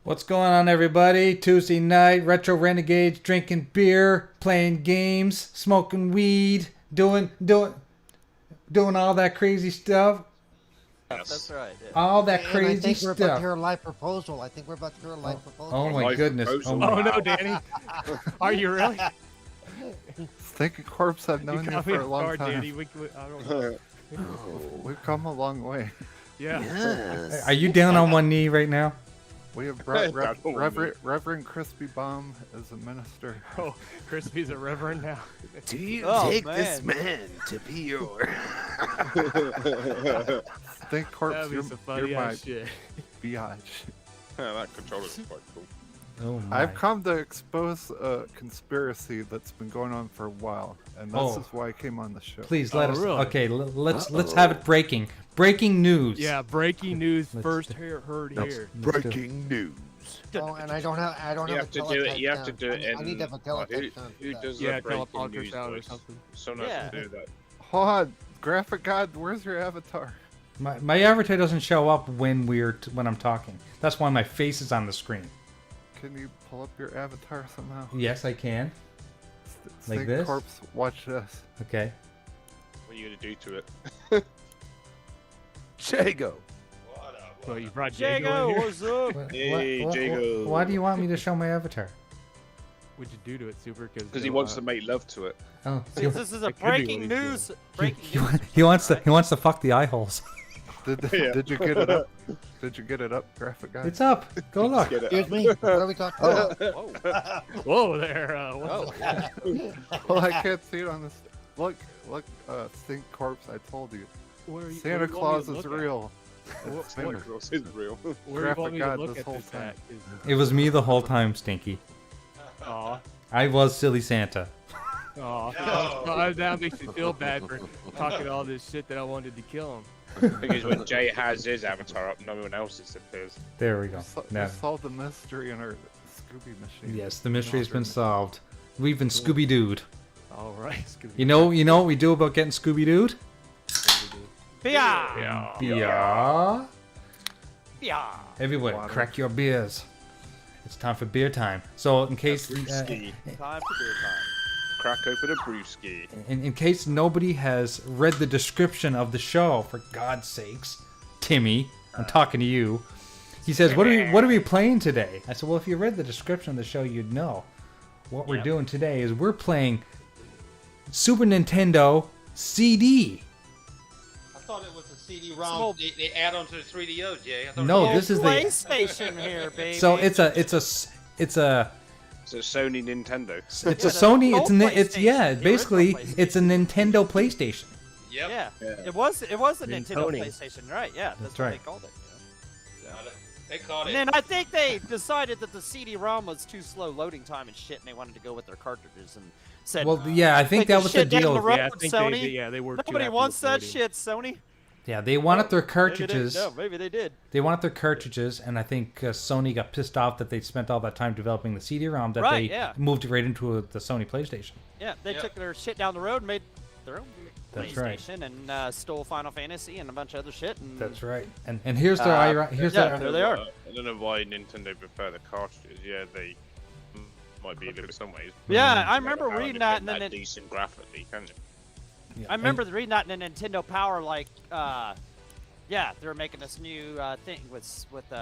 What's going on, everybody? Tuesday night, retro renegades, drinking beer, playing games, smoking weed, doing all that crazy stuff. That's right. Yeah. All that And crazy I think we're about stuff. to hear a live proposal. I think we're about to hear a live proposal. Oh my Live goodness! proposal. Oh, Oh, my. no, Danny. Are you really? Thinking Corpse, I've known you for a long time. Danny. I don't know. We've come a long way. Yeah. Yes. Are you down on one knee right now? We have brought That's what we Reverend Crispy Bomb as a minister. Oh, Crispy's a reverend now. Do you take this man to be your? Think Corpse, That'd be you're, some funny you're my ass shit. biatch. Yeah, that controller's quite cool. Oh my! I've come to expose a conspiracy that's been going on for a while, and this is why I came on the show. Please Oh, let us. really? Okay, let's have it breaking. Breaking news. Yeah, breaking news Let's first do- heard let's- here. let's do it. news. Oh, and I don't have You a have to do teletype it. You have to sound. do it I need to have a in. teletype sound. Who for does Yeah, the breaking teleprompter news sound or voice? something. Someone has to do that. Hold on, Graphic God, where's your avatar? My avatar doesn't show up when when I'm talking. That's why my face is on the screen. Can you pull up your avatar somehow? Yes, I can. Like Think this? Corpse, watch this. Okay. What are you gonna do to it? Jago. So you brought Jago in here? what's up? Hey, Jago. Why do you want me to show my avatar? What'd you do to it, Super? Because he wants to make love to it. Oh, Since this is a It could be breaking what he's news. Breaking he, news. he wants to fuck the eye holes. Yeah. Did you get it up? Did you get it up, Graphic God? It's up. Go look. Get it Excuse up. me. What are we talking about? Whoa. Whoa there. Whoa. Well, I can't see it on this. Look, Think Corpse, I told you. Where are you- Santa where do you want me Claus to is look at? real. What- It's Santa. Cross is real. Where do you Graphic want me to God look this at whole this time. at? It was me the whole time, Stinky. Aw. I was silly Santa. Aw. Oh, that makes me feel bad for talking all this shit that I wanted to kill him. Because when Jay has his avatar up, no one else's appears. There we go. Now, We solved the mystery in our Scooby machine. yes, the mystery's been solved. We've been Scooby-Dooed. All right. It's gonna be You know what we do about getting Scooby-Dooed? Yeah. Yeah. Yeah. Everybody, Water. crack your beers. It's time for beer time. So, in case Brewski. Time for beer time. Crack open a brewski. in case nobody has read the description of the show, for God's sakes, Timmy, I'm talking to you. He says, "What are we playing today?" I said, "Well, if you read the description of the show, you'd know. What we're doing today is we're playing Super Nintendo CD. I thought it was a CD-ROM. They add on to the 3DO, Jay. I thought No, it was this is the PlayStation here, baby. so it's a It's a Sony Nintendo. it's a Sony. old It's PlayStation, the basically original it's a Nintendo PlayStation. Yep. Yeah. Yeah. It was a Nintendo Nintendo. PlayStation, right? Yeah, that's what right. they called it. They called And it. then I think they decided that the CD-ROM was too slow loading time and shit, and they wanted to go with their cartridges and said, Well, yeah, I think "Take that this was the shit down deal. the road, Yeah, I think Sony. they were too Nobody happy wants with that loading. shit, Sony." Yeah, they wanted their cartridges. Maybe they did. They wanted their cartridges, and I think Sony got pissed off that they spent all that time developing the CD-ROM that Right, they yeah. moved it right into the Sony PlayStation. Yeah, they Yep. took their shit down the road and made their own That's right. PlayStation and stole Final Fantasy and a bunch of other shit. And That's right. And here's their here's yeah, their there they are. I don't know why Nintendo prefer the cartridges. Yeah, they might be a little in some ways. Yeah, I remember How reading that, and that then decent graphically, can it? yeah, I remember reading that in the Nintendo Power, like, yeah, they were making this new thing with Was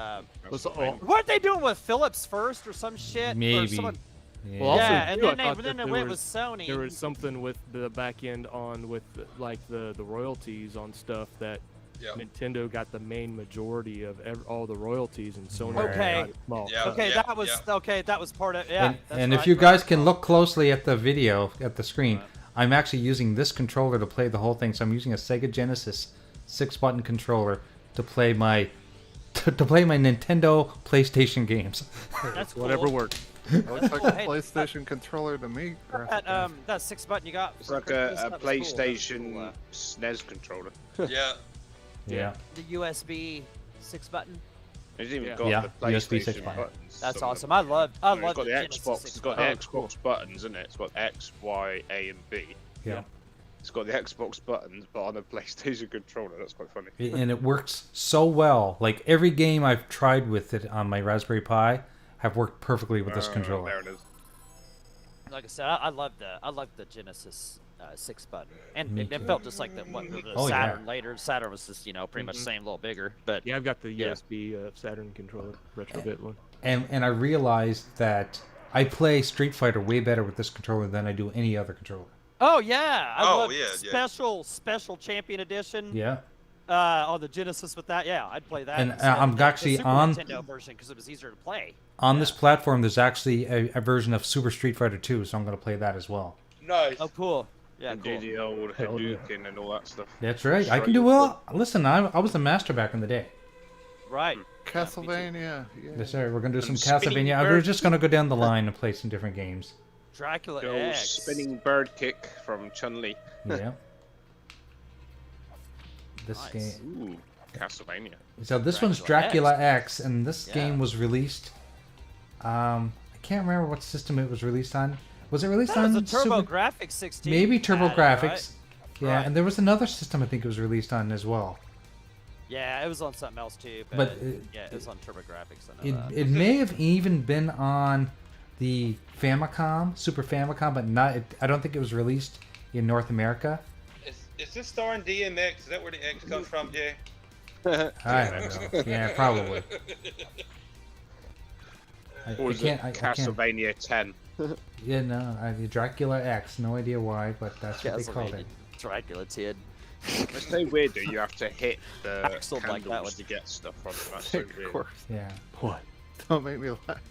That's all- fine. weren't they doing with Philips first or some shit? Or Maybe. someone, Yeah. Well, also, yeah, and too, I then thought then that it there went was- with Sony. There was something with the back end on with like the royalties on stuff that Yep. Nintendo got the main majority of all the royalties, and Sony Okay. got small. Yeah. cut. Okay, Yeah, that was yeah. okay. That was part of yeah. that's and if right, you right. guys can look closely at the video at the screen, I'm actually using this controller to play the whole thing. So I'm using a Sega Genesis 6-button controller to play my Nintendo PlayStation games. That's cool. Whatever works. It looks like cool. a Hey, PlayStation controller to me. Graphic God. That 6-button you got. It's for like Christmas, a that was cool. That was PlayStation cool, SNES controller. Yeah. Yeah. the USB 6-button. It's even Yeah. got Yeah, the USB PlayStation 6 button. buttons. That's some of awesome. them. I love It's the got the Genesis Xbox. It's got the 6 button. Xbox buttons, isn't it? It's got X, Y, A, and B. Yeah. It's got the Xbox buttons, but on a PlayStation controller. That's quite funny. And it works so well. Like every game I've tried with it on my Raspberry Pi have worked perfectly with this controller. There it is. Like I said, I love the Genesis 6 button, and it felt just like the Saturn later. Saturn was just pretty much the same, a little bigger. But Yeah, I've got the USB Saturn controller, retrobit one. And I realized that I play Street Fighter way better with this controller than I do any other controller. oh yeah, I love yeah. special champion edition. Yeah. On the Genesis with that, yeah, I'd play that. And instead I'm of the actually Super on Nintendo version because it was easier to play. On this platform, there's actually a version of Super Street Fighter 2, so I'm going to play that as well. Nice. Oh, cool. Yeah, And cool. do the old Hadouken and all that stuff. That's right. I can do well. Listen, I was a master back in the day. Right. Castlevania. Yeah. That's right. We're going to do some And spinning Castlevania. We're bird. just going to go down the line and play some different games. Dracula The old X. spinning bird kick from Chun-Li. Yeah. This Nice. game. Ooh, Castlevania. So this one's Dracula Dracula X, and this Yeah. game was released. I can't remember what system it was released on. Was it released That on was a TurboGrafx 16. Maybe had it, TurboGrafx. right? Yeah, Right. and there was another system I think it was released on as well. Yeah, it was on something else too. But But, it- yeah, it was on TurboGrafx. I know that. It may have even been on the Famicom, Super Famicom, but not. I don't think it was released in North America. Is this starring DMX? Is that where the X comes from, Jay? I don't know. Yeah, probably. Or was it I can't. Castlevania 10? Yeah, no, Dracula X. No idea why, but that's what they called Castlevania it. Dracula Tid. It's so weird that you have to hit the Axel like that handles one. to get stuff from it. That's so Of weird. course. Yeah. What? Don't make me laugh.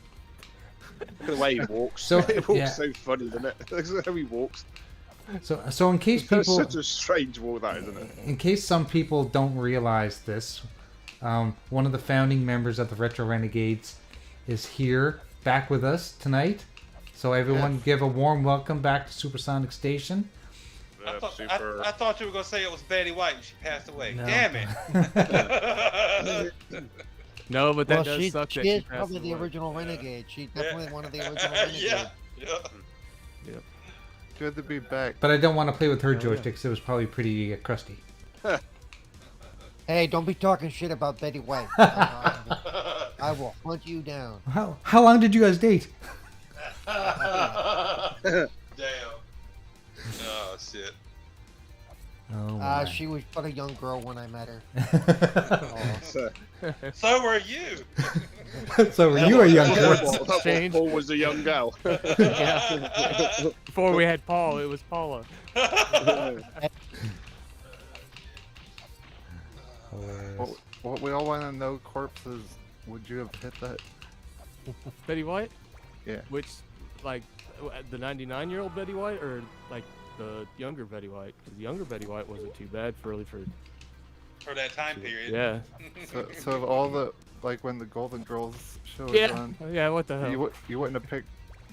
The way he walks. So, He walks yeah. so funny, isn't it? That's how he walks. So in case That's people, such a strange walk, that, isn't it? in case some people don't realize this, one of the founding members of the Retro Renegades is here, back with us tonight. So everyone, give a warm welcome back to Supersonic Station. I thought, Super... I thought you were gonna say it was Betty White and she passed away. No. Damn it! No, but that Well, does she suck that is she passed probably the away. original Renegade. She's definitely one of the original Renegades. yeah. Good to be back. But I don't want to play with her Oh, yeah. joysticks. It was probably pretty crusty. Hey, don't be talking shit about Betty White. I will hunt you down. How long did you guys date? Damn. Oh shit. Oh my. She was but a young girl when I met her. So, So were you. So were you a young that's boy? what Changed. Paul was a young girl. Yeah. Before we had Paul, it was Paula. What we all want to know, corpses, would you have hit that? Betty White? Yeah. Which, like, the 99-year-old Betty White, or like the younger Betty White? Because the younger Betty White wasn't too bad for For that time period. yeah. So of all the, like when the Golden Girls show was Yeah. on, Yeah. What the hell? you wouldn't have picked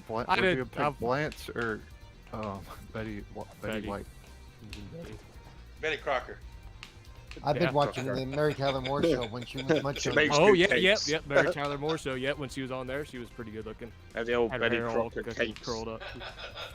Would I you did- have picked I've- Blanche or Betty Betty. White? Betty Crocker. I've Yeah. been watching the Mary Tyler Moore show when she was much She younger. makes Oh good yeah, cakes. yep. Mary Tyler Moore show. Yep, when she was on there, she was pretty good looking. And the old Had her Betty hair all Crocker fucking cakes. curled up.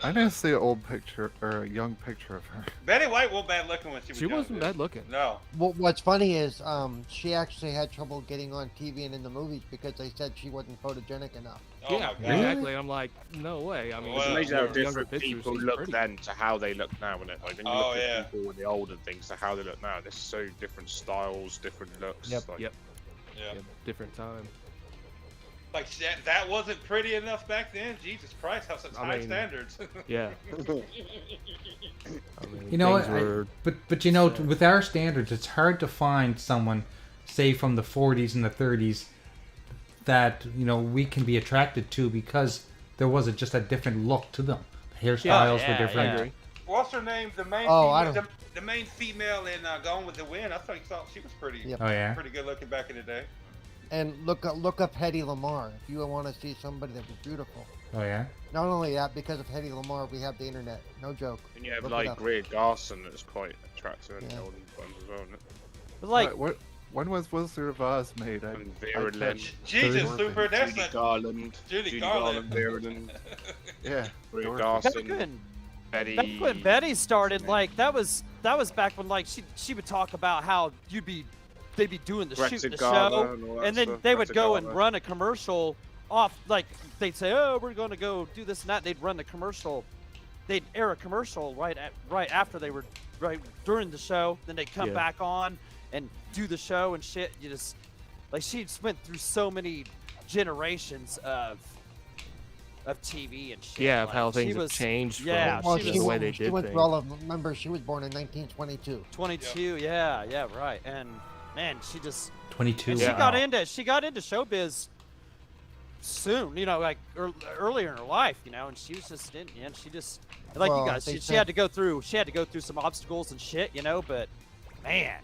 I didn't see an old picture or a young picture of her. Betty White wasn't bad looking when she was She wasn't younger. bad looking. No. What's funny is she actually had trouble getting on TV and in the movies because they said she wasn't photogenic enough. Oh Yeah, my god. exactly. I'm like, no way. I mean, Well, It's amazing yeah. how younger different pictures, people she's look pretty. then to how they look now, isn't it? Like when you Oh, look yeah. at people in the older things to how they look now, there's so different styles, different looks. Yep. Like, Yep. Yeah. Yep, different time. Like that wasn't pretty enough back then. Jesus Christ, how such I high mean- standards. Yeah. I mean, You know, things were- but you know, with our standards, it's hard to find someone, say from the 40s and the 30s, that we can be attracted to because there was just a different look to them. Hairstyles yeah, were different. yeah. What's her name? The main Oh, I female, don't- the main female in Gone with the Wind. I thought she was pretty Yep. Oh yeah. pretty good looking back in the day. And look up Hedy Lamarr if you want to see somebody that was beautiful. Oh yeah. Not only that, because of Hedy Lamarr, we have the internet. No joke. And you have Look it like up. Greer Garson that's quite attractive in the Yeah. older ones as well, isn't it? But like, When was Wizard of Oz made? And Vera Lynn. Jesus, Dorothy. Super. That's Judy not. Garland. Judy Garland. Garland. Vera Lynn. Yeah. Greer Dorothy. Petra Garson. and Betty. Back when Betty started, like that was back when like she would talk about how they'd be doing the shooting the show, and then they would go and run a commercial off. Like they'd say, oh, we're going to go do this and that. They'd run the commercial. They'd air a commercial right after they were during the show. Then they'd come back on and do the show and shit. You just like she went through so many generations of TV and shit. Yeah, of like, how things have changed. Yeah, Well, from the way they did went things. through all of them. Remember, she was born in 1922. 22, yeah, right. And man, she just 22. and she got into showbiz soon, you know, like earlier in her life, you know, and she was just in, and she just like Well, you guys, she had to go through some obstacles and shit, you know, but man,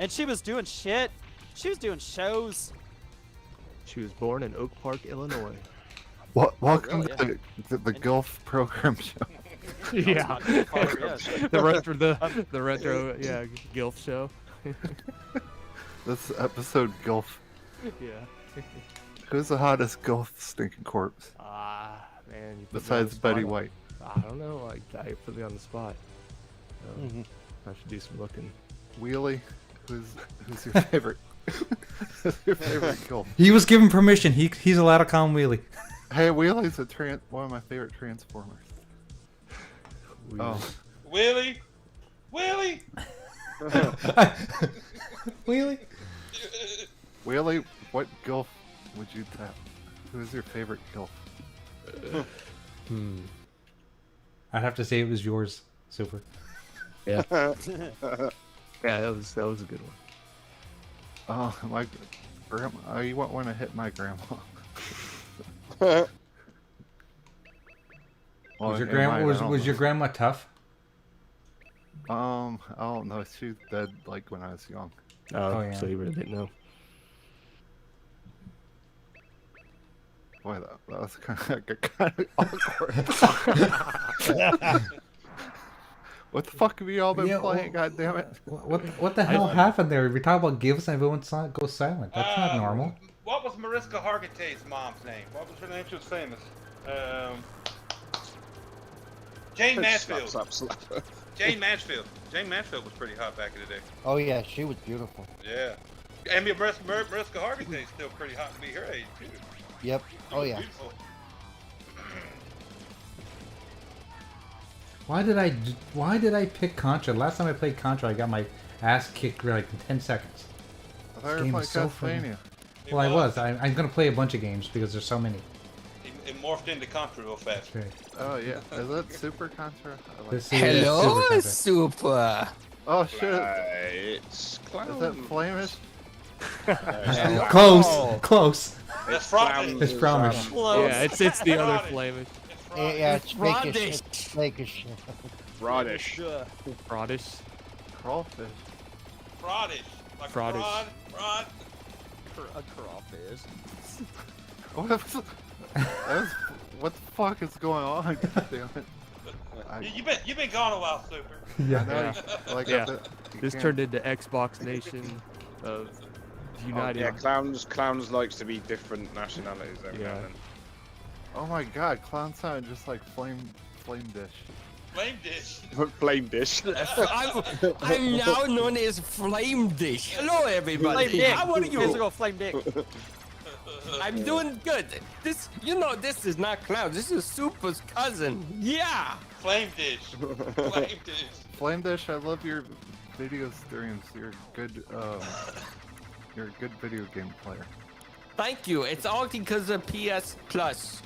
she was doing shit. She was doing shows. She was born in Oak Park, Illinois. Welcome really? to the Gulf program show. Yeah. the retro Gilf show. This episode Gulf. Yeah. Who's the hottest Gulf stinking corpse? Man. You put me on Besides the Betty spot. White. I don't know. Like, you put me on the spot. I should do some looking. Wheelie, who's your favorite? Who's your favorite Gulf? He was given permission. He's allowed to call him Wheelie. Hey, Wheelie's one of my favorite Transformers. Wheelie. Oh. Willie? Willie? Wheelie? Wheelie, what Gulf would you tap? Who's your favorite Gulf? I'd have to say it was yours, Super. Yeah. Yeah, that was a good one. Oh, my grandma. Oh, you won't want to hit my grandma. Was your grandma tough? I don't know. She's dead like when I was young. Oh, yeah. So you really didn't know. Boy, that was kind of awkward. What the fuck have you all been playing? God damn it! What the hell happened there? We talk about gifts and everyone goes silent. That's not normal. What was Mariska Hargitay's mom's name? What was her name? She was famous. Jane Mansfield. Jane Mansfield. Jane Mansfield was pretty hot back in the day. Oh yeah, she was beautiful. Yeah. I mean, Mariska Hargitay's still pretty hot to be her age too. Yep. She Oh was yeah. beautiful. Why did I pick Contra? Last time I played Contra, I got my ass kicked for like 10 seconds. I thought you were playing Castlevania. Well, I was. I'm gonna play a bunch of games because there's so many. It morphed into Contra real fast. Right. Oh yeah, is that Super Contra? This is Hello, Super. Super. Oh shit! It's clown. Is that Flamish? Close. It's Froggish. It's Froggish. Yeah, it's the other Flamish. Yeah, it's fakish. Frodish. It's fakish. Radish. Frodish. Crawfish. Frodish. Like Frodish. Fraud. A crawfish. What the fuck is going on? God damn it. You've been gone a while, Super. Yeah. Like Yeah. you This can't- turned into Xbox Nation of United. Yeah, clowns likes to be different nationalities. Every now and then. Oh my god, clown sound just like flame dish. Flame dish. Flame dish. I'm now known as Flame Dish. Hello, Flame everybody. dick. How are Here's you? a go flame dick. I'm doing good. This is not Clown. This is Super's cousin. Yeah. Flame dish. Flame dish. Flame dish, I love your video streams. You're a good video game player. Thank you. It's all because of PS Plus.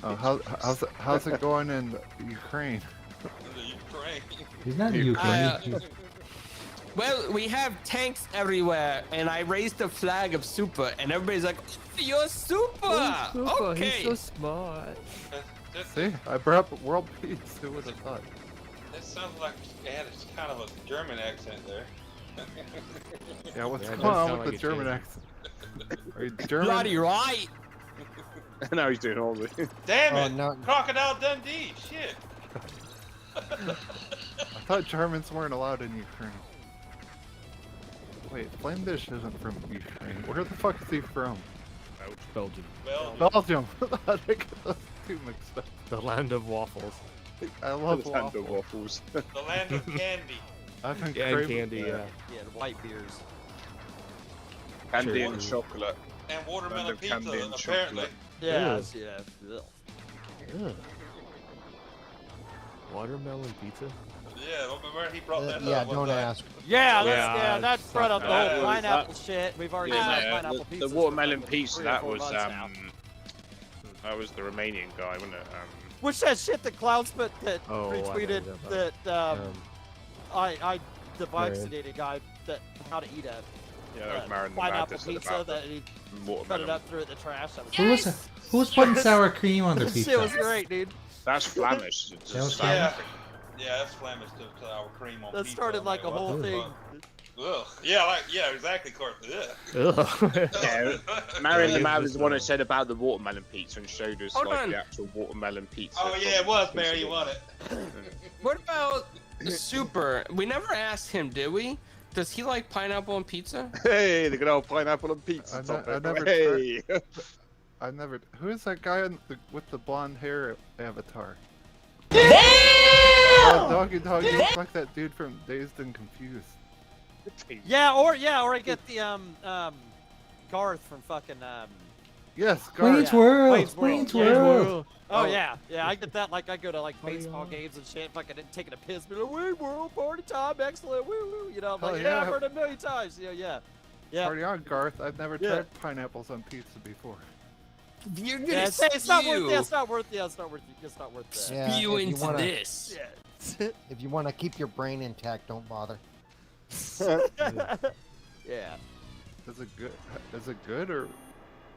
How's it going in Ukraine? The Ukraine. He's not in Ukraine. Well, we have tanks everywhere, and I raised the flag of Super, and everybody's like, "You're Super." Super, Okay. he's so smart. See, I brought up world peace. Who would have thought? That sounds like it had kind of a German accent there. Yeah, what's Yeah, it going does on sound with like the a German German. accent? Are you German? Bloody right. Now he's doing all the. Damn Oh, it! no. Crocodile Dundee. Shit. I thought Germans weren't allowed in Ukraine. Wait, Flame Dish isn't from Ukraine. Where the fuck is he from? Belgium. Well, Belgium. I think those two mixed up. The land of waffles. I love Nintendo waffles. waffles. The land of candy. I've been Yeah, and craving candy, yeah. Yeah, the white beers. Candy and chocolate. And watermelon Land of pizza, candy and apparently. chocolate. Yeah, Ew. yeah. Ugh. Ugh. Watermelon pizza? Yeah, remember he brought that Yeah, up. don't ask. Yeah, Yeah, that brought up the whole that- pineapple shit. We've already had Yeah, pineapple the pizza. watermelon pizza, that was That was the Romanian guy, wasn't it? Which that shit that Clouds put that Oh, I know retweeted that. that the Marion. vaccinated guy that how to eat a Yeah, that was Marion the pineapple Baptist pizza about that he put it watermelon. up through it in the trash. That was Who was putting sour cream on the That pizza? shit was great, dude. That's Flemish. It's That was just Flemish? Yeah, that's Flemish to our cream on That pizza. started I'm like a what whole the thing. fuck? Ugh. Yeah, exactly, Court. Ugh. Yeah, Marion the Man was the one who said about the watermelon pizza and showed us Hold like on. the actual watermelon pizza. Oh yeah, it was Barry. You won it. What about Super? We never asked him, did we? Does he like pineapple on pizza? Hey, the good old pineapple and pizza I topic. never Hey. Who is that guy with the blonde hair avatar? Damn! Oh, Doggy Dog, you look like that dude from Dazed and Confused. Yeah, or I get the Garth from fucking Yes, Garth. Wayne's Yeah. World. Wayne's World. Wayne's Yeah. World. Oh yeah, I get that. Like I go to like baseball games and shit, fucking taking a piss, be like, "Wayne's World party time, excellent, woo woo." You know, I'm Hell like, yeah. I've heard it a million times. Yeah. Party on, Garth. I've never Yeah. tried pineapples on pizza before. You're gonna Yeah, it's not worth. spew, Yeah, it's not worth. Yeah, it's not worth. It's not worth that. Yeah, spew if you into wanna- this. Yeah. If you want to keep your brain intact, don't bother. Yeah. Is it good? Is it good or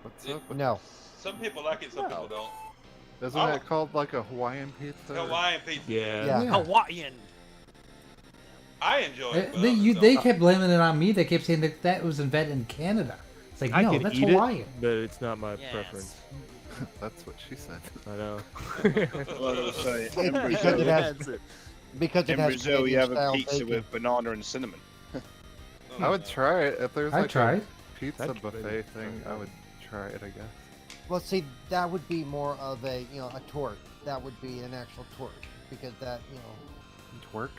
what's up? with- No. Some people like it, some people don't. Isn't Oh. it called like a Hawaiian pizza? Hawaiian pizza. Yeah. Yeah. Hawaiian. I enjoy it. but They, others they don't. kept blaming it on me. They kept saying that was invented in Canada. It's like, I no, could that's eat Hawaiian. it, but it's not my Yes. preference. That's what she said. I know. Well, so in Because it Brazil, has, because it in has Brazil you have a Canadian-style pizza bacon. with banana and cinnamon. I would try it if there's I like tried. a pizza That's buffet pretty- thing. I would try it, I guess. Well, see, that would be more of a a torque. That would be an actual torque because that Twerk?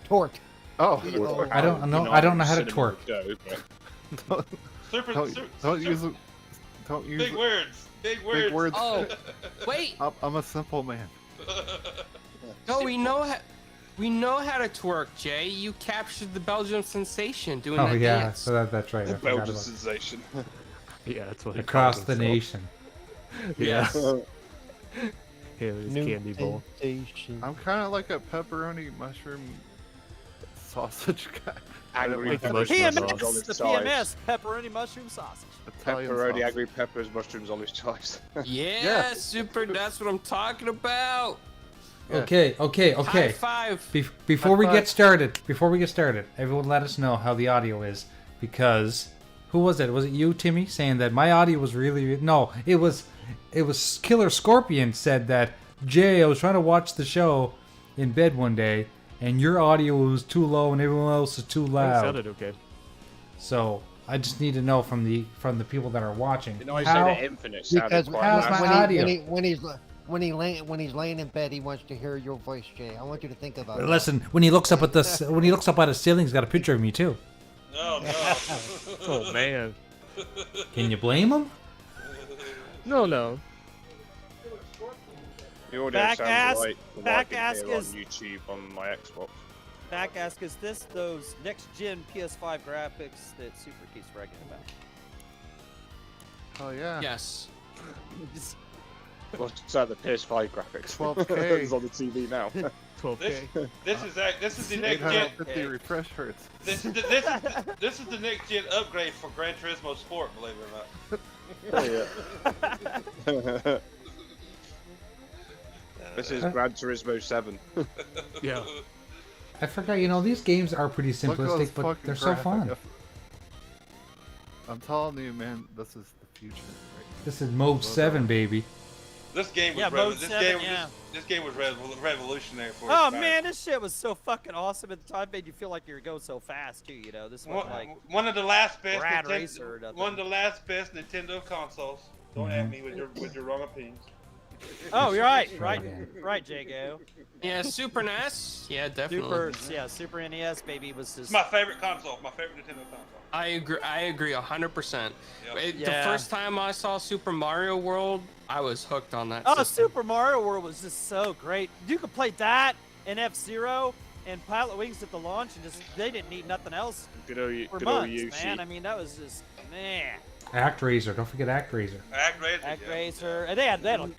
torque. Oh, You know, I don't know. Banana I don't know and how to cinnamon twerk. dough, but- don't, Super, don't, super, don't super- use it. Don't use big it. words. Big words. Big words. Oh, wait. I'm a simple man. No, we know how to twerk, Jay. You captured the Belgium sensation doing Oh that yeah, dance. so that's right. I forgot Belgian about sensation. Yeah, that's what he across calls the himself. nation. Yeah. Oh, His New candy bowl. sensation. I'm kind of like a pepperoni mushroom sausage guy. Angry Like the peppers, mushroom mushrooms, PMS, olive the chives. PMS, pepperoni mushroom sausage. Italian Pepperoni, sausage. angry peppers, mushrooms, olive chives. Yeah, Yeah. Super. That's what I'm talking about. Yeah. Okay. High five. Before we High get started, everyone let us know how the audio is, because who was it? Was it you, Timmy, saying that my audio was no, it was Killer Scorpion said that, Jay, I was trying to watch the show in bed one day and your audio was too low and everyone else is too It loud. sounded okay. So I just need to know from the people that are watching You know, I how say the infinite sounded Because quite how's loud. my audio? when he's laying in bed, he wants to hear your voice, Jay. I want you to think about that. Listen, when he looks up at the ceiling, he's got a picture of me too. No, no. Oh man. Can you blame him? No. The audio Back sounds ask- like the back one I ask can hear is- on YouTube on my Xbox. Back ask, is this those next-gen PS5 graphics that Super keeps bragging about? Oh yeah. Yes. What's that? The PS5 graphics. 12K. It's on the TV now. 12K. This is the next gen. 850 refresh hertz. This is the next gen upgrade for Gran Turismo Sport. Believe it or not. Oh, yeah. This is Gran Turismo 7. Yeah. I forgot. These games are pretty Look at those simplistic, but fucking they're so fun. graphics. I'm telling you, man, this is the future. This is Mode 7, baby. This game was Yeah, Mode 7, yeah. this game was revolutionary for Oh its time. man, this shit was so fucking awesome at the time. Made you feel like you were going so fast too. This was like One of the last best Rad Racer or nothing. one of the last best Nintendo consoles. Don't at me with your wrong opinions. Oh, you're right, Again. right, Jago. Yeah, Super NES. Yeah, definitely. Super NES, baby, was just. It's my favorite console. My favorite Nintendo console. I agree 100%. Yep. The first time I saw Super Mario World, I was hooked on that Oh, system. Super Mario World was just so great. You could play that and F-Zero and Pilot Wings at the launch, and just they didn't need nothing else for months, man. I mean, that was just man. ActRaiser, don't forget ActRaiser. ActRaiser, and they had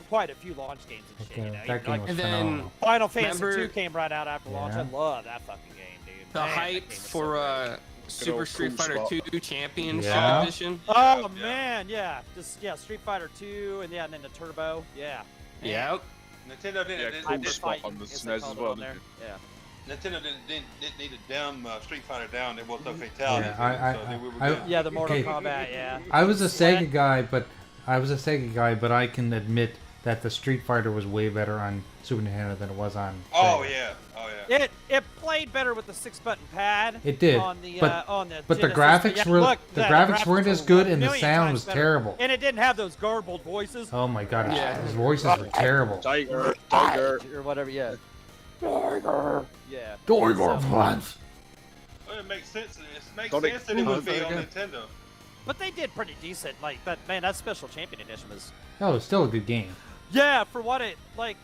quite a few launch games and shit. You know, that game was and then phenomenal. Final Fantasy 2 came right out after launch. I Yeah. love that fucking game, dude. The Man, hype that game was so for great. Super Street Fighter 2 Championship Yeah. Edition. Oh man, yeah, just Street Fighter 2, and then the Turbo, yeah. Yep. Nintendo didn't Hyper Fight, on the as SNES they as called it well, on there. Yeah. Nintendo didn't need to dumb Street Fighter down. There was no fatality. Yeah, Yeah, the Mortal okay. Kombat, yeah. I was a Sweat. Sega guy, but I can admit that the Street Fighter was way better on Super Nintendo than it was on Sega. Oh yeah. It played better with the 6-button pad. It did, on the but the Genesis. graphics Yeah, were look, the yeah, graphics weren't as were good, a and the million sound times was better. terrible. And it didn't have those garbled voices. Oh my god, Yeah. his voices were terrible. Tiger. Or whatever, yeah. Tiger. Yeah. Tiger plants. Well, it makes sense. It makes Sonic sense that it would be Boom. on Nintendo. But they did pretty decent. Like that Special Champion Edition was. Oh, it's still a good game. Yeah, for what it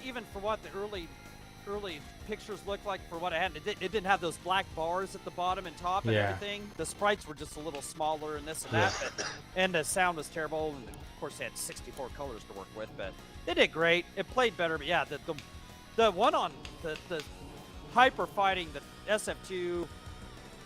even for what the early pictures looked like, for what it had, it didn't have those black bars at the bottom and top and Yeah. everything. The sprites were just a little smaller and this and that, and the sound was terrible. And of course, they had 64 colors to work with, but they did great. It played better, but yeah, the one on the hyper fighting, the SF2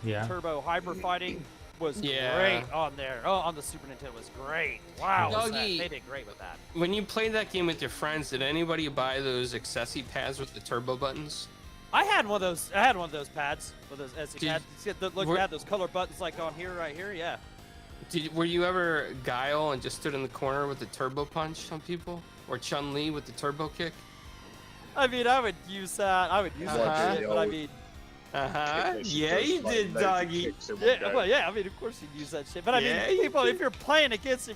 Yeah. Turbo hyper fighting was Yeah. great on there. Oh, on the Super Nintendo was great. Wow, was that- Doggy. they did great with that. When you played that game with your friends, did anybody buy those accessory pads with the turbo buttons? I had one of those. I had one of those pads with those SD Did- pads. See, look, were- they had those color buttons like on here, right here. Yeah. Were you ever Guile and just stood in the corner with the turbo punch on people? Or Chun-Li with the turbo kick? I mean, I would use that. I would use that shit, but I mean, Yeah, you did, doggy. yeah, well, yeah. I mean, of course you'd use that shit. But I Yeah, mean, you people, did. if you're playing against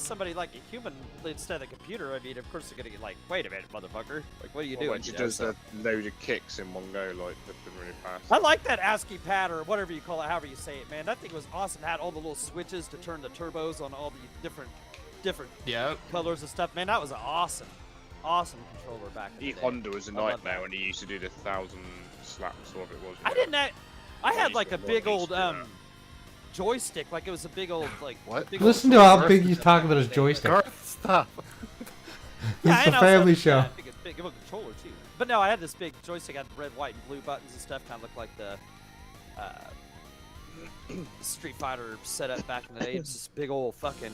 somebody like a human instead of a computer, I mean, of course they're gonna get like, wait a minute, motherfucker. Like, what are you doing? When she does the load of kicks in one go, like, flipping really fast. I like that ASCII pad or whatever you call it, however you say it, man. That thing was awesome. It had all the little switches to turn the turbos on all the different Yep. colors and stuff. Man, that was an awesome controller back in the day. Honda was a I love nightmare that. when he used to do the 1,000 slaps or whatever it was. I didn't. I had like a used to big love old these, you know. joystick. Like it was a big old like. What? Big Listen old to how joystick big he's that talking back about in his the day. joystick. Garth, stop. Yeah, It's and a also, family yeah, show. I think it's big. It was a controller too. But no, I had this big joystick. Had red, white, and blue buttons and stuff. Kind of looked like the Street Fighter setup back in the day. It's this big old fucking.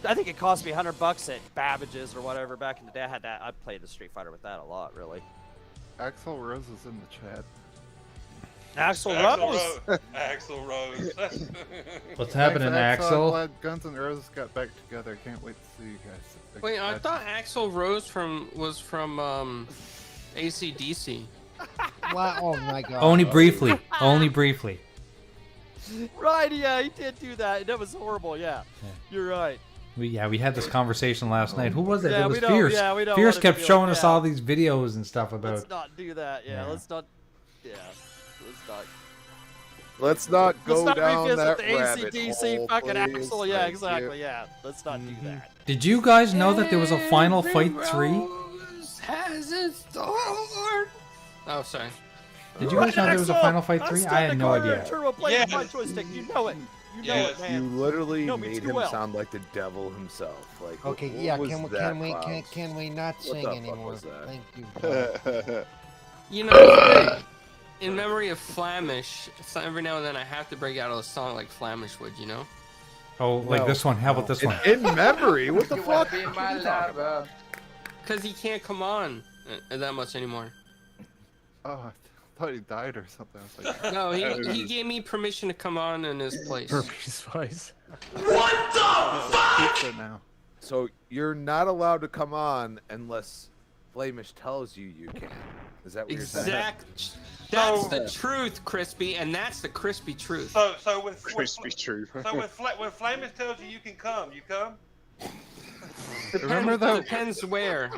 I think it cost me $100 at Babbage's or whatever back in the day. I had that. I played the Street Fighter with that a lot, really. Axel Rose is in the chat. Axl Rose. Axl Rose. What's happening, Thanks, I'm Axel? glad Guns N' Roses got back together. Can't wait to see you guys. Wait, I thought Axl Rose was from AC/DC. Wow, oh my god. Only briefly. Only briefly. Right, yeah, he did do that. That was horrible, yeah. You're right. We had this conversation last night. Who was it? Yeah, it we was don't- Fierce. yeah, we don't Fierce wanna kept be showing like us that. all these videos and stuff about. Let's not do that, yeah. Yeah. Let's not. Yeah. Let's not. Let's not go Let's not down revisit that the rabbit AC/DC hole, fucking please. Axel. Yeah, Thank exactly, you. yeah. Let's not do that. Did you guys know that there was a Final Fight 3? Rose has its thorn. Oh, sorry. Did you guys know there was a Final Fight 3? I had no idea. Turbo playing with my joystick. You know it. You know it, You man. literally know me made too him well. sound like the devil himself. Like, Okay, what yeah, was can that, we not What sing the fuck anymore? was that? Thank you. Klaus? You know, in memory of Flamish, so every now and then I have to break out a song like Flamish would, you know? Oh, like No. this one. How about this one? In memory? What the fuck? What are you talking about? Because he can't come on that much anymore. Oh, I thought he died or something. I was like, No, he gave me permission to come on in his place. Herpes Spice. pizza now. So you're not allowed to come on unless Flamish tells you you can. Is that what you're saying? Exact. That's the truth, Crispy, and that's the crispy truth. So when Crispy truth. So when Flamus tells you you can come, you come. Remember that? Depends where.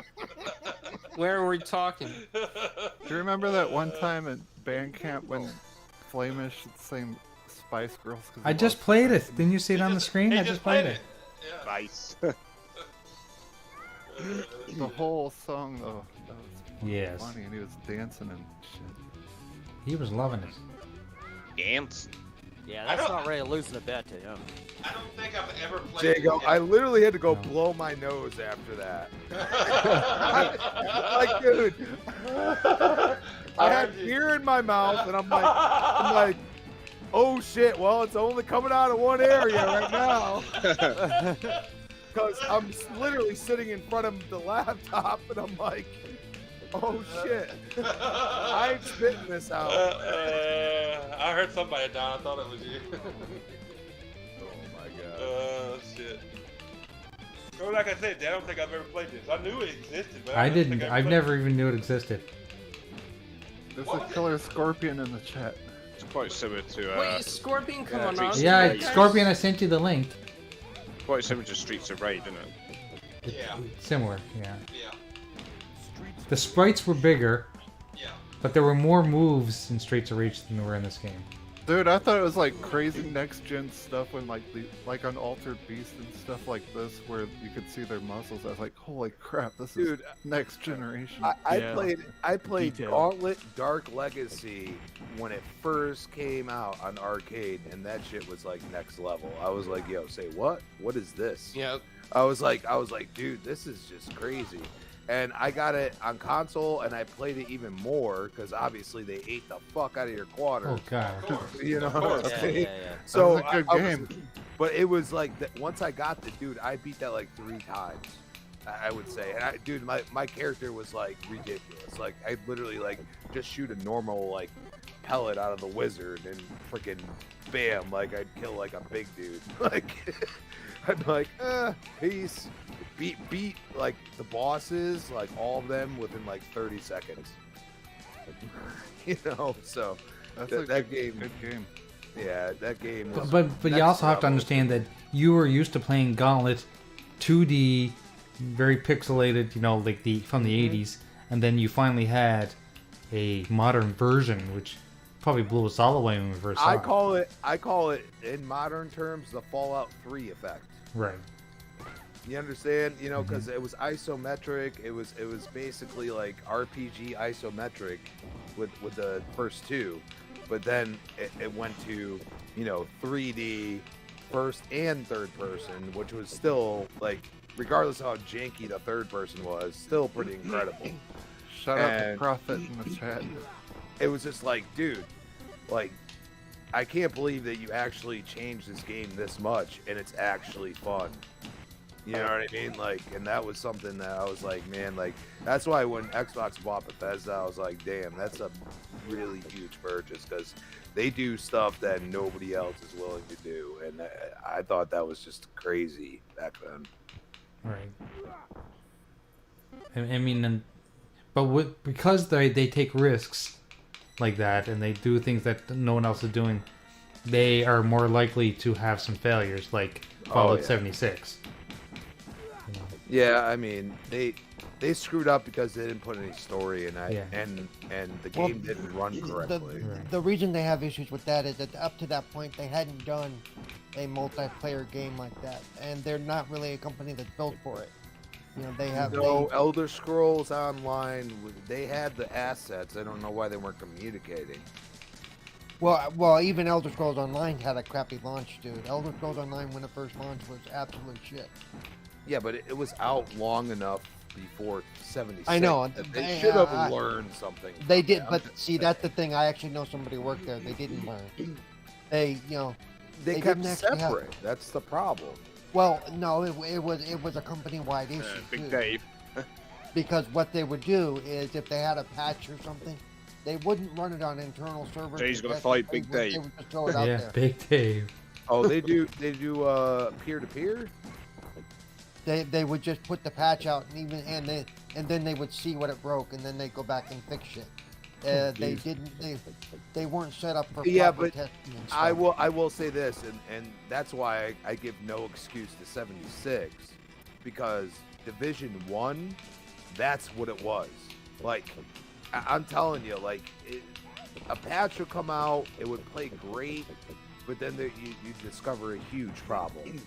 Where are we talking? Do you remember that one time at band camp when Flamish sang Spice Girls? I just played it. Didn't you see it on the screen? I just played it. Yeah. Nice. The whole song, though. That was Yes. funny, and he was dancing and shit. He was loving it. Gantz. Yeah, that's not really losing a bet to him. I don't think I've ever played. Jago, I literally had to go blow my nose after that. Like, dude, I had beer in my mouth, and I'm like, oh shit. Well, it's only coming out of one area right now. Because I'm literally sitting in front of the laptop, and I'm like, oh shit. I'm spitting this out. I heard somebody down. I thought it was you. Oh my god. Shit. Well, like I said, I don't think I've ever played this. I knew it existed, but I don't didn't. think I've I've played never even knew it existed. There's a killer scorpion in the chat. It's quite similar to. Wait, is Scorpion coming on? Streets of Yeah, Rage. Scorpion. I sent you the link. Quite similar to Streets of Rage, isn't it? Yeah. Similar. Yeah. Yeah. The sprites were bigger, Yeah. but there were more moves in Streets of Rage than there were in this game. Dude, I thought it was like crazy next gen stuff when like on Altered Beast and stuff like this where you could see their muscles. I was like, holy crap, this is next generation. I Yeah. played Detail. Gauntlet Dark Legacy when it first came out on arcade, and that shit was like next level. I was like, yo, say what? What is this? Yep. I was like, dude, this is just crazy. And I got it on console, and I played it even more because obviously they ate the fuck out of your quarters. Oh god. You know what I'm Yeah, saying? yeah, yeah. So That was a good I game. but it was like that once I got the dude, I beat that like 3 times. I would say, and dude, my character was like ridiculous. Like I literally like just shoot a normal like pellet out of the wizard and freaking bam, like I'd kill like a big dude. Like I'm like, peace. Beat like the bosses, like all of them within like 30 seconds. You know, so That's that good game. Yeah, that game. Was But you next also have to level. understand that you were used to playing Gauntlet, 2D, very pixelated, you know, like from the 80s, and then you finally had a modern version, which probably blew us all away when we first saw I it. call it in modern terms the Fallout 3 effect. Right. You understand? You know, because it was isometric. It was basically like RPG isometric with the first 2, but then it went to 3D first and third person, which was still like, regardless of how janky the third person was, still pretty incredible. Shout out to Prophet in the chat. It was just like, dude, like, I can't believe that you actually changed this game this much, and it's actually fun. You know what I mean? Like, and that was something that I was like, man, like, that's why when Xbox bought Bethesda, I was like, damn, that's a really huge purchase, because they do stuff that nobody else is willing to do, and I thought that was just crazy back then. Right. I mean, but because they take risks like that and they do things that no one else is doing, they are more likely to have some failures, like Fallout 76. Yeah, I mean, they screwed up because they didn't put any story in it, and the game didn't run correctly. The reason they have issues with that is that up to that point they hadn't done a multiplayer game like that, and they're not really a company that's built for it. You know, they have Elder Scrolls Online. They had the assets. I don't know why they weren't communicating. Well, even Elder Scrolls Online had a crappy launch, dude. Elder Scrolls Online, when it first launched, was absolute shit. Yeah, but it was out long enough before 76. I know. That they should have learned something. They did, but see, that's the thing. I actually know somebody who worked there. They didn't learn. They kept didn't actually separate. That's the problem. Well, no, it was a company-wide issue. Big too. Dave. Because what they would do is, if they had a patch or something, they wouldn't run it on internal servers. Jay's gonna fight Big Dave. They would just throw it out there. Big Dave. Oh, they do peer-to-peer? They would just put the patch out, and then they would see what it broke, and then they go back and fix it. They weren't set up for proper testing and stuff. I will say this, and that's why I give no excuse to 76, because Division 1, that's what it was. Like, I'm telling you, like, a patch would come out, it would play great, but then you discover a huge problem.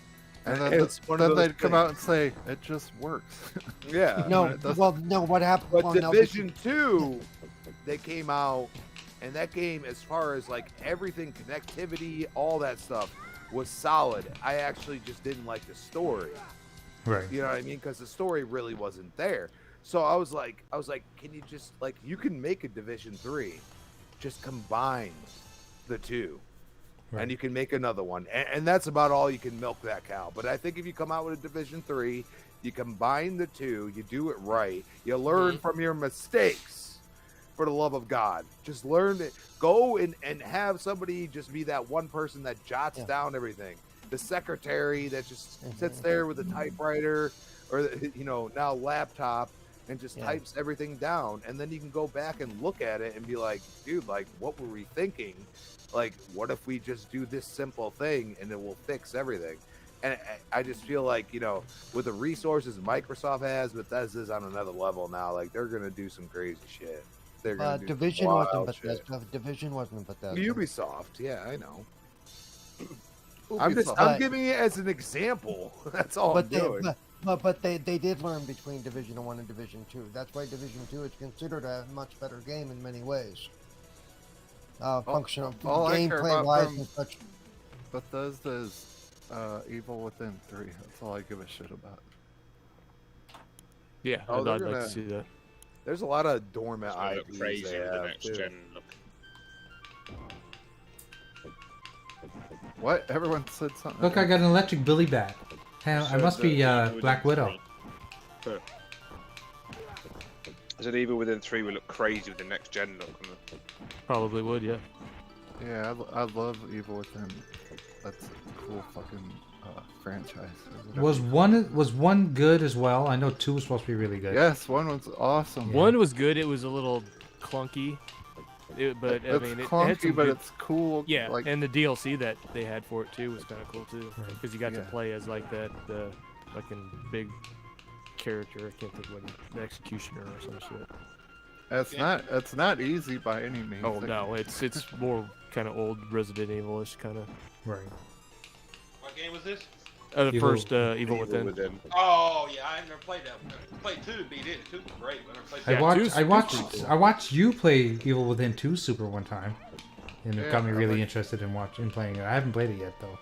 And then they'd come out and say, it just works. Yeah. No, well, no, what happened? But well, Division 2, they came out, and that game, as far as like everything, connectivity, all that stuff, was solid. I actually just didn't like the story. Right. You know what I mean? Because the story really wasn't there. So I was like, can you just, like, you can make a Division 3, just combine the two. Right. And you can make another one. And that's about all you can milk that cow. But I think if you come out with a Division 3, you combine the two, you do it right, you learn from your mistakes, for the love of God. Just learn it. Go and have somebody just be that one person that jots down everything. The secretary that just sits there with a typewriter or, you know, now laptop and just types everything down. And then you can go back and look at it and be like, dude, like, what were we thinking? Like, what if we just do this simple thing and it will fix everything? And I just feel like, you know, with the resources Microsoft has, Bethesda's on another level now. Like, they're going to do some crazy shit. They're going to do Division wasn't Bethesda. Division wasn't Bethesda. Ubisoft, yeah, I know. I'm giving it as an example. That's all I'm doing. But they did learn between Division 1 and Division 2. That's why Division 2 is considered a much better game in many ways. Functional, gameplay-wise and such. Bethesda is Evil Within 3. That's all I give a shit about. Yeah, I'd like to see that. There's a lot of dormant IPs crazy they with the have, next too. gen look. What? Everyone said something. Look, I got an electric Billy bat. I must be Black Widow. I said Evil Within 3 would look crazy with the next gen look. Probably would, yeah. Yeah, I love Evil Within. That's a cool fucking franchise. Was one good as well? I know 2 was supposed to be really good. Yes, 1 was awesome. Yeah. 1 was good. It was a little clunky. But I mean, it's clunky, it had some but good... it's cool. Yeah, like... and the DLC that they had for it too was kind of cool too, because you got to play as like that fucking big character. I can't think of what, the executioner or some shit. It's not easy by any means. Oh no, it's more kind of old Resident Evil-ish kind of. Right. What game was this? The first Evil Within. Oh yeah, I never played that one. I played 2 to beat it. 2 was great. But I never played I watched you play Evil Within 2 Super one time, and it got me really interested in playing it. I haven't played it yet though.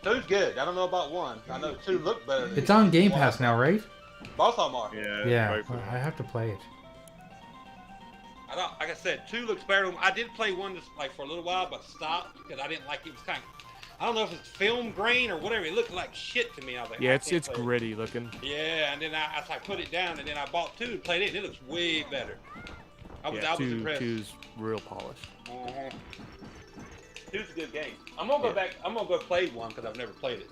2's good. I don't know about 1. I know 2 looked better. It's on Game Pass now, right? Both of them are. Yeah. I have to play it. I don't. Like I said, 2 looks better. I did play 1 just like for a little while, but stopped because I didn't like it. It was kind of. I don't know if it's film grain or whatever. It looked like shit to me. I was like, yeah, it's gritty looking. Yeah, and then I put it down, and then I bought 2 and played it. And it looks way better. I was impressed. 2's real polished. 2's a good game. I'm gonna go back. I'm gonna go play 1 because I've never played it.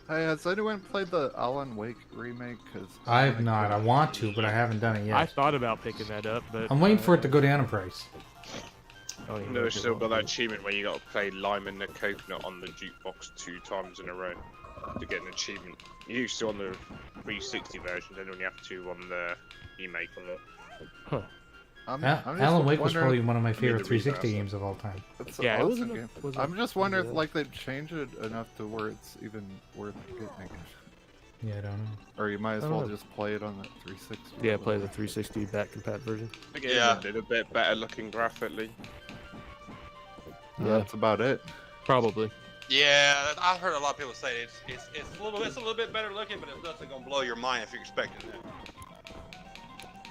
Hey, has anyone played the Alan Wake remake? Cause I have not. I want to, but I haven't done it yet. I thought about picking that up, but I'm waiting for it to go down in price. Oh, yeah, no, still got that achievement where you got to play Lime and the Coconut on the jukebox 2 times in a row to get an achievement. You used to on the 360 version, then when you have to on the remake on the. Alan Wake was probably one of my favorite 360 games of all time. Yeah, it wasn't game. I'm just wondering if like they've changed it enough to where it's even worth getting again. Yeah, I don't know. Or you might as well just play it on the 360. Yeah, play the 360 back compat version. I think it did a bit better looking graphically. Yeah, that's about it. Probably. Yeah, I've heard a lot of people say it's a little bit better looking, but it's nothing gonna blow your mind if you're expecting that.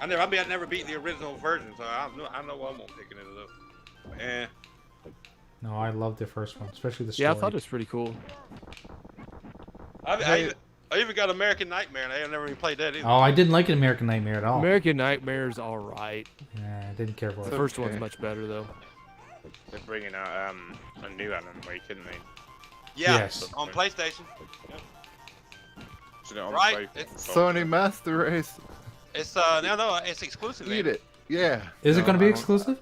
I never beat the original version, so I know I'm not picking it up. No, I loved the first one, especially the story. Yeah, I thought it was pretty cool. I even got American Nightmare, and I never even played that either. Oh, I didn't like American Nightmare at all. American Nightmare's alright. Yeah, I didn't care for it. The first one's much better, though. They're bringing out a new Alan Wake, isn't they? Yeah, yes. on PlayStation. Yep. Right. Sony Master Race. It's no, it's exclusive. Eat it. Yeah. Is it going to be exclusive?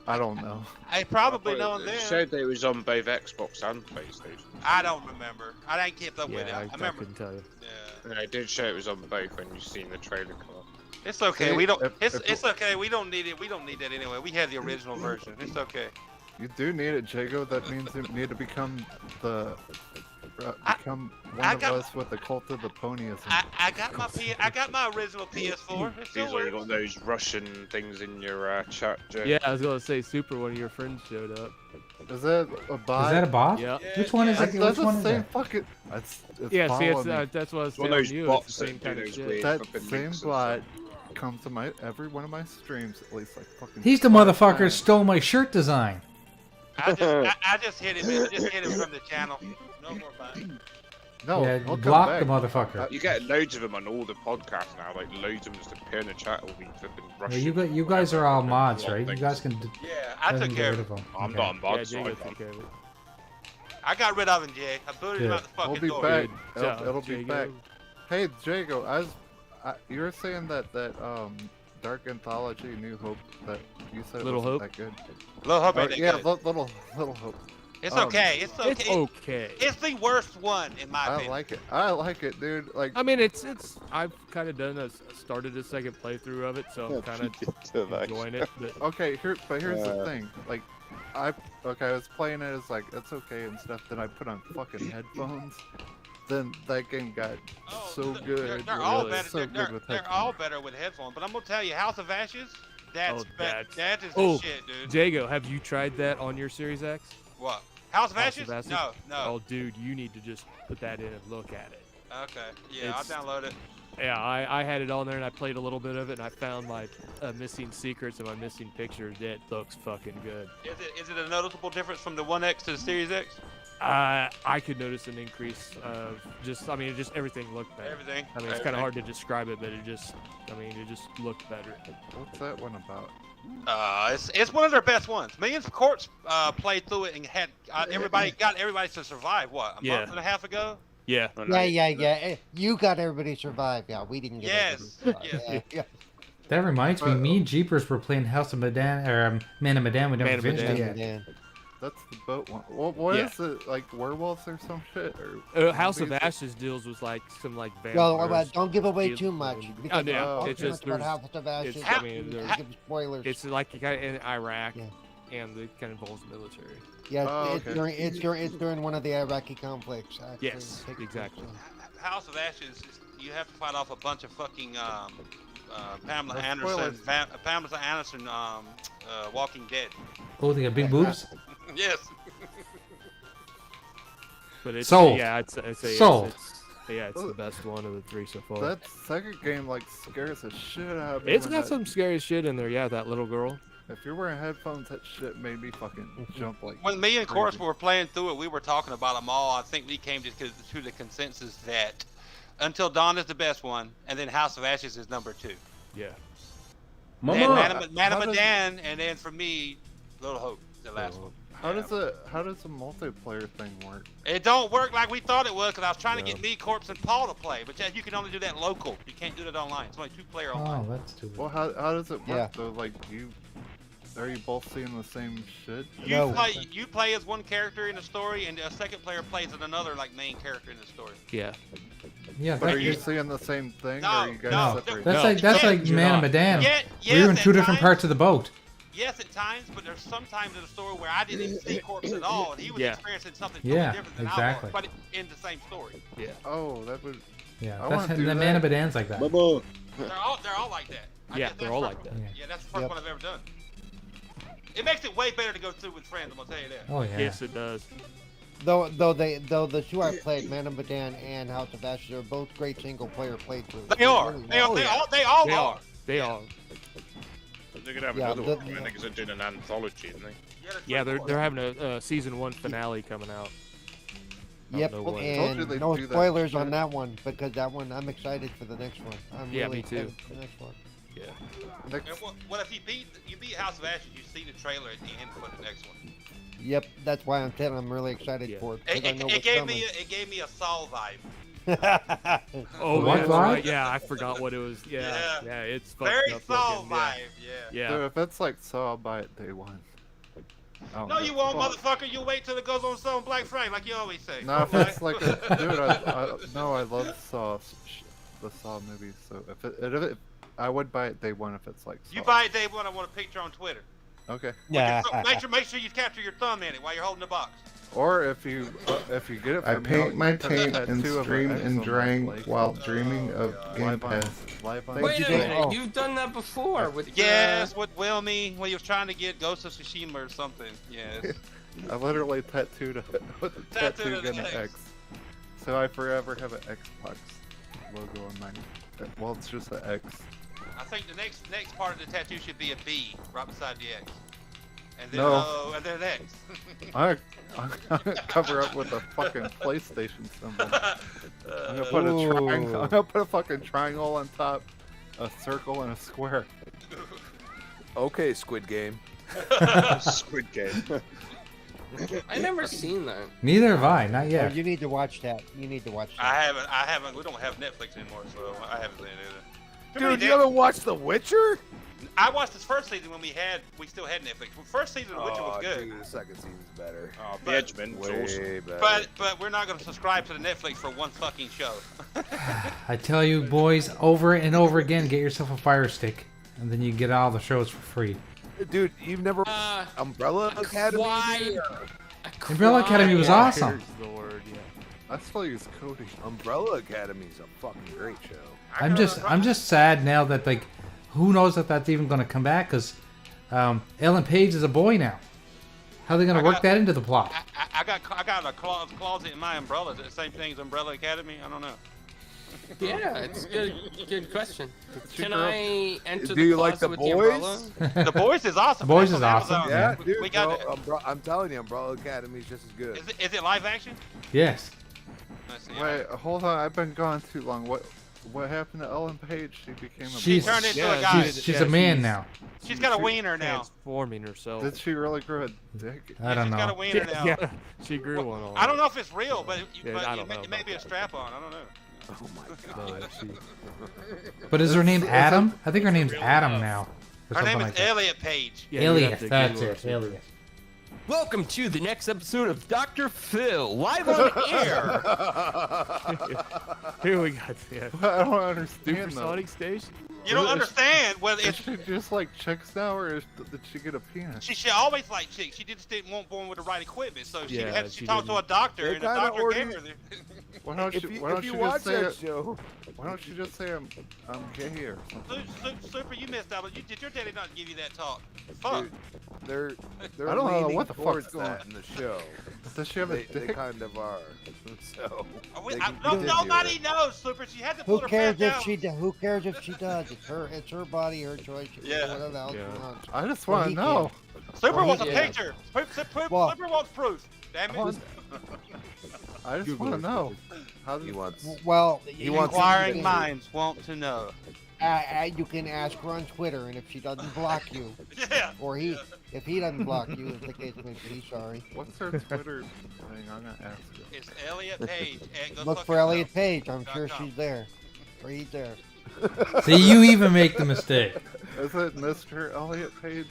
I don't know. I probably know It then. said that it was on both Xbox and PlayStation. I don't remember. I didn't keep up with it. Yeah, I I remember. couldn't tell you. Yeah. And I did show it was on both when you seen the trailer come up. It's okay. See, We don't. if- It's okay. We don't need it. We don't need that anyway. We have the original version. It's okay. You do need it, Jago. That means you need to become the become one I of got- us with the cult of the ponyism. I got my original PS4. It's Seems still like you got works. those Russian things in your chat, Jay. Yeah, I was gonna say Super. One of your friends showed up. Is that a bot? Is that a bot? Yeah. Which one is it? That's Which the one is same that? fucking. It's Yeah, see, it's, following me. that's what I was One of telling those you. bots It's the that same do kind of those shit. weird- That fucking same links and bot comes to my every one of my streams at least like fucking. He's the 5 motherfucker times. stole my shirt design. I just hit him. Just hit him from the channel. No more bots. No, Yeah, he'll come block back. the motherfucker. You get loads of them on all the podcasts now, like loads of them just appear in the chat all be flipping Well, Russian. you guys are all whatever, mods, whatever right? You things. guys can. Yeah, I doesn't took get care rid of of him. them. I'm Okay. not on Yeah, bots. Jago so took care of it. I got rid of him, Jay. I booted him Good. out the I'll fucking be door. back. Good job, It'll be Jago. back. Hey, Jago, you were saying that Dark Anthology, New Hope, that you said Little wasn't Hope? that good. Little Hope Oh, ain't that yeah, good. little Hope. It's um, okay. It's okay. It's okay. It's the worst one in my I opinion. like it. I like it, dude. Like, I mean, it's. I've kind of started a second playthrough of it, so I'm kind of enjoying it. But okay, here's the thing. Like, I was playing it as like it's okay and stuff. Then I put on fucking headphones. Then that game got so good. They're all really, better. so good with They're headphones. all better with headphones. But I'm gonna tell you, House of Ashes. That is the oh, shit, dude. Jago, have you tried that on your Series X? What? House of House Ashes? of Ashes? No, no. Oh, dude, you need to just put that in and look at it. Okay. Yeah, I'll download it. Yeah, I had it on there and I played a little bit of it and I found my missing secrets and my missing pictures. It looks fucking good. Is it a noticeable difference from the 1X to the Series X? I could notice an increase of just everything looked better. Everything. I mean, it's kind of hard to describe it, but it just looked better. What's that one about? It's one of their best ones. Me and Courts played through it and had everybody to survive. What, a month and a half ago? Yeah. Yeah. You got everybody to survive. Yeah, we didn't get Yes. everybody to survive. Yeah. That reminds me, me and Jeepers were playing House of Medan, or Man of Medan. We never finished it yet. That's the boat one. What is it? Like werewolves or some shit? Or House of zombies? Ashes deals with like some like Well, vampires. don't give away Deal- too much. Oh, Because yeah. don't It's too just much about there's. House of Ashes. It's, I mean, there's, Give spoilers. it's like kind of in Iraq, and it kind of involves the military. Yeah, it's during one of the Iraqi conflicts. Actually. Yes, exactly. House of Ashes, you have to fight off a bunch of fucking Pamela No Anderson, spoilers. Pamela Anderson, Walking Dead. Oh, they got big boobs? Yes. But it's Sold. yeah, I'd say Sold. it's the best one of the three so far. That second game like scares the shit out of me. It's when got that- some scary shit in there. Yeah, that little girl. If you're wearing headphones, that shit made me fucking jump like. When me and Course crazy. were playing through it, we were talking about them all. I think we came to the consensus that Until Dawn is the best one, and then House of Ashes is number 2. Yeah. And Man of Medan, and then for me, Little Hope, the last one. How does the multiplayer thing work? It don't work like we thought it would, because I was trying to get me, Corpse, and Paul to play, but you can only do that local. You can't do that online. It's only 2-player online. Oh, that's too Well, how does it work though? Like are you both seeing the same shit? You play as one character in the story, and a second player plays as another main character in the story. Yeah. Yeah, But are you that's, seeing the same thing, or No, are you guys no. separate? that's like Man of Medan. We were in two different parts of the boat. Yes, at times, but there's sometimes in the story where I didn't even see Corpse at all, and he was experiencing something totally different than exactly. I was, but in the same story. Yeah. Oh, that would. Yeah, I that's wanna do the that. Man of Medan's like that. They're all like that. Yeah, they're all like that. Yeah, that's the first one I've ever done. It makes it way better to go through with friends. I'm gonna tell you that. Oh yeah. Yes, it does. Though the two I played, Man of Medan and House of Ashes, are both great single player playthroughs. They are. Really They well. all are. They are. They're gonna have Yeah, another the- one. I think they're doing an anthology, isn't they? Yeah, they're having a season 1 finale coming out. Yep, know when. and they'd no do that spoilers shit. on that one, because that one I'm excited for the next one. I'm Yeah, really me too. excited for the next one. Yeah. Next, And what if you beat House of Ashes? You see the trailer at the end for the next one. Yep, that's why I'm saying I'm really excited for it. 'cause I know It what's gave coming. me a Saul vibe. Oh, What that's vibe? right. Yeah, I forgot what it was. Yeah, Yeah. it's fucked Very up Saul looking. vibe. Yeah. Dude, if it's like so, I'll buy it day one. No, you won't, motherfucker. You wait till it goes on sale on Black Friday, like you always say. No, if it's like, dude, I love Saw, the Saw movies. So if I would buy it day one if it's like. Saw. You buy it day one. I want a picture on Twitter. Okay. Yeah. Make sure you capture your thumb in it while you're holding the box. Or if you get it, I paint my taint and scream and drank while dreaming of Game Pass. Wait a minute, you've done that before with. Yes, with Wilmy when he was trying to get Ghost of Tsushima or something. Yes. I literally tattooed it with a tattoo gun an X. So I forever have an Xbox logo on mine. Well, it's just an X. I think the next part of the tattoo should be a B right beside the X. And then No. And then an X. I'm gonna cover up with a fucking PlayStation symbol. I'm gonna put a triangle. I'm gonna put a fucking triangle on top, a circle, and a square. Okay, Squid Game. Squid Game. I never seen that. Neither have I, not yet. Oh, you need to watch that. You need to watch that. I haven't. We don't have Netflix anymore, so I haven't seen it either. Dude, you haven't watched The Witcher? I watched this first season when we still had Netflix. The first season of The Witcher was good. Dude, the second season's better. Oh, The Edgeman was Way awesome. better. But we're not going to subscribe to the Netflix for one fucking show. I tell you, boys, over and over again, get yourself a Fire Stick, and then you can get all the shows for free. Dude, you've never Umbrella Academy? Umbrella Academy was awesome. The word, yeah. I still use Cody. Umbrella Academy's a fucking great show. I'm just sad now that like, who knows if that's even going to come back? Because Ellen Page is a boy now. How are they going to work that into the plot? I got a closet in my Umbrella. Is it the same thing as Umbrella Academy? I don't know. Yeah, it's a good question. Can I enter Do you the like closet The with Boys? the umbrella? The Boys is awesome. The Boys That's is on awesome. Amazon. Yeah, dude, We got I'm telling you, Umbrella Academy is just as good. Is it live action? Yes. Let's see. Wait, hold on. I've been gone too long. What happened to Ellen Page? She became a. She turned into a guy. She's a man now. She's got a wiener now. Transforming herself. Did she really grow a dick? I don't She's got a know. wiener now. Yeah, she grew one on. I don't know if it's real, but I don't know it may about be a that. strap on. I don't know. Oh my god. But is her name Adam? I think her name's Adam now. Or Her name something is like that. Elliot Page. Yeah, you have Elias, to that's Google it. Elias. Welcome to the next episode of Dr. Phil, live on air. Here we got yeah. I don't understand though. Supersonic Station. You don't understand. Well, Is it's she just like chicks now, or did she get a penis? she always liked chicks. She just didn't want born with the right equipment, so she Yeah, she she talked to a didn't. doctor, They and the kinda doctor already- gave her the. Why don't If you, you, why don't if you you watch just say that it? show, Why don't you just say I'm gay or something? Super, you missed out. But did your daddy not give you that talk? Fuck. dude, they're I don't know leaning what the fuck's towards going that on. in the show. Does she have a They dick? kind of are. So they No, can continue nobody it. knows, Super. She had to Who put her cares pants if down. she does? Who cares if she does? It's her body, her choice. She can do Yeah. whatever else Yeah. she wants. I just Well, want to he know. Super Well, wants a yeah. picture. Super Well- wants proof. Damn I it. just Google want to it. know. How He does wants. Well, He wants- Inquiring minds want to know. You can ask her on Twitter, and if she doesn't block you, Yeah. or if he doesn't block you, as the case may be, sorry. What's her Twitter thing? I'm gonna ask her. It's Elliot Page. Look for Elliot Page. I'm sure she's there, or he's there. See, you even make the mistake. Is it Mr. Elliot Page?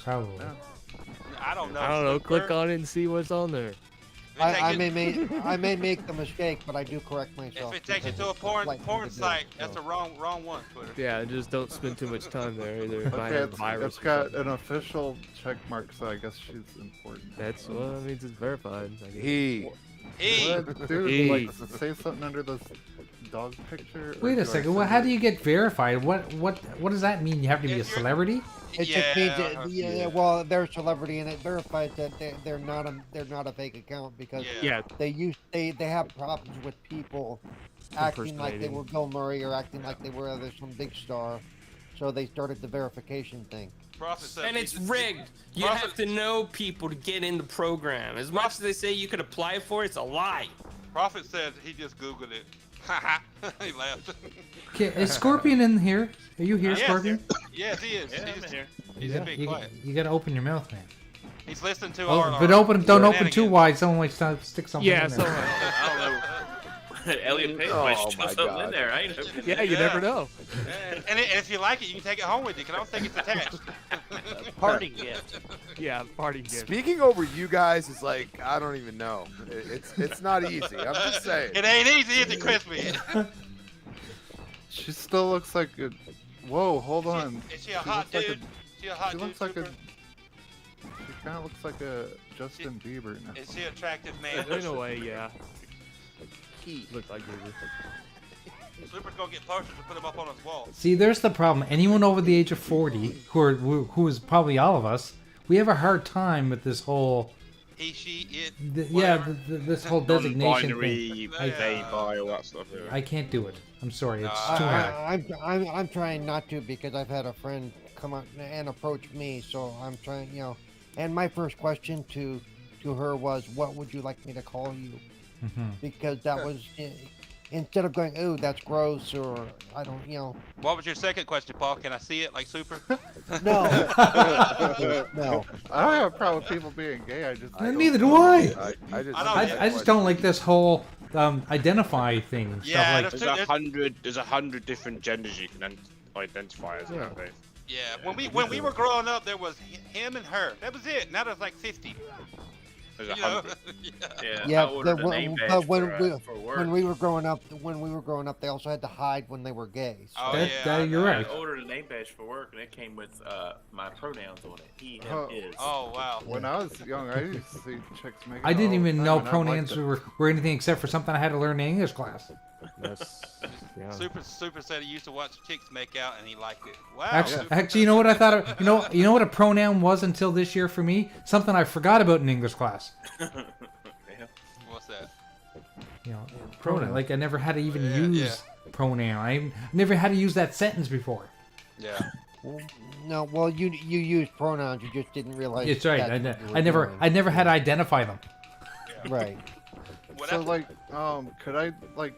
Probably. Yeah. I don't know. I don't know. Super. Click on it and see what's on there. I may make the mistake, but I do correct myself. If it takes you to a porn site, that's the wrong one, Twitter. Yeah, just don't spend too much time there. Either it might Okay, have a virus. it's or got something. an official check mark, so I guess she's important. That's well, that means it's verified. I guess. He. What, dude? He. Like, say something under this dog picture. or Wait do a I second. send Well, how it? do you get verified? What does that mean? You have to be a If you're- celebrity? It just means that, well, they're a celebrity, and it verifies that they're not a fake account because Yeah. they have problems with people acting like they Impersonating. were Bill Murray or acting like they were some big star, so they started the verification thing. Prophet said And he it's just- rigged. You Prophet- have to know people to get in the program. As much as they say you could apply for it, it's a lie. Prophet said he just Googled it. Haha. He laughed. Okay, is Scorpion in here? Are you here, Yes. Scorpion? Yes, he is. Yeah, he's I'm here. He's You being gotta- quiet. you gotta open your mouth, man. He's listening to Oh, our. but don't open shenanigans. too wide. Someone might stick something Yeah. in So. there. I don't know. Elliot Page Oh might my shove something God. in there. I ain't know. Yeah, you never know. And if you like it, you can take it home with you. Because I don't think it's attached. Party gift. Yeah, party gift. Speaking over you guys is like, I don't even know. It's not easy. I'm just saying. It ain't easy, is it, Crispy? She still looks like a. Whoa, hold on. Is she a hot dude? She a hot She dude? looks like a. Super? She kind of looks like a Justin Bieber now. Is she attractive man? In a way, yeah. He looks like Bieber. Super's gonna get posters and put them up on his wall. See, there's the problem. Anyone over the age of 40, who is probably all of us, we have a hard time with this whole. He, she, it. This whole designation Non-binary, thing. they, bi, all that stuff. Yeah. I can't do it. I'm sorry. It's too hard. I'm trying not to because I've had a friend come up and approach me, so I'm trying, you know. And my first question to her was, "What would you like me to call you?" Because that was instead of going, "Ooh, that's gross," or I don't, you know. What was your second question, Paul? Can I see it like Super? No. No. I don't have a problem with people being gay. I just. Neither do I. I just don't like this whole identify thing. Yeah, stuff like, there's a hundred different genders you can identify as nowadays. Yeah, when we were growing up, there was him and her. That was it. Now there's like 50. There's a You know? hundred. Yeah, I ordered a name badge but for work. when we were growing up, they also had to hide when they were gay. So. Oh, yeah. You're right. I ordered a name badge for work, and it came with my pronouns on it. He, him, Oh. his. Oh, wow. When I was young, I used to see chicks making. I didn't it all the even time, know and I pronouns liked it. were anything except for something I had to learn in English class. Yeah. Super said he used to watch chicks make out and he liked it. Wow. Actually, you know what I thought of? You know what a pronoun was until this year for me? Something I forgot about in English class. What's that? You know, pronoun. Like I never had to even Yeah, use pronoun. I never had to use that sentence before. Yeah. No, well, you used pronouns. You just didn't realize. It's right. that's what you were I never doing. had to identify them. Right. So like, could I like?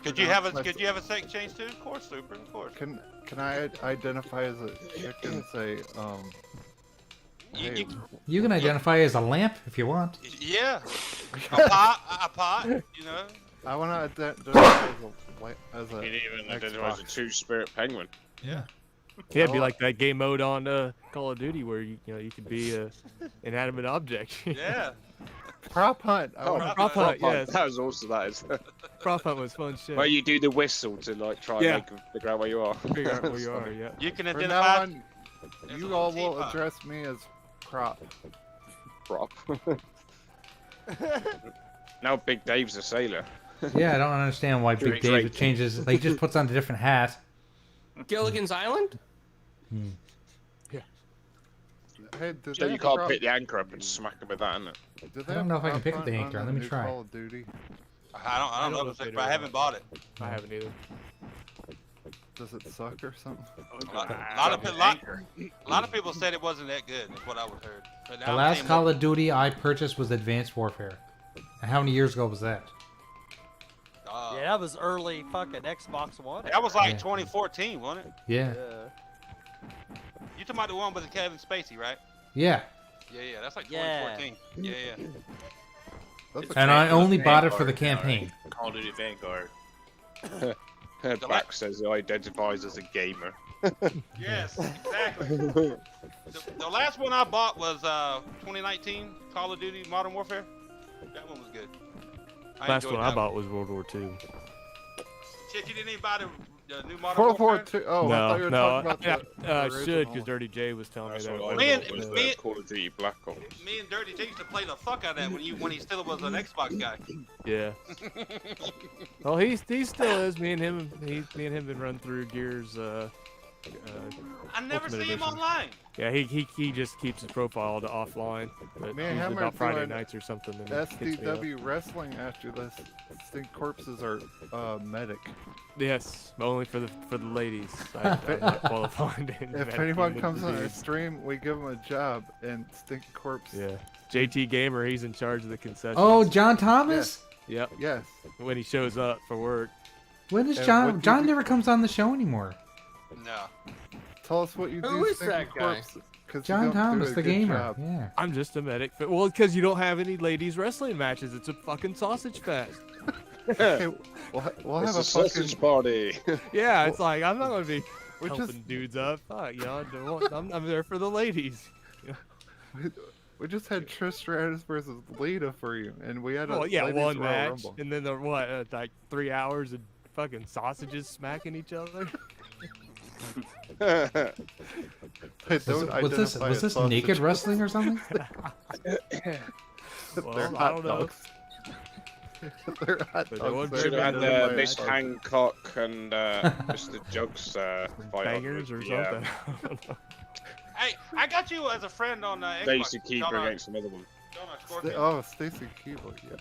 Could you have a sex change too? Of course, Super. Of course. Can I identify as a chick and say hey, You can identify as a lamp if you want. Yeah. A pot. You know. I want to identify as a. You didn't even identify as a two-spirit penguin. Yeah. Yeah, it'd be like that game mode on Call of Duty where you could be a inanimate object. Yeah. Prop hunt. Prop hunt. Yes. That was also that. Is Prop hunt was fun shit. where you do the whistle to like try and figure out where you are. Figure out where you are. Yeah. You can From identify. now on, you all will address me as prop. Prop. Now Big Dave's a sailor. Yeah, I don't understand why Big Dave changes. Like, he just puts on a different hat. Gilligan's Island? Hey, So you can't pick the anchor up and smack him with that, innit? I don't know if I can pick up the anchor. Let me try. Call of Duty. I don't know, but I haven't bought it. I haven't either. Does it suck or something? A lot of people said it wasn't that good. Is what I was heard. But The last Call of Duty I purchased was Advanced Warfare. And how many years ago was that? Yeah, that was early fucking Xbox One. That was like 2014, wasn't it? Yeah. You talking about the one with Kevin Spacey, right? Yeah. Yeah, that's like 2014. Yeah. And I only bought it for the campaign. Call of Duty Vanguard. Black says he identifies as a gamer. Yes, exactly. The last one I bought was 2019 Call of Duty Modern Warfare. That one was good. Last one I bought was World War II. Shit, you didn't even buy the new Modern World War Warfare? II. Oh, I thought you were talking about I the should, because Dirty J was telling me that. Me and Call of Duty Black Ops. Me and Dirty J used to play the fuck out of that when he still was an Xbox guy. Yeah. Well, he still is. Me and him been running through Gears. I never Ultimate see him Edition. online. Yeah, he just keeps his profile to offline, but Me and usually him are about Friday doing nights or something. And hits me up. SDW wrestling after this. Stink corpses are medic. Yes, only for the ladies. I'm not qualified. If anyone comes on our stream, we give them a job, and Stink Corpse. Yeah, JT Gamer, he's in charge of the concessions. Oh, John Thomas? Yep. Yes. When he shows up for work. When is John? John never comes on the show anymore. No. Tell us what you do. Who is Stink that guy? Corpse, 'cause John you don't do Thomas, a the good gamer. job. Yeah. I'm just a medic. Well, because you don't have any ladies wrestling matches. It's a fucking sausage fest. Okay, we'll have It's a a sausage fucking party. Yeah, it's like I'm not gonna be We're helping just- dudes up. Fuck, you know, I'm there for the ladies. We just had Trish Stratus versus Lita for you, and we had a Well, yeah, Ladies one Royal match, Rumble. and then the like 3 hours of fucking sausages smacking each other. Was this naked wrestling or something? Well, I don't know. They're hot dogs. Should have had Miss Hancock and Mr. Jugs fight Bangers or something. Hey, I got you as a friend on Xbox. Stacy Keeper against some other one. Oh, Stacy Keeper, yeah.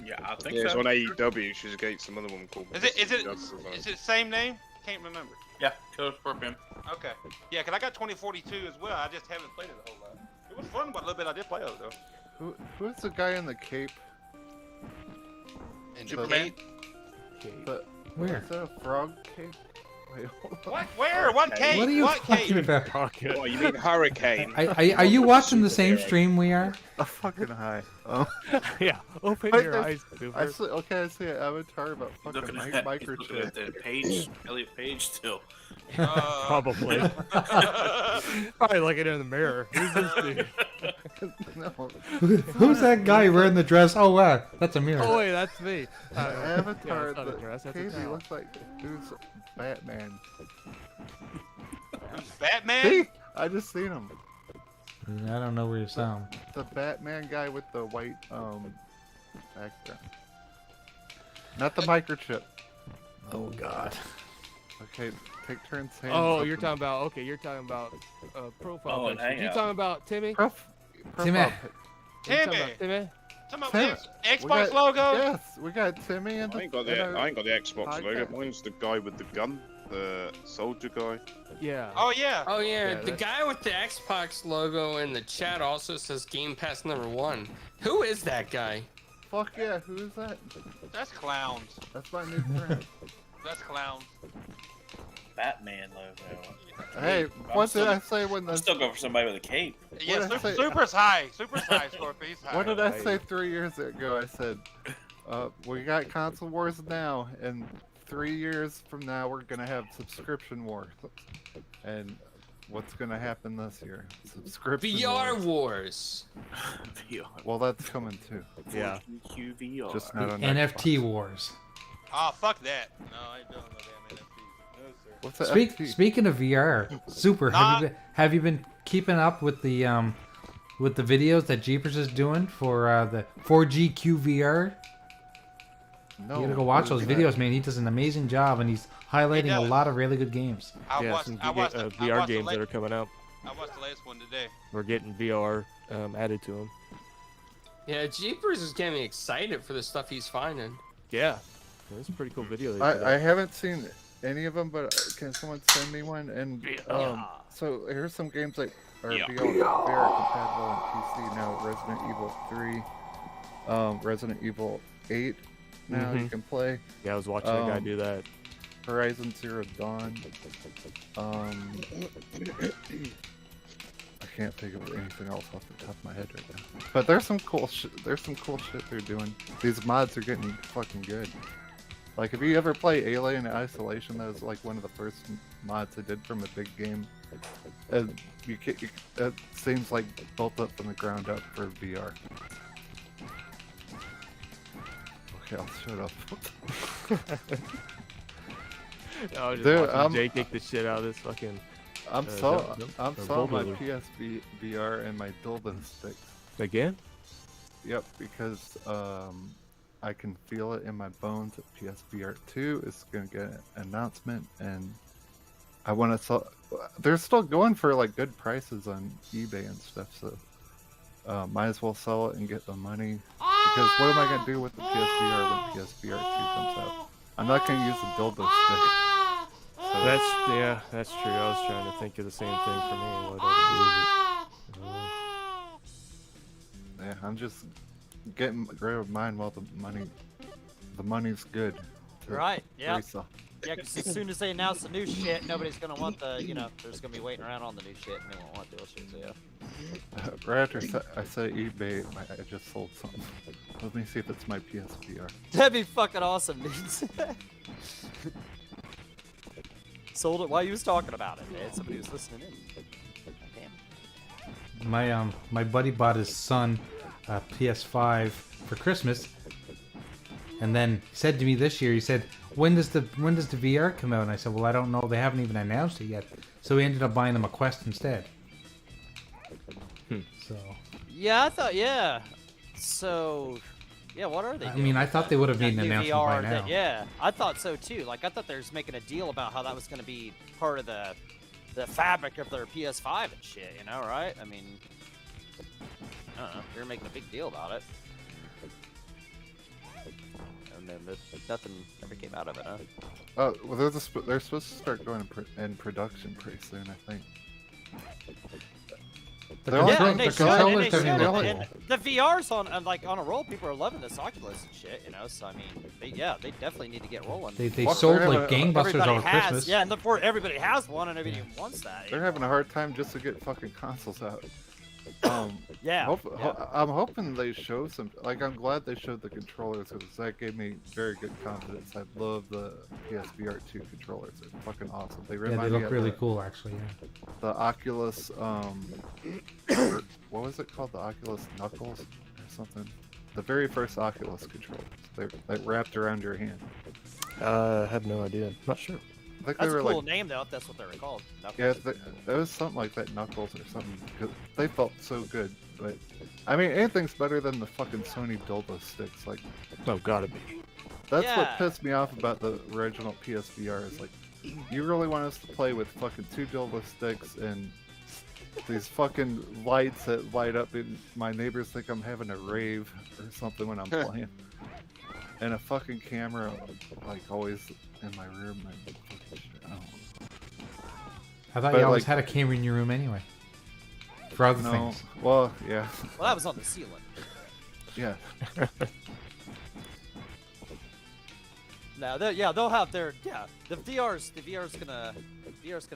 Yeah, I think It's so. on AEW. She's against some other one called. Is it same name? Can't remember. Yeah, Killer Scorpion. Okay. Yeah, because I got 2042 as well. I just haven't played it a whole lot. It was fun, but a little bit I did play it though. Who's the guy in the cape? Superman? Where? Is that a frog cape? Wait, what? Where? What cape? What are you what talking cape? about? Oh, you mean Hurricane? Are you watching the same stream we are? A fucking high. Oh. Yeah, open Wait, your eyes, Cooper. I see an avatar about fucking Looking at microchip. the page, Elliot Page still. Probably. Probably looking in the mirror. Who's this dude? No. Who's that guy wearing the dress? Oh wow, that's a mirror. Oh wait, that's me. The avatar, yeah, that's not a dress, the that's a Casey towel. looks like who's Batman. Batman? See? I just seen him. I don't know where you saw him. The Batman guy with the white background. Not the microchip. Oh god. Okay, take turns saying. Oh, you're talking about profile Oh, and picture. You hangout. talking about Timmy? Timmy. You talking Timmy. about Timmy? Talking about Timmy. Xbox logo? Yes, we got Timmy and I ain't got the Xbox logo. Mine's the guy with the gun, the soldier guy. Yeah. Oh yeah. Oh yeah, Yeah, the that- guy with the Xbox logo in the chat also says Game Pass #1. Who is that guy? Fuck yeah, who is that? That's clowns. That's my new friend. That's clowns. Batman logo. Hey, what did I say when I'm the... still going for somebody with a cape. Yeah, What did I say? Super's high. Super's high, Scorpion's high. What did I say 3 years ago? I said, we got console wars now, and 3 years from now we're gonna have subscription wars. And what's gonna happen this year? Subscription VR Wars. VR. Well, that's coming too. Yeah. QVR. Just The not on NFT wars. Oh, fuck that. No, I don't know damn NFT. No, sir. What's the FT? Speaking of VR, Super, have you been keeping up with the videos that Jeepers is doing for the 4G QVR? No. You gotta go watch those videos, man. He does an amazing job, and he's highlighting a lot of really good games. Yeah, some VR games that are coming out. I watched the latest one today. We're getting VR added to them. Yeah, Jeepers is getting me excited for the stuff he's finding. Yeah. It's a pretty cool video. I haven't seen any of them, but can someone send me one? And so here's some games that are VR compatible on PC now. Resident Evil 3, Resident Evil 8. Now you can play. Yeah, I was watching a guy do that. Horizon Zero Dawn. I can't think of anything else off the top of my head right now. But there's some cool there's some cool shit they're doing. These mods are getting fucking good. Like if you ever play Alien Isolation, that was like one of the first mods I did from a big game. And it seems like built up from the ground up for VR. Okay, I'll shut up. I was just Dude, watching Jay kick the shit out of this fucking. I'm selling my PSVR and my dildo sticks. Again? Yep, because I can feel it in my bones that PSVR 2 is going to get an announcement, and I want to sell. They're still going for like good prices on eBay and stuff, so might as well sell it and get the money. Because what am I going to do with the PSVR when PSVR 2 comes out? I'm not going to use the dildo stick. So, That's true. I was trying to think of the same thing for me and what I would do. Yeah, I'm just getting rid of mine while the money's good. Right, yeah. Resell. Yeah, because as soon as they announce the new shit, nobody's going to want the, they're just going to be waiting around on the new shit and they won't want the old shit, so yeah. Right after I said eBay, I just sold something. Let me see if it's my PSVR. That'd be fucking awesome, dude. Sold it while you was talking about it, man. Somebody was listening in. my buddy bought his son a PS5 for Christmas, and then he said to me this year, he said, when does the VR come out? And I said, well, I don't know. They haven't even announced it yet. So we ended up buying them a Quest instead. So. Yeah, I thought. Yeah. So. Yeah, what are they doing? I mean, I thought they would have made an announcement by now. Yeah, I thought so too. Like, I thought they were making a deal about how that was going to be part of the fabric of their PS5 and shit, you know, right? I mean, I don't know. They were making a big deal about it. And then nothing ever came out of it, huh? Oh, well, they're supposed to start going in production pretty soon, I think. The VR's on a roll. People are loving this Oculus and shit, you know. So I mean, they definitely need to get rolling. They sold like gangbusters over Christmas. Yeah, and before everybody has one and everybody wants that. They're having a hard time just to get fucking consoles out. Yeah. I'm hoping they show some. Like, I'm glad they showed the controllers because that gave me very good confidence. I love the PSVR 2 controllers. They're fucking awesome. They look really cool, actually. Yeah. The Oculus, what was it called? The Oculus Knuckles or something. The very first Oculus controllers. They're like wrapped around your hand. I have no idea. Not sure. I think That's they were a cool like, name, though, if that's what they were called. Knuckles. Yeah, it was something like that, Knuckles or something. Cause they felt so good, but I mean, anything's better than the fucking Sony dildo sticks. Like, oh, gotta be. That's what pissed me off about the original PSVR. Is like, you really want us to play with fucking 2 dildo sticks and these fucking lights that light up, and my neighbors think I'm having a rave or something when I'm playing. And a fucking camera, like, always in my room. And fucking shit. I don't know. I thought you always had a camera in your room anyway. For other things. Well, yeah. Well, that was on the ceiling. Yeah. No, they'll have their The VR's gonna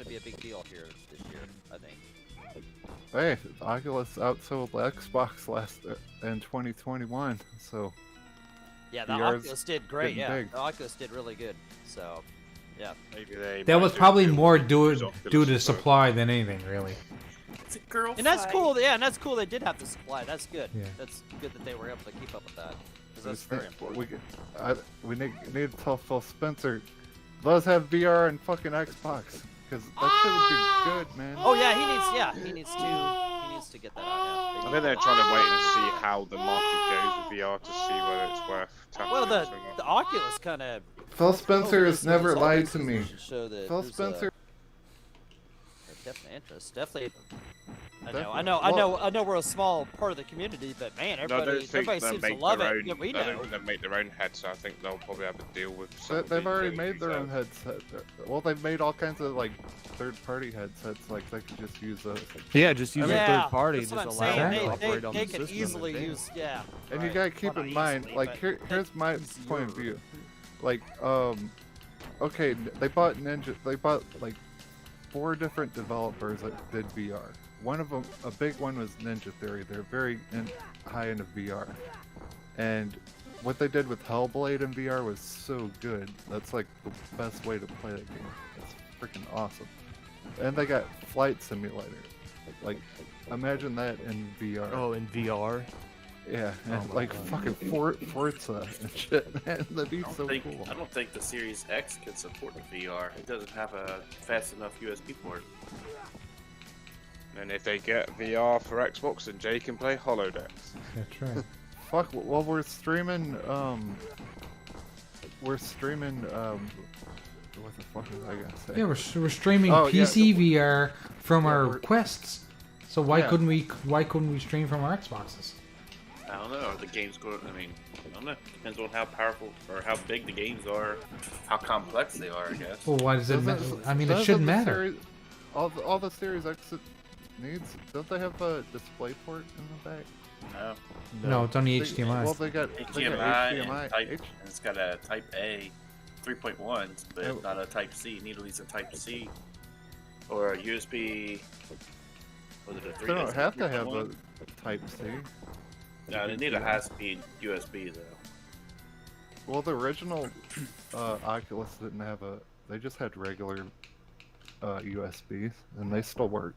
be a big deal here this year, I think. Hey, Oculus outsold the Xbox in 2021, so. Yeah, the Oculus did great. Yeah, big. The Oculus did really good. So, yeah. Maybe that was probably more due to supply than anything, really. It's a girl and that's cool. Yeah, and that's cool. They did have the supply. That's good. Yeah. That's good that they were able to keep up with that. Because that's very important. We need to tell Phil Spencer, let us have VR and fucking Xbox, because that shit would be good, man. Oh yeah, he needs to get that out. Yeah. I think they're trying to wait and see how the market goes with VR to see whether it's worth tapping Well, into the Oculus kind of. Phil Spencer has never lied to me. Phil Spencer. Definitely interest. Definitely. I know we're a small part of the community, but man, everybody seems to love it. Yeah, we know. I don't think they'll make their own headset. I think they'll probably have to deal with. They've already made their own headset. Well, they've made all kinds of like third-party headsets. Like they could just use those. Yeah, just use a third party. Just allow them to operate on the system. They can easily use. Yeah. And you gotta keep in mind, like here's my point of view. Like okay, they bought Ninja. They bought like 4 different developers that did VR. One of them, a big one, was Ninja Theory. They're very high into VR. And what they did with Hellblade in VR was so good. That's like the best way to play that game. It's freaking awesome. And they got Flight Simulator. Like, imagine that in VR. Oh, in VR? Yeah, and like fucking Forza and shit, man. That'd be so cool. I don't think the Series X can support the VR. It doesn't have a fast enough USB port. And if they get VR for Xbox, then Jay can play HoloDecks. That's right. Fuck, well, we're streaming, what the fuck was I gonna say? Yeah, we're streaming PC VR from our Quests. So why couldn't we stream from our Xboxes? I don't know. The games go. I mean, I don't know. Depends on how powerful or how big the games are, how complex they are, I guess. Well, why does it matter? I mean, it shouldn't matter. All the Series X needs, don't they have a display port in the back? No, it's only HDMI. Well, they got HDMI. And it's got a Type A 3.1, but not a Type C. You need at least a Type C or a USB. Was it a 3? They don't have to have a Type C. No, they need a high-speed USB though. Well, the original Oculus didn't have a. They just had regular USBs, and they still work.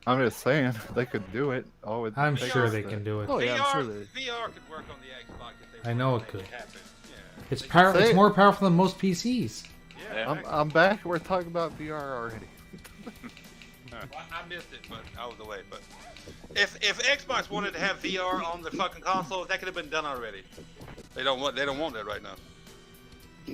I'm just saying they could do it. All it I'm takes sure is they the- can do it. Oh yeah, I'm sure VR could work on the Xbox if they I know wanted it to make could. happen. Yeah. It's Say It's it. more powerful than most PCs. Yeah. I'm back. We're talking about VR already. Well, I missed it, but I was away. But if Xbox wanted to have VR on the fucking consoles, that could have been done already. They don't want that right now.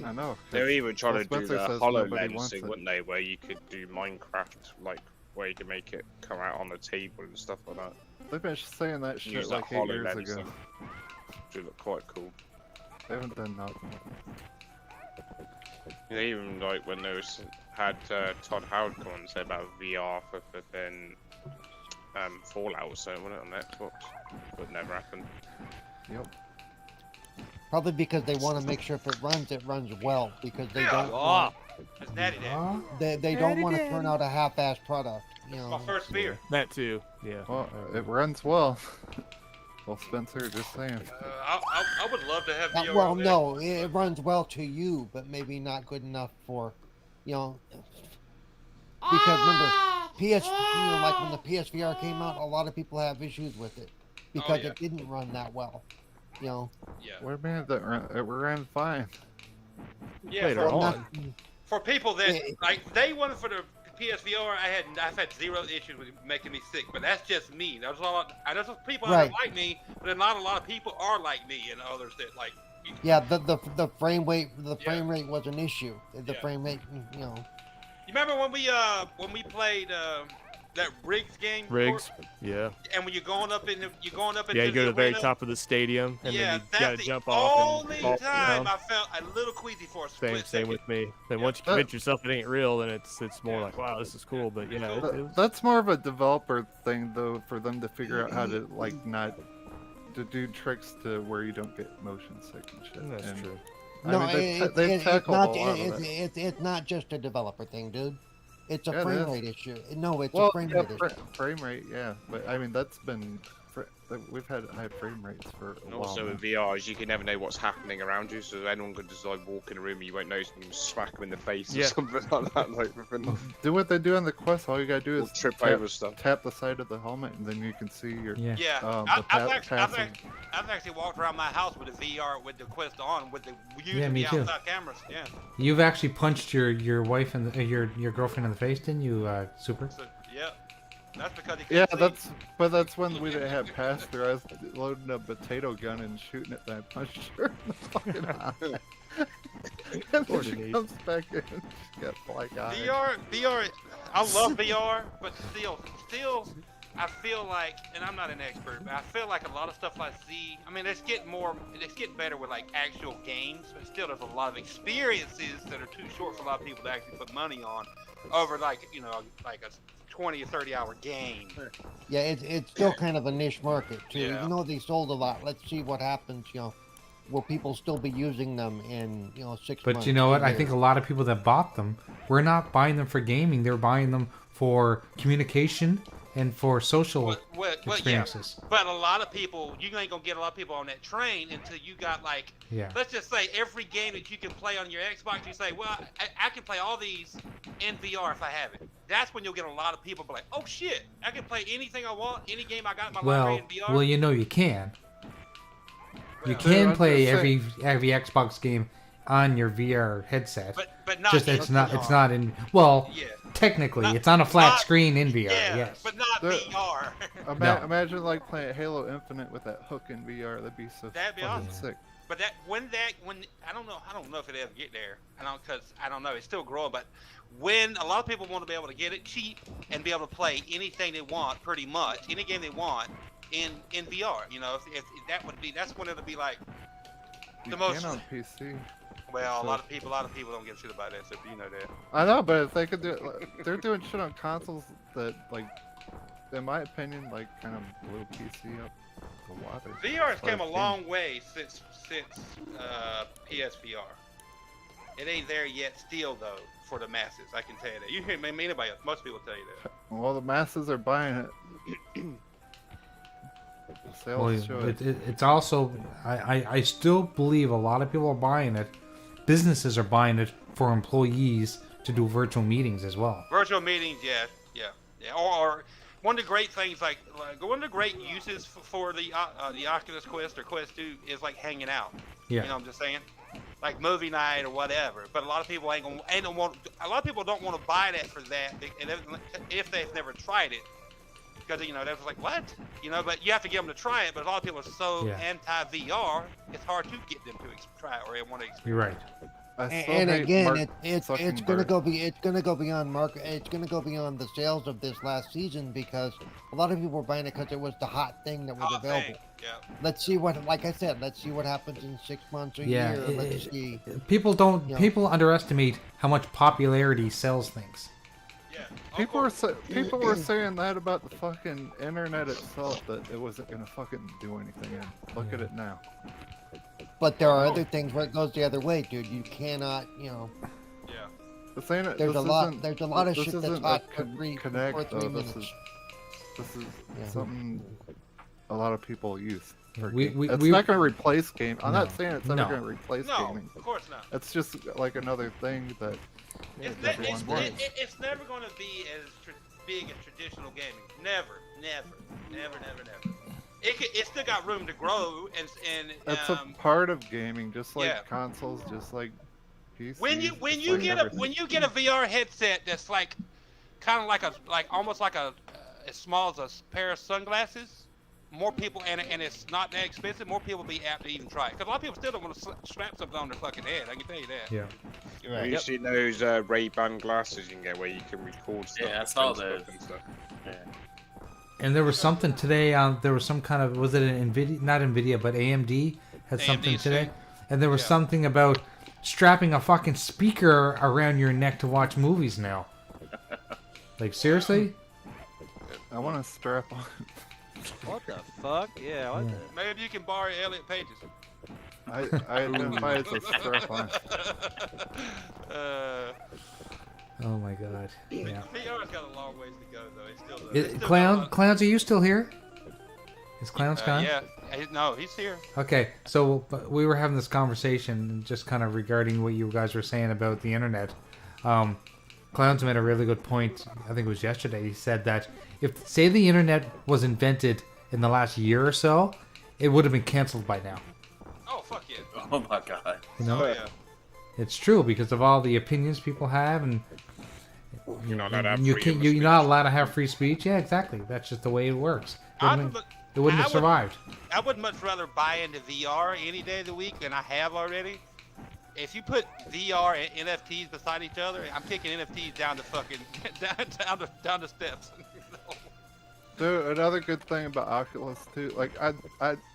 I know. They're even trying to do Spencer the says nobody HoloLens wants thing, it. wouldn't they? Where you could do Minecraft, like where you can make it come out on the table and stuff like that. They've been saying that shit Use like that 8 years HoloLens ago. thing, which would look quite cool. They haven't done nothing. Yeah, even like when they had Todd Howard come on and say about VR for then Fallout or something, wasn't it, on Xbox? But never happened. Yep. Probably because they want to make sure if it runs well, because they don't Oh, want, that's Natty Dad. they don't want to turn out a half-ass product. You know. My first fear. That too. Yeah. Well, it runs well. Well, Spencer, just saying. I would love to have VR. Well, on there. no, it runs well to you, but maybe not good enough for, you know. Because remember, like when the PSVR came out, a lot of people have issues with it because it didn't run that well. You know. Yeah. What a minute, it ran fine. Yeah. Later on. For people that like they wanted for the PSVR, I've had zero issues with making me sick, but that's just me. There's people that Right. are like me, but not a lot of people are like me, and others that like. Yeah, the frame rate was an issue. The frame rate, you know. You remember when we played that Riggs game? Rigs. Yeah. And when you're going up in Yeah, you into go to the very arena? top of the stadium, and Yeah, then you gotta that's jump the off only and fall time down. I felt a little queasy for a split Same second. with me. Then once you convince yourself it ain't real, then it's more like, wow, this is cool. But yeah, it was, That's more of a developer thing, though, for them to figure out how to not to do tricks to where you don't get motion sick and shit. That's and, true. I No, mean, they've tackled a lot of it. it's not just a developer thing, dude. It's a Yeah, it frame is. rate issue. No, it's Well, a frame yeah, rate issue. frame rate, yeah. But I mean, that's been we've had high frame rates for a And while. also now. with VR, is you can never know what's happening around you, so anyone could just like walk in a room and you won't notice and smack them in the face or Yeah. something like that. Like, within, Do what they do on the Quest. All you gotta do or is trip tap, over stuff. tap the side of the helmet, and then you can see your Yeah. Yeah, the I've actually walked around my house with the VR with the Quest on with the using me the too. outside cameras. Yeah. You've actually punched your wife and your girlfriend in the face, didn't you, Super? So, yeah. That's because he Yeah, couldn't see. that's when we didn't have pass through. I was loading a potato gun and shooting it, and I punched her in the fucking eye. And then she Denise. comes back in. She got black eye. VR. I love VR, but still, I feel like, and I'm not an expert, but I feel like a lot of stuff I see. I mean, it's getting better with like actual games, but still, there's a lot of experiences that are too short for a lot of people to actually put money on over like like a 20 or 30 hour game. Yeah, it's still kind of a niche market too. Yeah. Even though they sold a lot, let's see what happens. You know, will people still be using them in 6 months? But you know what? 2 I years? think a lot of people that bought them were not buying them for gaming. They're buying them for communication and for social experiences. Yeah. But a lot of people, you ain't gonna get a lot of people on that train until you got like, let's just say every game that you can play on your Xbox, you say, well, I can play all these in VR if I have it. That's when you'll get a lot of people be like, oh shit, I can play anything I want, any game I got in my library in VR. Well, you can. You can play every Xbox game on your VR headset. But not just in it's not VR. it's not in technically it's on a flat screen in VR. Yes. But not VR. Imagine like playing Halo Infinite with that hook in VR. That'd be so That'd be fucking awesome. sick. But when I don't know if it ever get there. Because I don't know, it's still growing. But when a lot of people want to be able to get it cheap and be able to play anything they want, pretty much any game they want in VR. If that would be, that's when it'll be like You the most. can on PC. Well, a lot of people don't give a shit about that. So you know that. I know, but if they could do it, they're doing shit on consoles that, like, in my opinion, like, kind of blew PC up the water. VR has come a long way since PSVR. It ain't there yet, still though, for the masses. I can tell you that. You hear me? Anybody else? Most people tell you that. Well, the masses are buying it. The sales show it. It's also I still believe a lot of people are buying it. Businesses are buying it for employees to do virtual meetings as well. Virtual meetings, yeah. Or one of the great things, like one of the great uses for the Oculus Quest or Quest 2 is like hanging out. Yeah. You know what I'm just saying? Like movie night or whatever. But a lot of people ain't gonna want. A lot of people don't want to buy that for that, and if they've never tried it, because you know they're like, what? You know, but you have to get them to try it. But a lot of people are so anti VR, it's hard to get them to try it or want to experience. You're right. And again, it's gonna go beyond market. It's gonna go beyond the sales of this last season because a lot of people were buying it because it was the hot thing that was available. Yeah. Let's see what, like I said, let's see what happens in 6 months or a year. Let's see. People people underestimate how much popularity sells things. Yeah. People were saying that about the fucking internet itself, that it wasn't gonna fucking do anything. And look at it now. But there are other things where it goes the other way, dude. You cannot, you know. Yeah. There's a lot of shit that's hot for 3 minutes. This is something a lot of people use. It's not going to replace game. I'm not saying it's never No. going to replace gaming. No, of course not. It's just like another thing that everyone wants. It's never going to be as big as traditional gaming. Never. It still got room to grow, and it's a part of gaming, just like consoles, just like PCs. When you get a VR headset that's like kind of like almost like as small as a pair of sunglasses, more people and it's not that expensive. More people be apt to even try it because a lot of people still don't want to strap something on their fucking head. I can tell you that. Yeah. Have you seen those Ray-Ban glasses you can get where you can record stuff? Yeah, I saw those. Yeah. And there was something today. There was some kind of, was it an Nvidia? Not Nvidia, but AMD had something today. And there was something about strapping a fucking speaker around your neck to watch movies now. Like seriously? I want to strap on. What the fuck? Yeah. What the... Maybe you can borrow Elliot Page's. I identify as a strap on. Oh my god. Yeah. VR's got a long ways to go though. It's still Clowns, are you still here? Is Clowns gone? Yeah. No, he's here. Okay, so we were having this conversation just kind of regarding what you guys were saying about the internet. Clowns made a really good point. I think it was yesterday. He said that if, say, the internet was invented in the last year or so, it would have been canceled by now. Oh fuck yeah! Oh my god! You know? Oh yeah. It's true because of all the opinions people have, and you're not allowed to have you're not allowed to have free speech. Yeah, exactly. That's just the way it works. It wouldn't have survived. I would much rather buy into VR any day of the week than I have already. If you put VR and NFTs beside each other, I'm kicking NFTs down the fucking down the steps. Dude, another good thing about Oculus too, like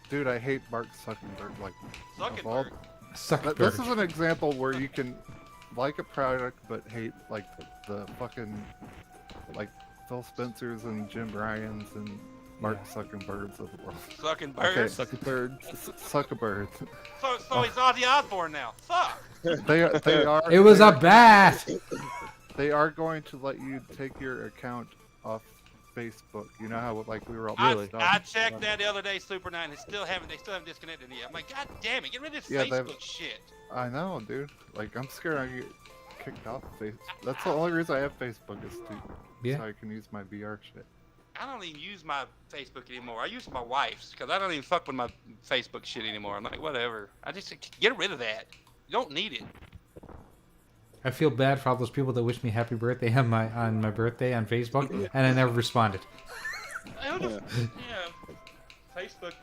dude, I hate Mark Zuckerberg. Like, Zuckerberg. This is an example where you can like a product but hate like the fucking like Phil Spencer's and Jim Ryan's and Mark Zuckerbergs of the world. Zuckerbergs? Okay. Zuckerbergs. So he's Ozzy Osbourne now. Fuck. They are. It was a bat. They are going to let you take your account off Facebook. You know how like we were all. I checked that the other day, Super 9. They still haven't disconnected it yet. I'm like, god damn it, get rid of this Facebook shit. I know, dude. Like I'm scared I get kicked off of Facebook. That's the only reason I have Facebook is so I can use my VR shit. I don't even use my Facebook anymore. I use my wife's because I don't even fuck with my Facebook shit anymore. I'm like, whatever. I just get rid of that. You don't need it. I feel bad for all those people that wish me happy birthday on my birthday on Facebook, and I never responded. Facebook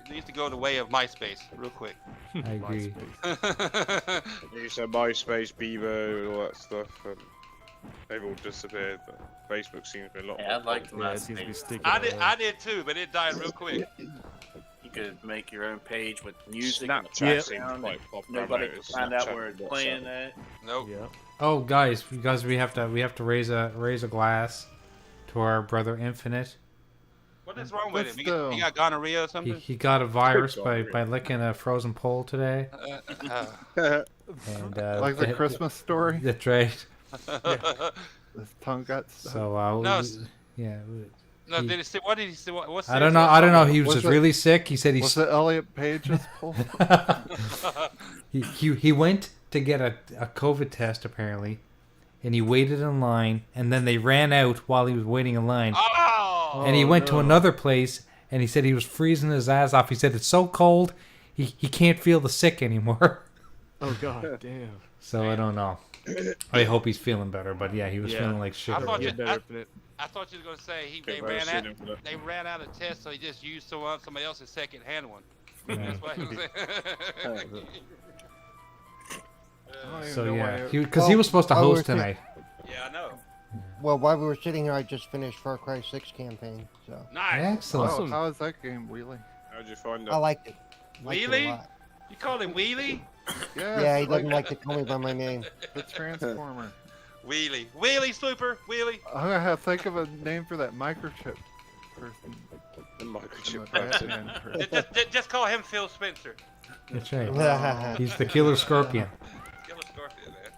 needs to go the way of MySpace real quick. I agree. You said MySpace, Bebo, all that stuff, and they've all disappeared. But Facebook seems to be a lot more. I'd like to I did too, but it died real quick. You could make your own page with music. Snapchat seems quite popular. Nobody can find out where it's playing at. Nope. Yeah. Oh, guys, we have to raise a glass to our brother Infinite. What is wrong with him? He got gonorrhea or something? He got a virus by licking a frozen pole today. And like the Christmas story. That's right. His tongue got stuck. So did he say? What did he say? What's I don't know. He was just really sick. He said Was it Elliot Page's pole? he went to get a COVID test apparently, and he waited in line, and then they ran out while he was waiting in line. Oh! and he went to another place, and he said he was freezing his ass off. He said it's so cold, he can't feel the sick anymore. Oh god, damn. So I don't know. I hope he's feeling better, but yeah, he was feeling like shit. I thought you better were gonna say they ran out of tests, so he just used somebody else's second-hand one. That's why he was So yeah, because he was supposed to host tonight. Yeah, I know. Well, while we were sitting here, I just finished Far Cry 6 campaign. So Nice. Excellent. Oh, how is that game, Wheelie? How'd you find it? I liked it. Liked it a Wheelie? lot. You call him Wheelie? Yeah, he doesn't like to call me by my name. The Transformer. Wheelie. Wheelie, Slooper. Wheelie. I'm gonna have to think of a name for that microchip person. The microchip Batman person. Just call him Phil Spencer. That's right. He's the Killer Scorpion. Killer Scorpion, man.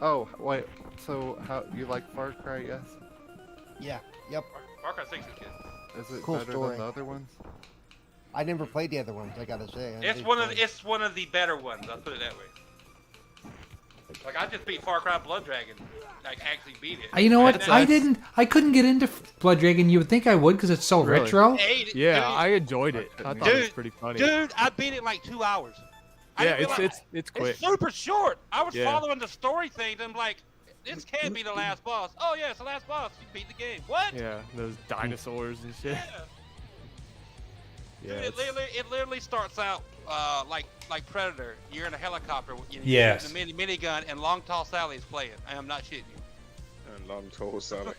Oh, wait. So, how you like Far Cry? Yes. Yeah. Yep. Far Cry 6 is good. Is it Cool better story. than the other ones? I never played the other ones. I gotta say. It's one of the better ones. I'll put it that way. Like I just beat Far Cry Blood Dragon. Like actually beat it. You know what? I couldn't get into Blood Dragon. You would think I would because it's so retro. Yeah, I enjoyed it. I thought it was pretty funny. Dude, I beat it in like 2 hours. Yeah, it's quick. It's super short. I was following the story thing, and I'm like, this can't be the last boss. Oh yeah, it's the last boss. You beat the game. What? Yeah, those dinosaurs and shit. Yeah. Dude, it literally starts out like Predator. You're in a helicopter. Yes. The minigun, and Long Tall Sally's playing. I am not shitting you. And Long Tall Sally.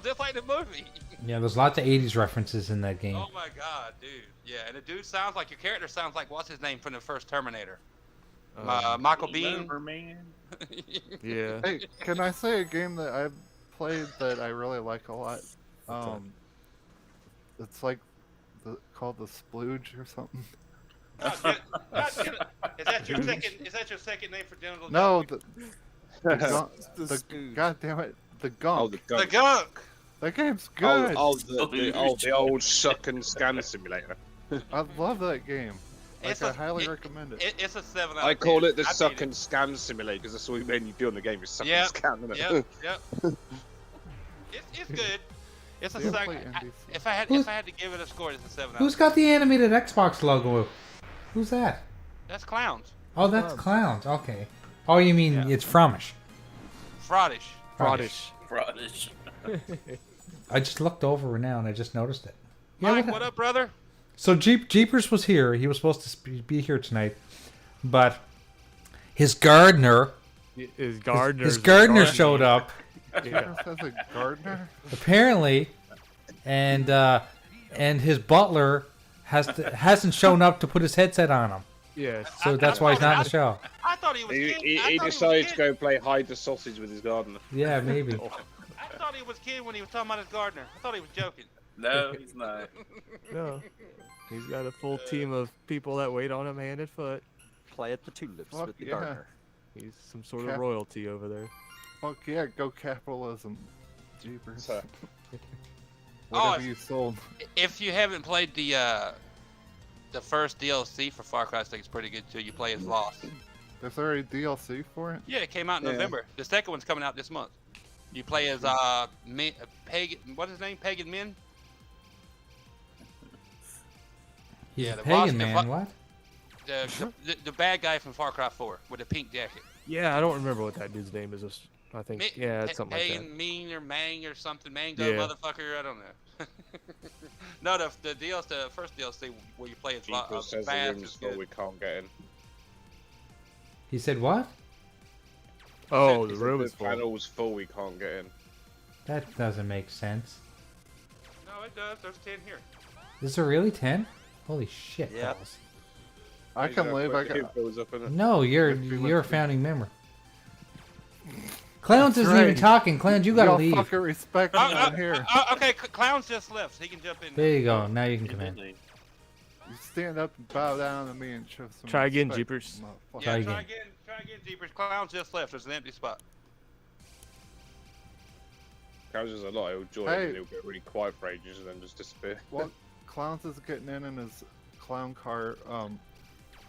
Just like the movie. Yeah, there's lots of 80s references in that game. Oh my god, dude. Yeah, and the dude sounds like your character sounds like what's his name from the first Terminator? Michael Biehn. Yeah. Hey, can I say a game that I've played that I really like a lot? It's like called the Splooge or something. Is that your second name for genital? No, the God damn it, the Gunk. Oh, the Gunk. The Gunk. That game's good. The old suck and scan simulator. I love that game. Like, I highly recommend it. It's a 7 out of 10. I call it the suck and scan simulator because that's all you mainly do in the game is suck and scan, isn't it? Yep. It's good. It's a 7. If I had to give it a score, it's a 7 out of 10. Who's got the animated Xbox logo? Who's that? That's Clowns. Oh, that's Clowns. Okay. Oh, you mean it's Frommish? Frodish. I just looked over now and I just noticed it. Mike, what up, brother? So Jeepers was here. He was supposed to be here tonight, but his gardener showed up. Yeah. A gardener? Apparently, and his butler hasn't shown up to put his headset on him. Yeah. So that's why he's not in the show. I thought he was. He decided to go play hide the sausage with his gardener. Yeah, maybe. I thought he was kidding when he was talking about his gardener. I thought he was joking. No, he's not. No. He's got a full team of people that wait on him hand and foot. Plant the tulips with the gardener. He's some sort of royalty over there. Fuck yeah, go capitalism. Jeepers. Oh, Whatever you sold. If you haven't played the first DLC for Far Cry 6, it's pretty good too. You play as Lost. There's already DLC for it? Yeah, it came out in November. The second one's coming out this month. You play as Pagan. What's his name? Pagan Min. He's a pagan man. What? The bad guy from Far Cry 4 with the pink jacket. Yeah, I don't remember what that dude's name is. I think it's something like that. Pagan Mean or Mang or something. Mango motherfucker. I don't know. No, the first DLC where you play as Bass is good. We can't get in. He said what? Oh, the room is full. The panel's full. We can't get in. That doesn't make sense. No, it does. There's 10 here. Is there really 10? Holy shit, Yep. balls. I can live. I got. No, you're a founding member. Clowns isn't even talking. Clowns, you gotta leave. Fucking respect me out here. Okay, Clowns just left. So he can jump in. There you go. Now you can come in. You stand up and bow down to me and show some. Try again, respect, Jeepers. Yeah, try again, Jeepers. Clowns just left. There's an empty spot. Clowns is a lot. He'll join and he'll get really quiet for ages and then just disappear. Well, Clowns is getting in his clown car.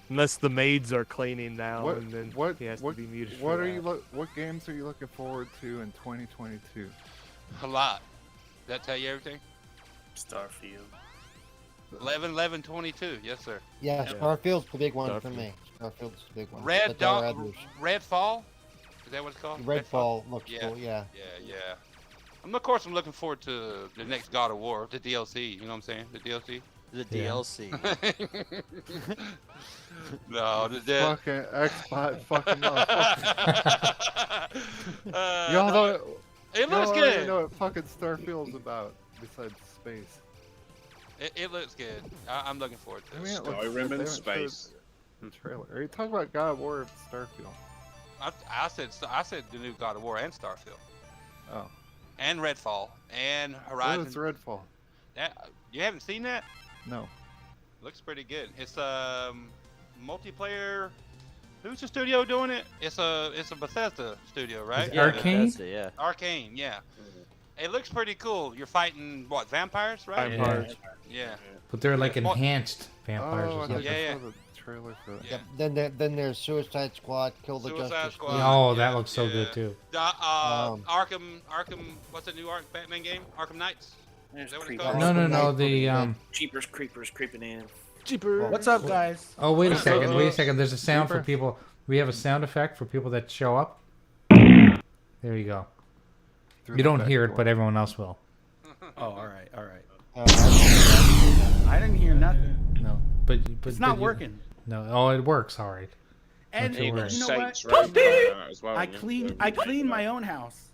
Unless the maids are cleaning now, and then he has to be muted. What games are you looking forward to in 2022? A lot. that tell you everything? Starfield. 11/11/22. Yes, sir. Yeah, Starfield's the big one for me. Starfield's the big one. Red That's our Dawn, others. Redfall. Is that what it's called? Redfall looks cool. Yeah. Yeah. Of course, I'm looking forward to the next God of War, the DLC. You know what I'm saying? The DLC. The DLC. No, fucking Xbox fucking y'all know it looks y'all good. already know what fucking Starfield's about besides space. It looks good. I'm looking forward to it. I mean, Skyrim in space. The trailer. Are you talking about God of War or Starfield? I said the new God of War and Starfield. Oh. And Redfall and Horizon. What is Redfall? You haven't seen that? No. Looks pretty good. It's multiplayer. Who's the studio doing it? It's a Bethesda studio, right? Yeah, Arcane? Bethesda, yeah. Arcane, yeah. It looks pretty cool. You're fighting what, vampires, right? Vampires. Yeah. But they're like enhanced vampires or something. Yeah. The trailer for that. Yep. Then there's Suicide Squad, Kill the Suicide Justice Squad. League. Oh, that looks so good too. Arkham. What's the new Batman game? Arkham Knights. Is that what it's called? No. The Jeepers Creepers creeping in. Jeepers. What's up, guys? Oh, wait a second. There's a sound for people. We have a sound effect for people that show up. There you go. You don't hear it, but everyone else will. Oh, all right. I didn't hear nothing. No, but It's not working. No, oh, it works. All right. And Don't you worry. you know what? Well, I clean my own house.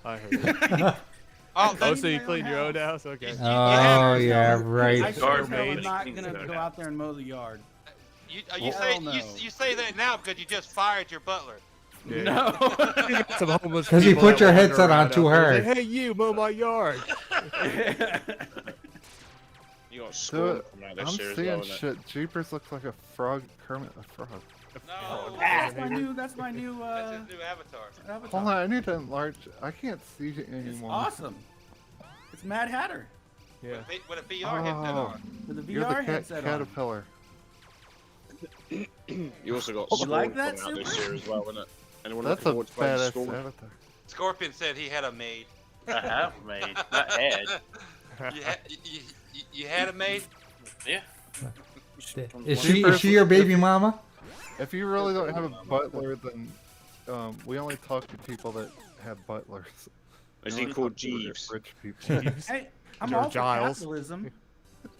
I heard it. Oh, so you cleaned your own house? Okay. Oh, yeah, right. I sure am not gonna go out there and mow the yard. You say that now because you just fired your butler. Yeah. No. Some homeless Because you people put that your wander headset around on out too there. hard. Like, hey, you mow my yard. You got So, scorned from that I'm this year as seeing well, innit? shit. Jeepers looks like a frog. Kermit the Frog. No. That's my new. That's his new avatar. Hold on, I need to enlarge. I can't see it It's anymore. awesome. It's Mad Hatter. Yeah. With a VR headset on. With a VR You're the headset on. caterpillar. You also got You Scorn like that, coming out this Super? year as well, innit? Anyone That's looking a forward to playing badass Scorn? avatar. Scorpion said he had a maid. I have made, not had. You had a maid? Yeah. Is she your baby mama? If you really don't have a butler, then we only talk to people that have butlers. Is We he only called talk to Jeeves? Rich people. Hey, I'm George all for Giles. capitalism,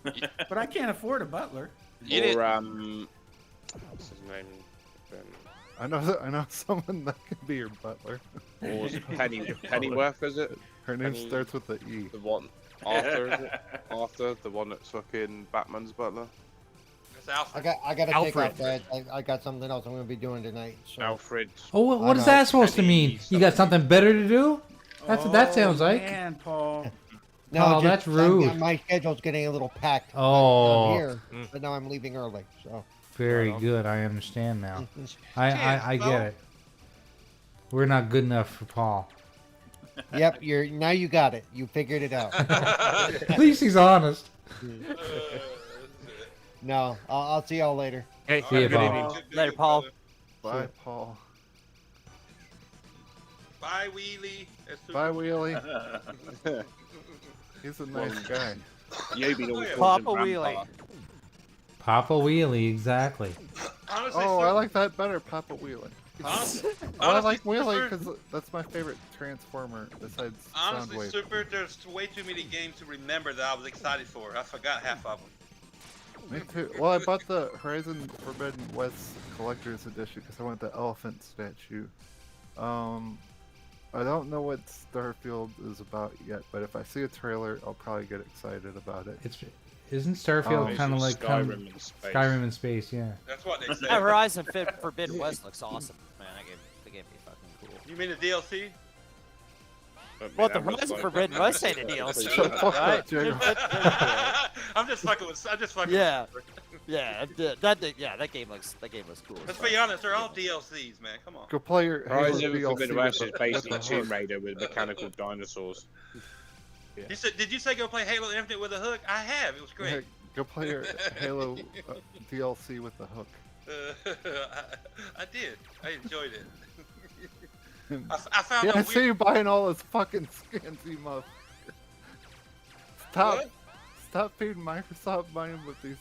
but I can't afford a butler. Or what's his name? I know someone that can be your butler. Or was it Pennyworth? Is it? Her name starts with the E. The one Arthur, is it? Arthur, the one that's fucking Batman's butler. It's Alfred. I gotta take Alfred. off, Dad. I got something else I'm gonna be doing tonight. So. Alfred. Oh, what is that supposed to mean? You got something better to do? That's what that sounds like. Man, Paul. No, Oh, that's rude. My schedule's getting a little packed. Oh. I'm here, but now I'm leaving early. So. Very good. I understand now. I get it. We're not good enough for Paul. Yep, now you got it. You figured it out. At least he's honest. No, I'll see y'all later. Hey, See you, Paul. Later, Paul. Bye, Paul. Bye, Wheelie. Bye, Wheelie. He's a nice guy. Papa Wheelie. Papa Wheelie, exactly. Honestly, Oh, I like that better, Papa Wheelie. Honestly, I like Wheelie Super, because that's my favorite Transformer besides honestly, Soundwave. Super, there's way too many games to remember that I was excited for. I forgot half of them. Me too. Well, I bought the Horizon Forbidden West Collector's Edition because I want the elephant statue. I don't know what Starfield is about yet, but if I see a trailer, I'll probably get excited about it. Isn't Starfield kind of like Skyrim in space. Skyrim in space? Yeah. That's what they say. That Horizon Forbidden West looks awesome. Man, that game be fucking cool. You mean the DLC? Well, the Horizon Forbidden West ain't a DLC, right? I'm just fucking with. Yeah. Yeah, that game looks cool. Let's be honest, they're all DLCs, man. Come on. Go play your Horizon Halo Forbidden DLC West with is the- basically with the Tomb hook. Raider with mechanical dinosaurs. Yeah. Did you say go play Halo Infinite with a hook? I have. It was great. Yeah, go play your Halo DLC with the hook. I did. I enjoyed it. I found Yeah, a I see you buying all those fucking skins, you motherfucker. Stop feeding Microsoft money with these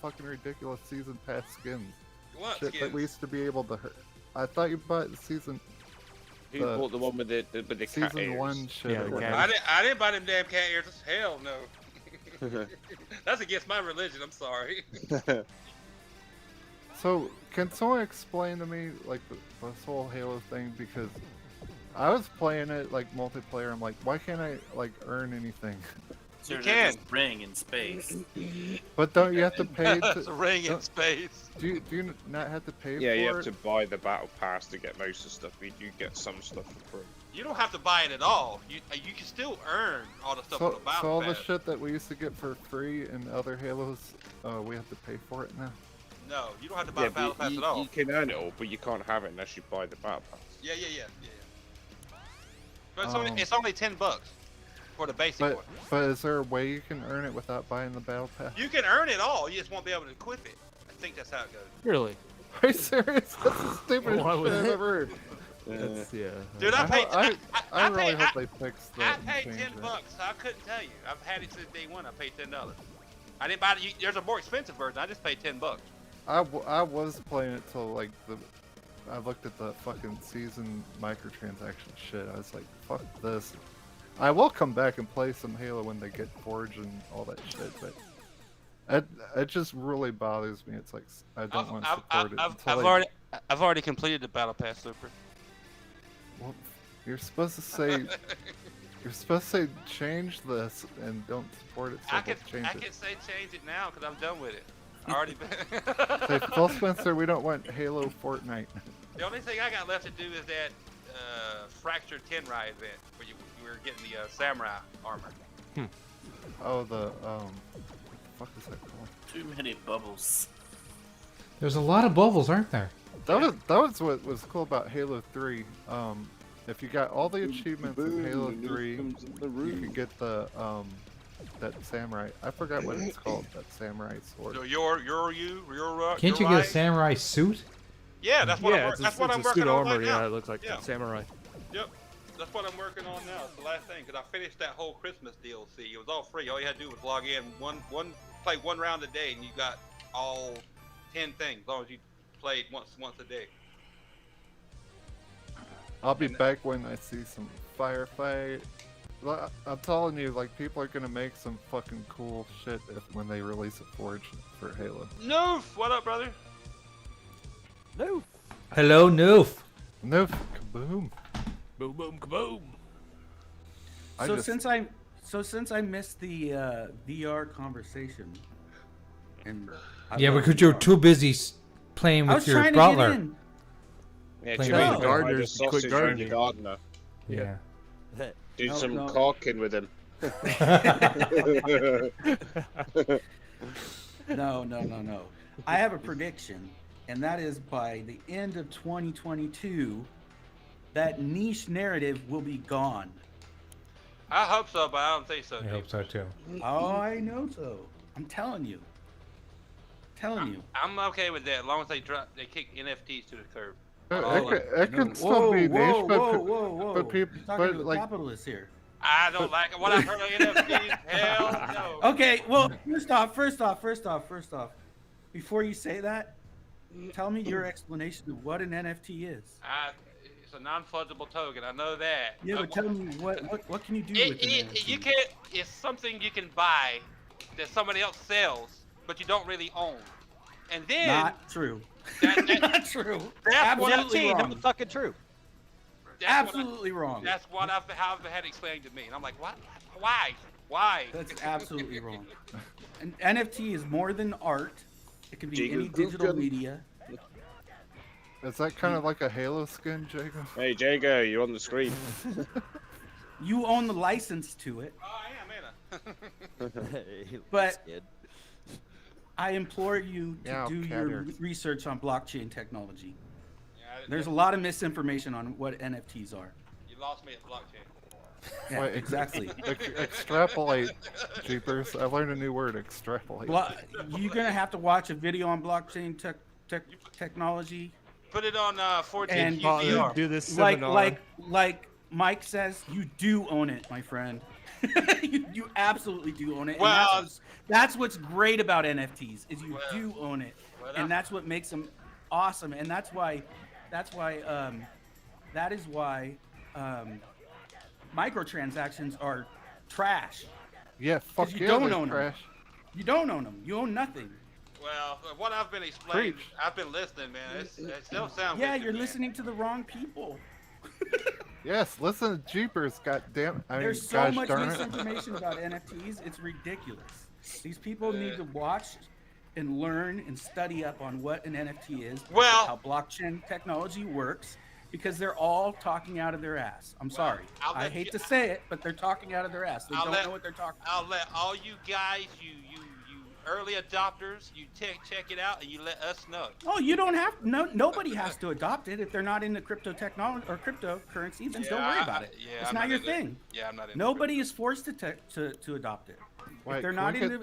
fucking ridiculous season pass skins. What Shit skins? that we used to be able to. I thought you bought the season. Who bought the one with the cat season ears? 1 shit? Yeah, or the whatever. cat I didn't buy them damn cat ears. Hell no. That's against my religion. I'm sorry. So, can someone explain to me like this whole Halo thing? Because I was playing it like multiplayer. I'm like, why can't I like earn anything? So You there's can. this ring in space. But don't you have to pay? It's a ring in space. Do you not have to pay Yeah, for you it? have to buy the battle pass to get most of the stuff. We do get some stuff for free. You don't have to buy it at all. You can still earn all the stuff on the So battle all the pass. shit that we used to get for free in other Halos, we have to pay for it now. No, you don't have to buy the battle but pass at all. you can earn it all, but you can't have it unless you buy the battle pass. Yeah. But it's only $10 for the basic one. But is there a way you can earn it without buying the battle pass? You can earn it all. You just won't be able to equip it. I think that's how it goes. Really? Are you serious? That's the stupidest Why shit would- I've ever heard. That's, yeah. Dude, I paid. I really hope they fix that. I paid $10. So I couldn't tell you. I've had it since day one. I paid $10. I didn't buy it. There's a more expensive version. I just paid $10. I was playing it till like I looked at the fucking season microtransaction shit. I was like, fuck this. I will come back and play some Halo when they get Forge and all that shit, but it just really bothers me. It's like I don't want to support it. I've already completed the battle pass, Super. Well, you're supposed to say change this and don't support it. So I can change say change it now because I'm done with it. I already it. Say, Phil Spencer, we don't want Halo Fortnite. The only thing I got left to do is that Fractured Tenrai event where you were getting the samurai armor. Oh, what the fuck is that called? Too many bubbles. There's a lot of bubbles, aren't there? That was what was cool about Halo 3. If you got all the achievements in Halo 3, you could get the that samurai. I forgot what it's called. That samurai sword. So your Can't you get a samurai suit? Yeah, that's what I'm working suit on armor, right now. yeah, it looks like samurai. Yep, that's what I'm working on now. It's the last thing because I finished that whole Christmas DLC. It was all free. All you had to do was log in play one round a day, and you got all 10 things as long as you played once a day. I'll be back when I see some firefight. I'm telling you, like, people are gonna make some fucking cool shit when they release a Forge for Halo. Noof, what up, brother? Noof. Hello, Noof. Noof, kaboom. Boom, boom, kaboom. Since I missed the VR conversation, and Yeah, because you're too busy playing with your brawler. Yeah, Playing Jimmy, with the gardeners, sausage quit gardening. gardener. Yeah. Do some no. caulking with him. No. I have a prediction, and that is by the end of 2022, that niche narrative will be gone. I hope so, but I don't think so. I hope so too. Oh, I know so. I'm telling you. I'm okay with that as long as they kick NFTs to the curb. It could still be niche, whoa. but people, You're talking to a like, capitalist here. I don't like it. What I've heard of NFTs, hell no. Okay, well, first off, before you say that, tell me your explanation of what an NFT is. It's a non-fungible token. I know that. Yeah, but tell me what can you do with an NFT? You can't. It's something you can buy that somebody else sells, but you don't really own. And then Not true. Not true. That's what Absolutely wrong. Not fucking true. Absolutely wrong. That's what I've had explained to me, and I'm like, what? Why? That's absolutely wrong. An NFT is more than art. It can be any digital media. Is that kind of like a Halo skin, Jago? Hey, Jago, you're on the screen. You own the license to it. Oh, I am, ain't But I implore you to Yeah, do catter. your research on blockchain technology. I? There's a lot of misinformation on what NFTs are. You lost me at blockchain. Yeah, Wait, exactly. Extrapolate, Jeepers. I learned a new word, extrapolate. Well, you're gonna have to watch a video on blockchain technology. Put it on 14 And QVR. do this like seminar. Mike says you do own it, my friend. you absolutely do own it. Well, and that's what's great about NFTs is you do own it, and that's what makes them awesome. And that is why microtransactions are trash. Yeah, fuck you yeah, don't they're own trash. them. You don't own them. You own nothing. Well, what I've been explaining, I've been listening, man. It still sounds. Yeah, good to you're me. listening to the wrong people. Yes, listen to Jeepers, goddamn. There's so much misinformation about NFTs. It's ridiculous. These people need to watch and learn and study up on what an NFT is, how blockchain technology works, because they're all talking out of their ass. I'm sorry. I hate to say it, but they're talking out of their ass. They don't know what they're talking about. I'll let all you guys, you early adopters, you check it out and you let us know. Oh, you don't have nobody has to adopt it if they're not into crypto technology or cryptocurrency. Then don't worry about it. It's not your thing. Yeah, I'm not into Nobody is forced to adopt it. Wait, if they're not into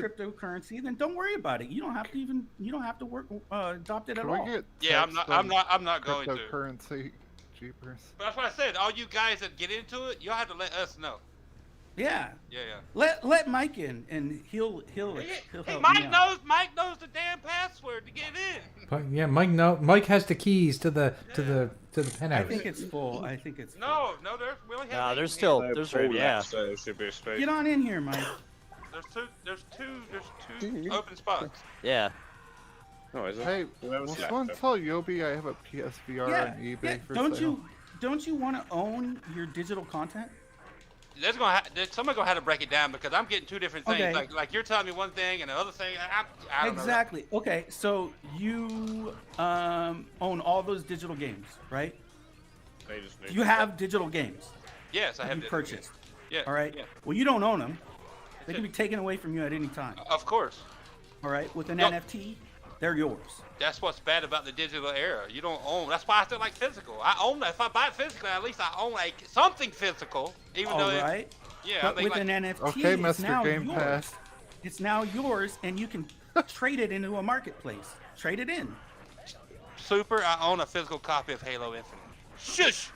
cryptocurrency, then don't worry about it. You don't have to adopt it at all. Yeah, I'm not going to. Cryptocurrency, Jeepers. But that's what I said. All you guys that get into it, you'll have to let us know. Yeah. Yeah. Let Mike in, and he'll help Mike knows the damn password to get in. But yeah, Mike has the keys to the penthouse. I think it's full. No, there's still yeah. So it should be a space. Get on in here, Mike. There's two open spots. Yeah. Oh, is it? Hey, will someone tell Yobi I have a PSVR on eBay for sale? Don't you want to own your digital content? Somebody's gonna have to break it down because I'm getting two different things. Okay. Like you're telling me one thing and the other thing. I don't know. Exactly. Okay, so you own all those digital games, right? You have digital games. Yes, I have. You purchased. Yeah. All right. Yeah. Well, you don't own them. They can be taken away from you at any time. Of course. All right. With an NFT, they're yours. That's what's bad about the digital era. You don't own. That's why I still like physical. I own that. If I buy it physically, at least I own like something physical. Even though right. Yeah. But with an NFT, it's now yours. It's now yours, and you can trade it into a marketplace. Trade it in. Super. I own a physical copy of Halo Infinite. Shush.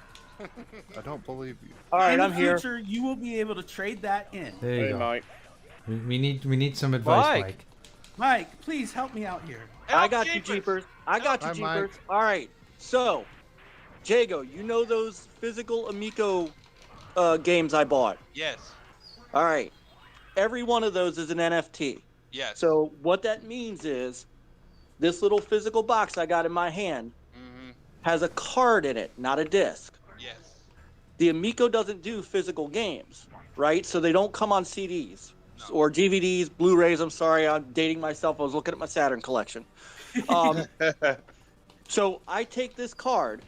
I don't believe you. All right, in the future, you will be able to trade that in. There you go. Mike. We need some advice, Mike. Mike, please help me out here. I got you, Jeepers. I got you, Jeepers. All right. So, Jago, you know those physical Amico games I bought? Yes. All right. Every one of those is an NFT. Yes. So what that means is this little physical box I got in my hand has a card in it, not a disc. Yes. The Amico doesn't do physical games, right? So they don't come on CDs or DVDs, Blu-rays. I'm sorry, I'm dating myself. I was looking at my Saturn collection. So I take this card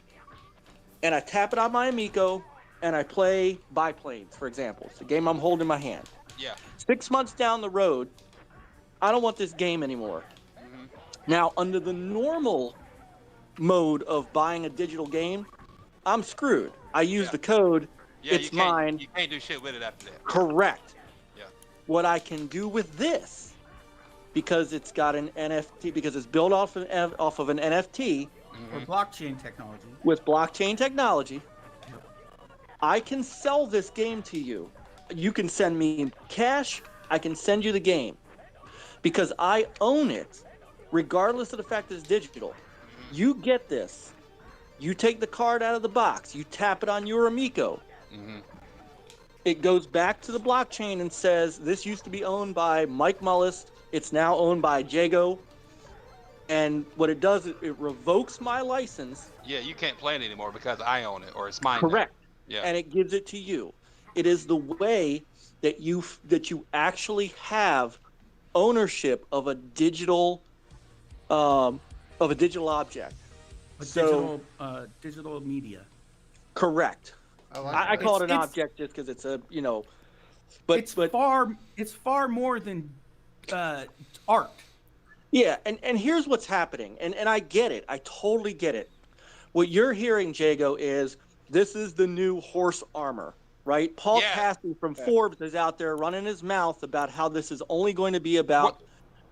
and I tap it on my Amico and I play Biplanes, for example. It's a game I'm holding in my hand. Yeah. 6 months down the road, I don't want this game anymore. Now, under the normal mode of buying a digital game, I'm screwed. I use the code. Yeah, it's mine. You can't do shit with it after that. Correct. Yeah. What I can do with this, because it's got an NFT, because it's built off of an NFT. Or blockchain technology. With blockchain technology, I can sell this game to you. You can send me cash. I can send you the game. Because I own it, regardless of the fact that it's digital. You get this. You take the card out of the box. You tap it on your Amico. It goes back to the blockchain and says, this used to be owned by Mike Mullis. It's now owned by Jago. And what it does, it revokes my license. Yeah, you can't play it anymore because I own it or it's mine. Correct. Now. Yeah. And it gives it to you. It is the way that you actually have ownership of a digital object. Digital media. Correct. I call it an object just because it's but it's far more than art. Yeah, and here's what's happening, and I get it. I totally get it. What you're hearing, Jago, is this is the new horse armor, right? Paul Cassie from Forbes is out there running his mouth about how this is only going to be about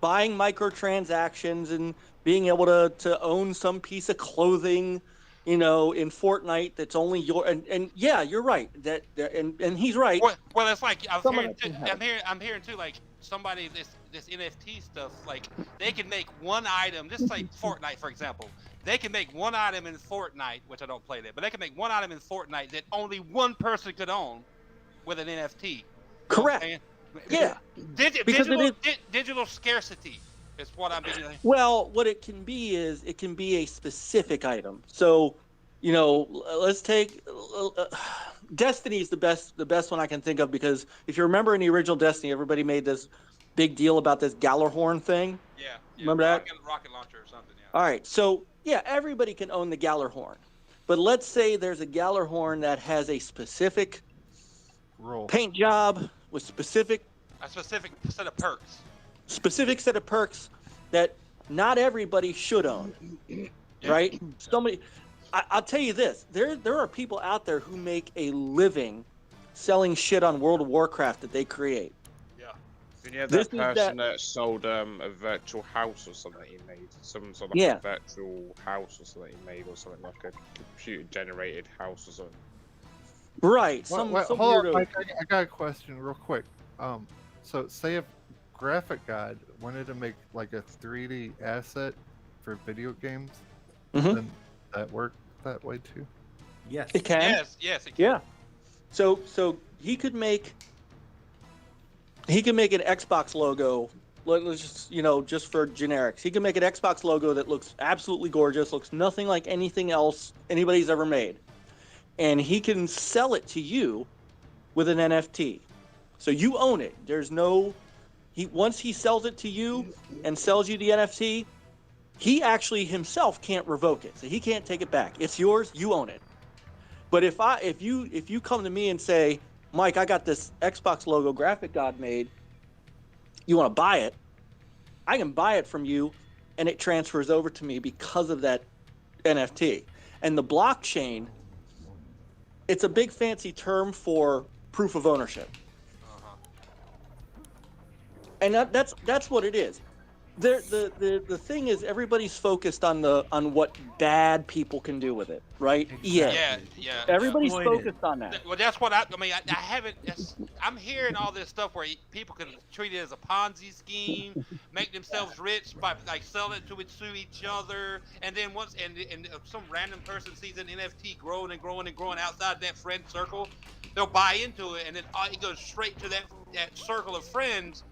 buying microtransactions and being able to own some piece of clothing in Fortnite that's only your and yeah, you're right. And he's right. Well, it's like Someone I'm hearing too, like somebody this NFT stuff, like they can make one item, just like Fortnite for example. They can make one item in Fortnite, which I don't play that, but they can make one item in Fortnite that only one person could own with an NFT. Correct. Yeah. Digital scarcity is what I'm being. Well, what it can be is it can be a specific item. So, let's take Destiny is the best one I can think of, because if you remember in the original Destiny, everybody made this big deal about this Gallarhorn thing. Yeah. Remember that? Rocket launcher or something. Yeah. All right. So yeah, everybody can own the Gallarhorn, but let's say there's a Gallarhorn that has a specific paint job with a specific set of perks. Specific set of perks that not everybody should own, right? I'll tell you this: there are people out there who make a living selling shit on World of Warcraft that they create. Yeah. Then you had that person that sold a virtual house or something he made, some sort of a virtual house or something he made, or something like a computer-generated house or something. Right. Hold on, Mike, I got a question real quick. So say if Graphic God wanted to make like a 3D asset for video games, then that work that way too? Yes. It can. Yes, it can. Yeah. So he could make an Xbox logo. Let's just just for generics, he can make an Xbox logo that looks absolutely gorgeous, looks nothing like anything else anybody's ever made, and he can sell it to you with an NFT. So you own it. There's no. Once he sells it to you and sells you the NFT, he actually himself can't revoke it. So he can't take it back. It's yours. You own it. But if you come to me and say, Mike, I got this Xbox logo Graphic God made, you want to buy it, I can buy it from you, and it transfers over to me because of that NFT. And the blockchain, it's a big fancy term for proof of ownership. And that's what it is. The thing is, everybody's focused on what bad people can do with it, right? Yeah. Everybody's focused on that. Well, that's what I haven't. I'm hearing all this stuff where people can treat it as a Ponzi scheme, make themselves rich by like selling it to each other, and then once some random person sees an NFT growing and growing and growing outside that friend circle, they'll buy into it, and then it goes straight to that circle of friends.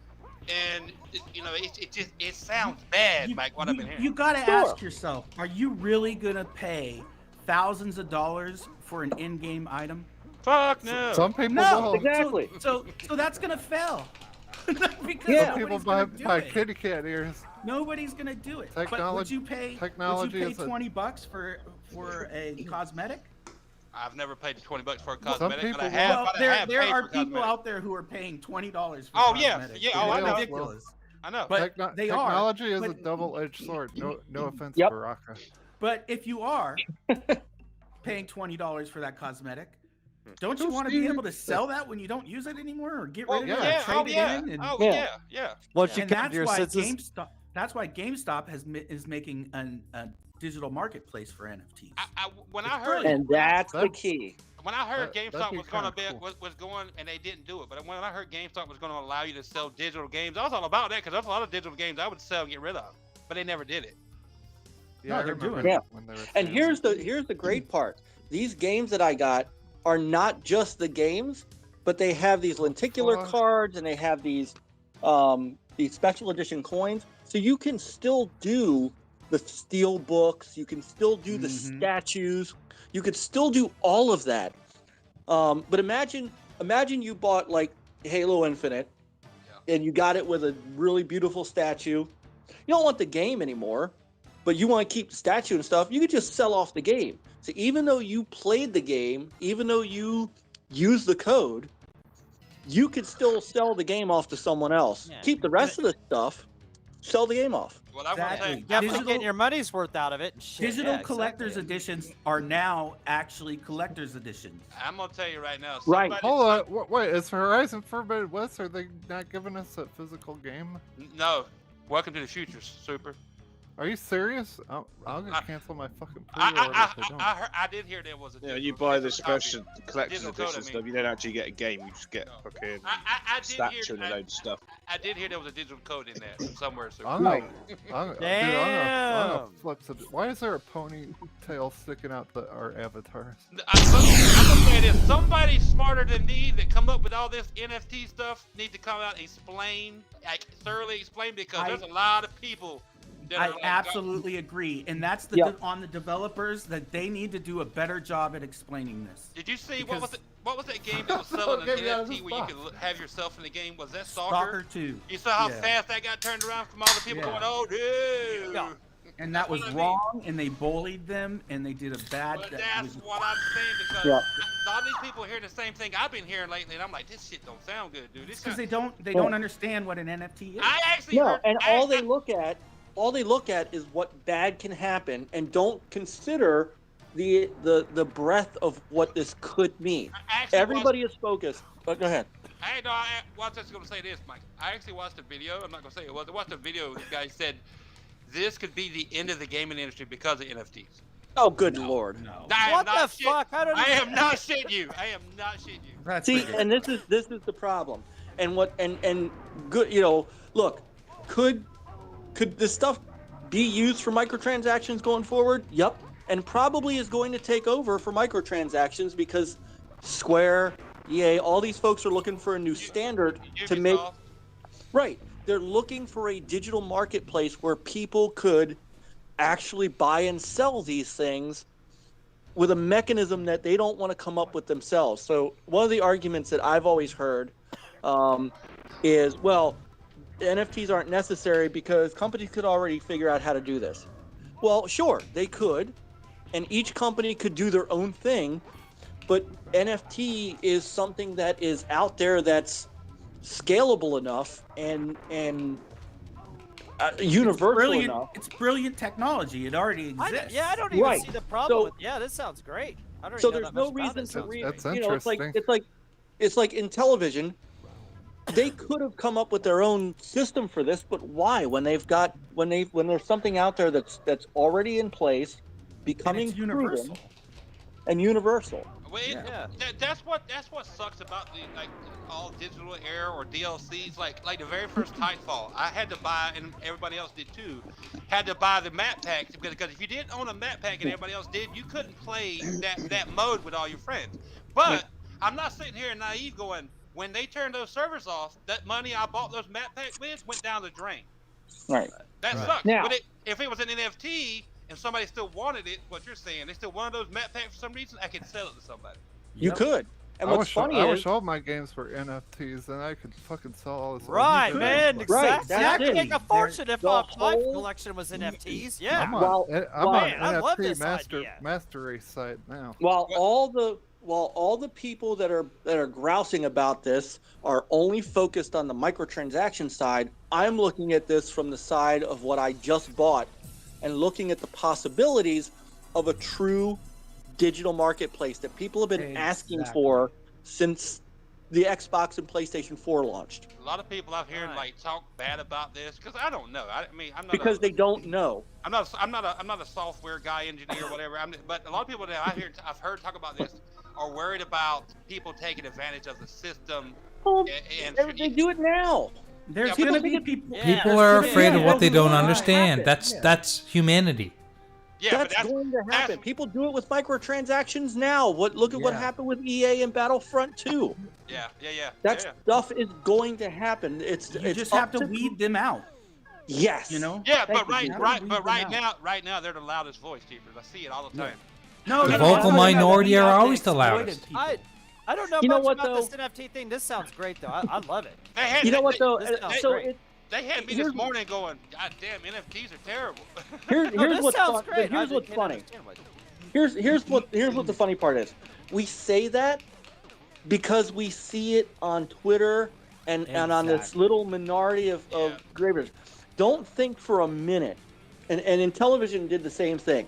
And it sounds bad, Mike. What I've been hearing. You gotta ask yourself: are you really gonna pay thousands of dollars for an in-game item? Fuck no. Some people don't. Exactly. So that's gonna fail. Because some people buy kitty cat ears. Nobody's gonna do it. Technology. But would you pay $20 for a cosmetic? I've never paid $20 for a cosmetic, people, but I have. Well, there are people cosmetic. out there who are paying $20 for cosmetics. Yeah. Oh, I know. Ridiculous. I know. But technology is a double-edged sword. No offense, Baraka. But if you are paying $20 for that cosmetic, don't you want to be able to sell that when you don't use it anymore, or get rid of it, or trade it in? Yeah. Once you and come to your senses. That's why GameStop is making a digital marketplace for NFTs. When I heard, and that's the key. When I heard GameStop was going, and they didn't do it, but when I heard GameStop was going to allow you to sell digital games, I was all about that because there's a lot of digital games I would sell and get rid of, but they never did it. Yeah, they're doing it. And here's the great part: these games that I got are not just the games, but they have these lenticular cards and they have these special edition coins, so you can still do the steel books, you can still do the statues, you could still do all of that. But imagine you bought like Halo Infinite, and you got it with a really beautiful statue. You don't want the game anymore, but you want to keep the statue and stuff. You could just sell off the game. So even though you played the game, even though you used the code, you could still sell the game off to someone else. Yeah. Keep the rest of the stuff, sell the game off. Well, exactly. Definitely getting your money's worth out of it. And shit. Digital collector's editions are now actually collector's editions. I'm gonna tell you right now. Right. Hold on. Wait, is Horizon Forbidden West? Are they not giving us a physical game? No. Welcome to the future, Super. Are you serious? I'm gonna cancel my fucking pre-order if they don't. I did hear there was a. Yeah, you buy the special collector's edition stuff. You don't actually get a game. You just get fucking statue and a load of stuff. I did hear there was a digital code in there somewhere. So. I'm gonna flip some. Why is there a ponytail sticking out our avatars? I'm gonna say this: somebody smarter than me that come up with all this NFT stuff need to come out and explain, thoroughly explain, because there's a lot of people. I absolutely agree, and that's on the developers that they need to do a better job at explaining this. Did you see what was that game that was selling an NFT where you could have yourself in the game? Was that Stalker? Stalker 2. You saw how fast that got turned around from all the people going, "Oh, dude!" Yeah. And that was wrong, and they bullied them, and they did a bad. But that's what I'm saying, because a lot of these people hear the same thing I've been hearing lately, and I'm like, this shit don't sound good, dude. Because they don't understand what an NFT is. I actually heard, and all they look at is what bad can happen, and don't consider the breadth of what this could mean. Everybody is focused. But go ahead. I was just going to say this, Mike. I actually watched a video. I'm not going to say it was. I watched a video. The guy said this could be the end of the gaming industry because of NFTs. Oh, good lord! No. What the fuck? I am not shitting you. I am not shitting you. See, and this is the problem. And good. Look, could this stuff be used for microtransactions going forward? Yep. And probably is going to take over for microtransactions because Square, EA, all these folks are looking for a new standard to make. Right. They're looking for a digital marketplace where people could actually buy and sell these things with a mechanism that they don't want to come up with themselves. So one of the arguments that I've always heard is, well, NFTs aren't necessary because companies could already figure out how to do this. Well, sure, they could, and each company could do their own thing, but NFT is something that is out there that's scalable enough and universal enough. It's brilliant technology. It already exists. I don't even see the problem. This sounds great. I don't even know there's that no much reason about to it. read. That's interesting. It's like in television. They could have come up with their own system for this, but why? When there's something out there that's already in place, becoming universal and universal. Well, that's what sucks about the all digital era or DLCs. Like the very first Titanfall, I had to buy, and everybody else did too, had to buy the map packs because if you didn't own a map pack and everybody else did, you couldn't play that mode with all your friends. But I'm not sitting here naive going, when they turned those servers off, that money I bought those map packs with went down the drain. Right. That sucks. Now, But if it was an NFT and somebody still wanted it, what you're saying, they still wanted those map packs for some reason, I could sell it to somebody. You could. And what's funny I is, wish all my games were NFTs, and I could fucking sell all this. Right, man. Exactly. I could make a fortune if my collection was NFTs. Yeah. I'm on NFT master race site now. While all the people that are grousing about this are only focused on the microtransaction side, I'm looking at this from the side of what I just bought and looking at the possibilities of a true digital marketplace that people have been asking for since the Xbox and PlayStation 4 launched. A lot of people out here talk bad about this because I don't know. I mean, I'm not because they don't know. I'm not a software guy, engineer, or whatever. But a lot of people that I've heard talk about this are worried about people taking advantage of the system. And they do it now. There's going to be people. People are afraid of what they don't understand. That's humanity. Yeah, that's going to happen. People do it with microtransactions now. Look at what happened with EA and Battlefront 2. Yeah. That stuff is going to happen. You just have to weed them out. Yes. Yeah, but right now they're the loudest voice, Keepers. I see it all the time. The vocal minority are always the loudest. I don't know much about this NFT thing. This sounds great, though. I love it. They had me this morning going, God damn, NFTs are terrible. Here's what's funny. Here's what the funny part is. We say that because we see it on Twitter and on this little minority of gravers. Don't think for a minute, and in television did the same thing.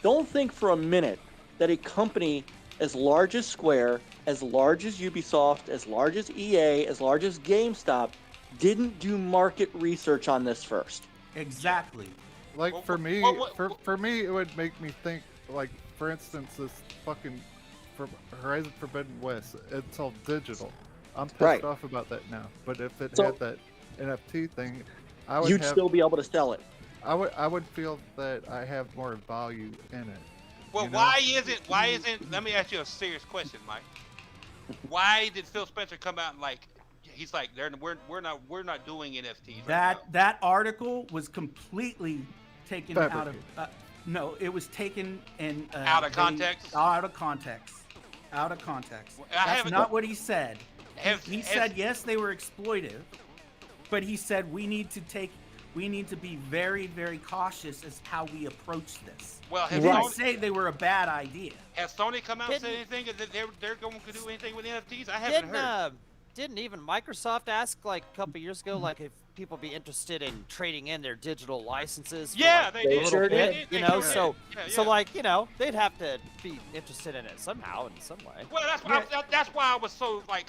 Don't think for a minute that a company as large as Square, as large as Ubisoft, as large as EA, as large as GameStop didn't do market research on this first. Exactly. Like for me, for me, it would make me think. Like for instance, this fucking Horizon Forbidden West. It's all digital. I'm pissed off about that now. But if it had that NFT thing, I would. You'd still be able to sell it. I would feel that I have more value in it. Well, why isn't? Let me ask you a serious question, Mike. Why did Phil Spencer come out and like? He's like, we're not doing NFTs. That article was completely taken out of. No, it was taken and out of context. Out of context. Out of context. That's not what he said. He said yes, they were exploitive, but he said we need to be very, very cautious as how we approach this. Well, he didn't say they were a bad idea. Has Sony come out and said anything that they're going to do anything with NFTs? I haven't heard. Didn't even Microsoft ask like a couple years ago, like if people be interested in trading in their digital licenses? Yeah, for, like, they did. A little bit, you know, so like they'd have to be interested in it somehow in some way. Well, that's why I was so like.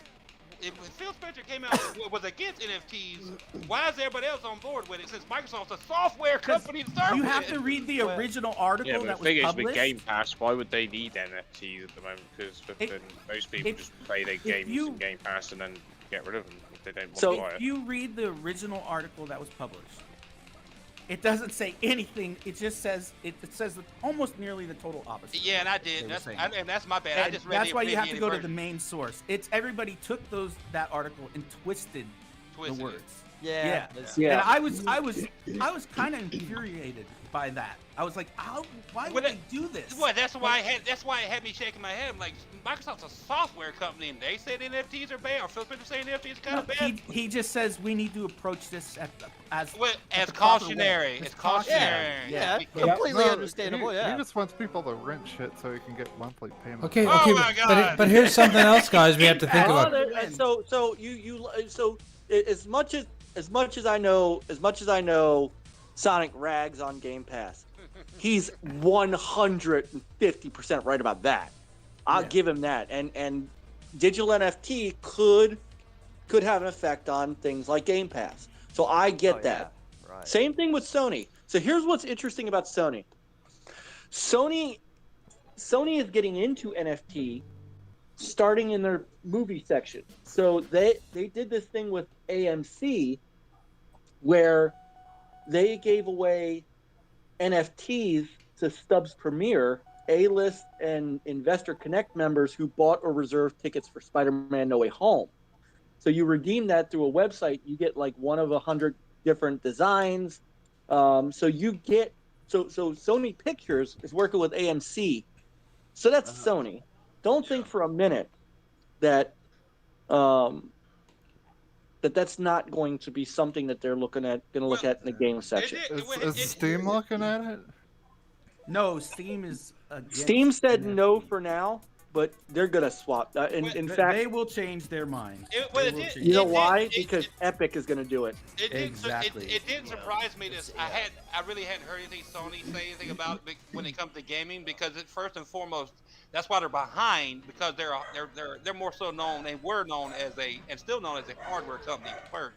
If Phil Spencer came out was against NFTs, why is everybody else on board with it? Since Microsoft's a software company to start You have to read the original article that was published. Yeah, but the thing is, with Game Pass, why would they need NFTs at the moment? Because most people just play their games in Game Pass and then get rid of them if they don't want to buy it. If you read the original article that was published, it doesn't say anything. It just says it says almost nearly the total opposite. Yeah, and I did. And that's my bad. I just read that's why you have to go to the main source. It's everybody took that article and twisted the words. Yeah. And I was kind of infuriated by that. I was like, why would they do this? Well, that's why it had me shaking my head. I'm like, Microsoft's a software company, and they said NFTs are bad, or Phil Spencer saying NFTs are kind of bad. He just says we need to approach this as cautionary. It's cautionary. Yeah, completely understandable. He just wants people to rent shit so he can get monthly payments. Okay, but here's something else, guys. We have to think about. So as much as I know, Sonic rags on Game Pass. He's 150% right about that. I'll give him that. And digital NFT could have an effect on things like Game Pass. So I get that. Yeah. Right. Same thing with Sony. So here's what's interesting about Sony. Sony is getting into NFT starting in their movie section. So they did this thing with AMC where they gave away NFTs to Stubbs Premiere, A-List, and Investor Connect members who bought or reserved tickets for Spider-Man No Way Home. So you redeem that through a website. You get like one of 100 different designs. So Sony Pictures is working with AMC. So that's Sony. Don't think for a minute that that's not going to be something that they're look at in the game section. Is Steam looking at it? No, Steam is. Steam said no for now, but they're gonna swap. In fact, they will change their mind. You know why? Because Epic is gonna do it. Exactly. It did surprise me that I really hadn't heard anything Sony say anything about when it comes to gaming, because first and foremost, that's why they're behind, because they're more so known, and were known and still known as a hardware company first.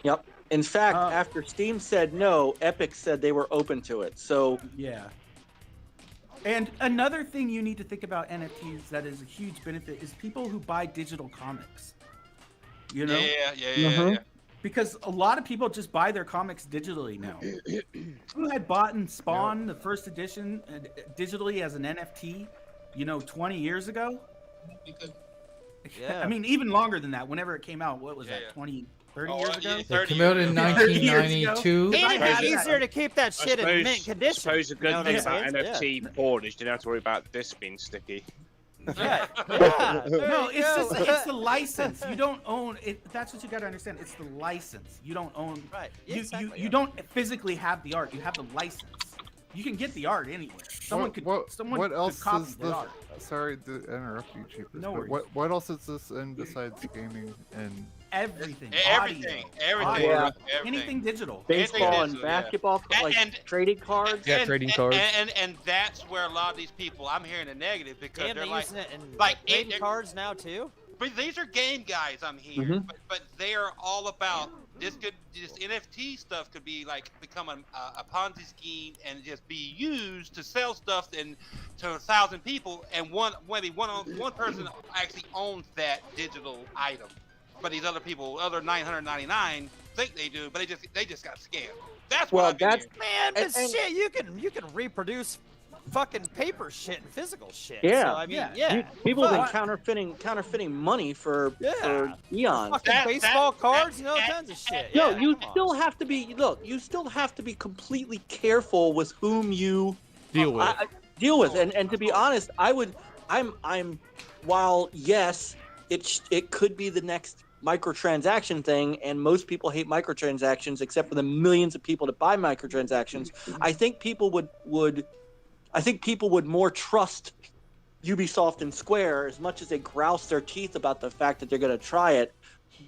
Yep. In fact, after Steam said no, Epic said they were open to it. So yeah. And another thing you need to think about NFTs that is a huge benefit is people who buy digital comics. You know? Yeah. Because a lot of people just buy their comics digitally now. Who had bought Spawn, the first edition, digitally as an NFT, 20 years ago? Yeah. I mean, even longer than that. Whenever it came out, what was that? 30 years ago? It came out in 1992. It's easier to keep that shit in mint condition. I suppose a good thing about NFT porn is you don't have to worry about this being sticky. Yeah. No, it's the license. You don't own it. That's what you got to understand. It's the license. You don't own. Right. You don't physically have the art. You have the license. You can get the art anywhere. Someone could copy the art. Sorry to interrupt you, Chief. No worries. What else is this in besides gaming and everything? Everything. Anything digital. Baseball and basketball, trading cards. Yeah, trading cards. And that's where a lot of these people, I'm hearing a negative, because they're like, using it in trading cards now too. But these are game guys, I'm hearing, but they are all about this NFT stuff could be like become a Ponzi scheme and just be used to sell stuff to 1,000 people, and one person actually owns that digital item, but these other 999 think they do, but they just got scammed. That's what man. But shit, you can reproduce fucking paper shit and physical shit. Yeah, so, I mean, people have been counterfeiting money for eons. Fucking baseball cards, tons of shit. No, you still have to be. Look, you still have to be completely careful with whom you deal with. And to be honest, I'm. While yes, it could be the next microtransaction thing, and most people hate microtransactions except for the millions of people that buy microtransactions. I think people would more trust Ubisoft and Square as much as they grouse their teeth about the fact that they're going to try it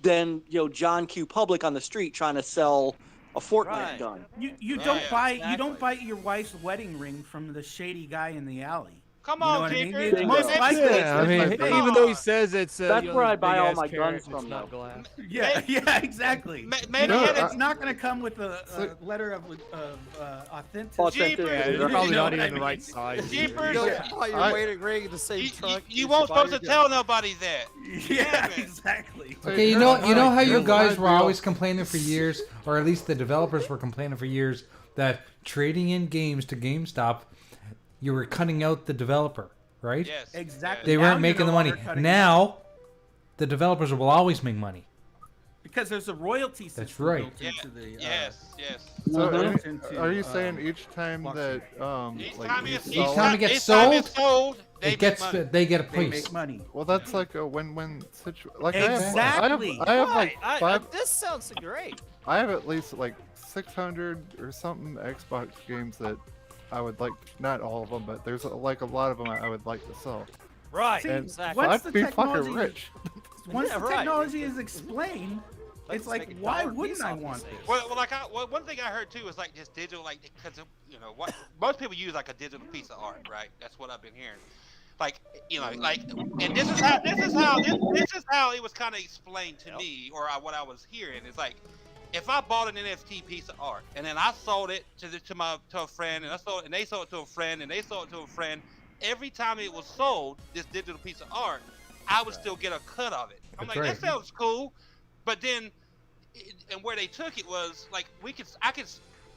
than John Q. Public on the street trying to sell a Fortnite gun. You don't buy your wife's wedding ring from the shady guy in the alley. Come on, Jeepers. Most likely, even though he says it's that's where I buy all my guns from, not glass. Yeah, exactly. It's not going to come with a letter of authenticity. They're probably not even the right size. Jeepers! You're waiting ring the same truck. You won't supposed to tell nobody that. Yeah, exactly. Okay, you know how you guys were always complaining for years, or at least the developers were complaining for years, that trading in games to GameStop, you were cutting out the developer, right? Yes. Exactly. They weren't making the money. Now, the developers will always make money. Because there's a royalty system. That's right. Built into the, yes. So are you saying each time that each time it gets sold, they get a piece. They make money. Well, that's like a win-win situation. Like exactly. I have like 5. This sounds great. I have at least like 600 or something Xbox games that I would like, not all of them, but there's like a lot of them I would like to sell. Right. And exactly. I'd be fucking rich. Once the technology is explained, it's like, why wouldn't I want this? Well, one thing I heard too is like just digital, like because what most people use like a digital piece of art, right? That's what I've been hearing. Like and this is how it was kind of explained to me, or what I was hearing is like, if I bought an NFT piece of art and then I sold it to a friend, and they sold it to a friend, and they sold it to a friend, every time it was sold, this digital piece of art, I would still get a cut of it. I'm like, that sounds cool, but then, and where they took it was like I could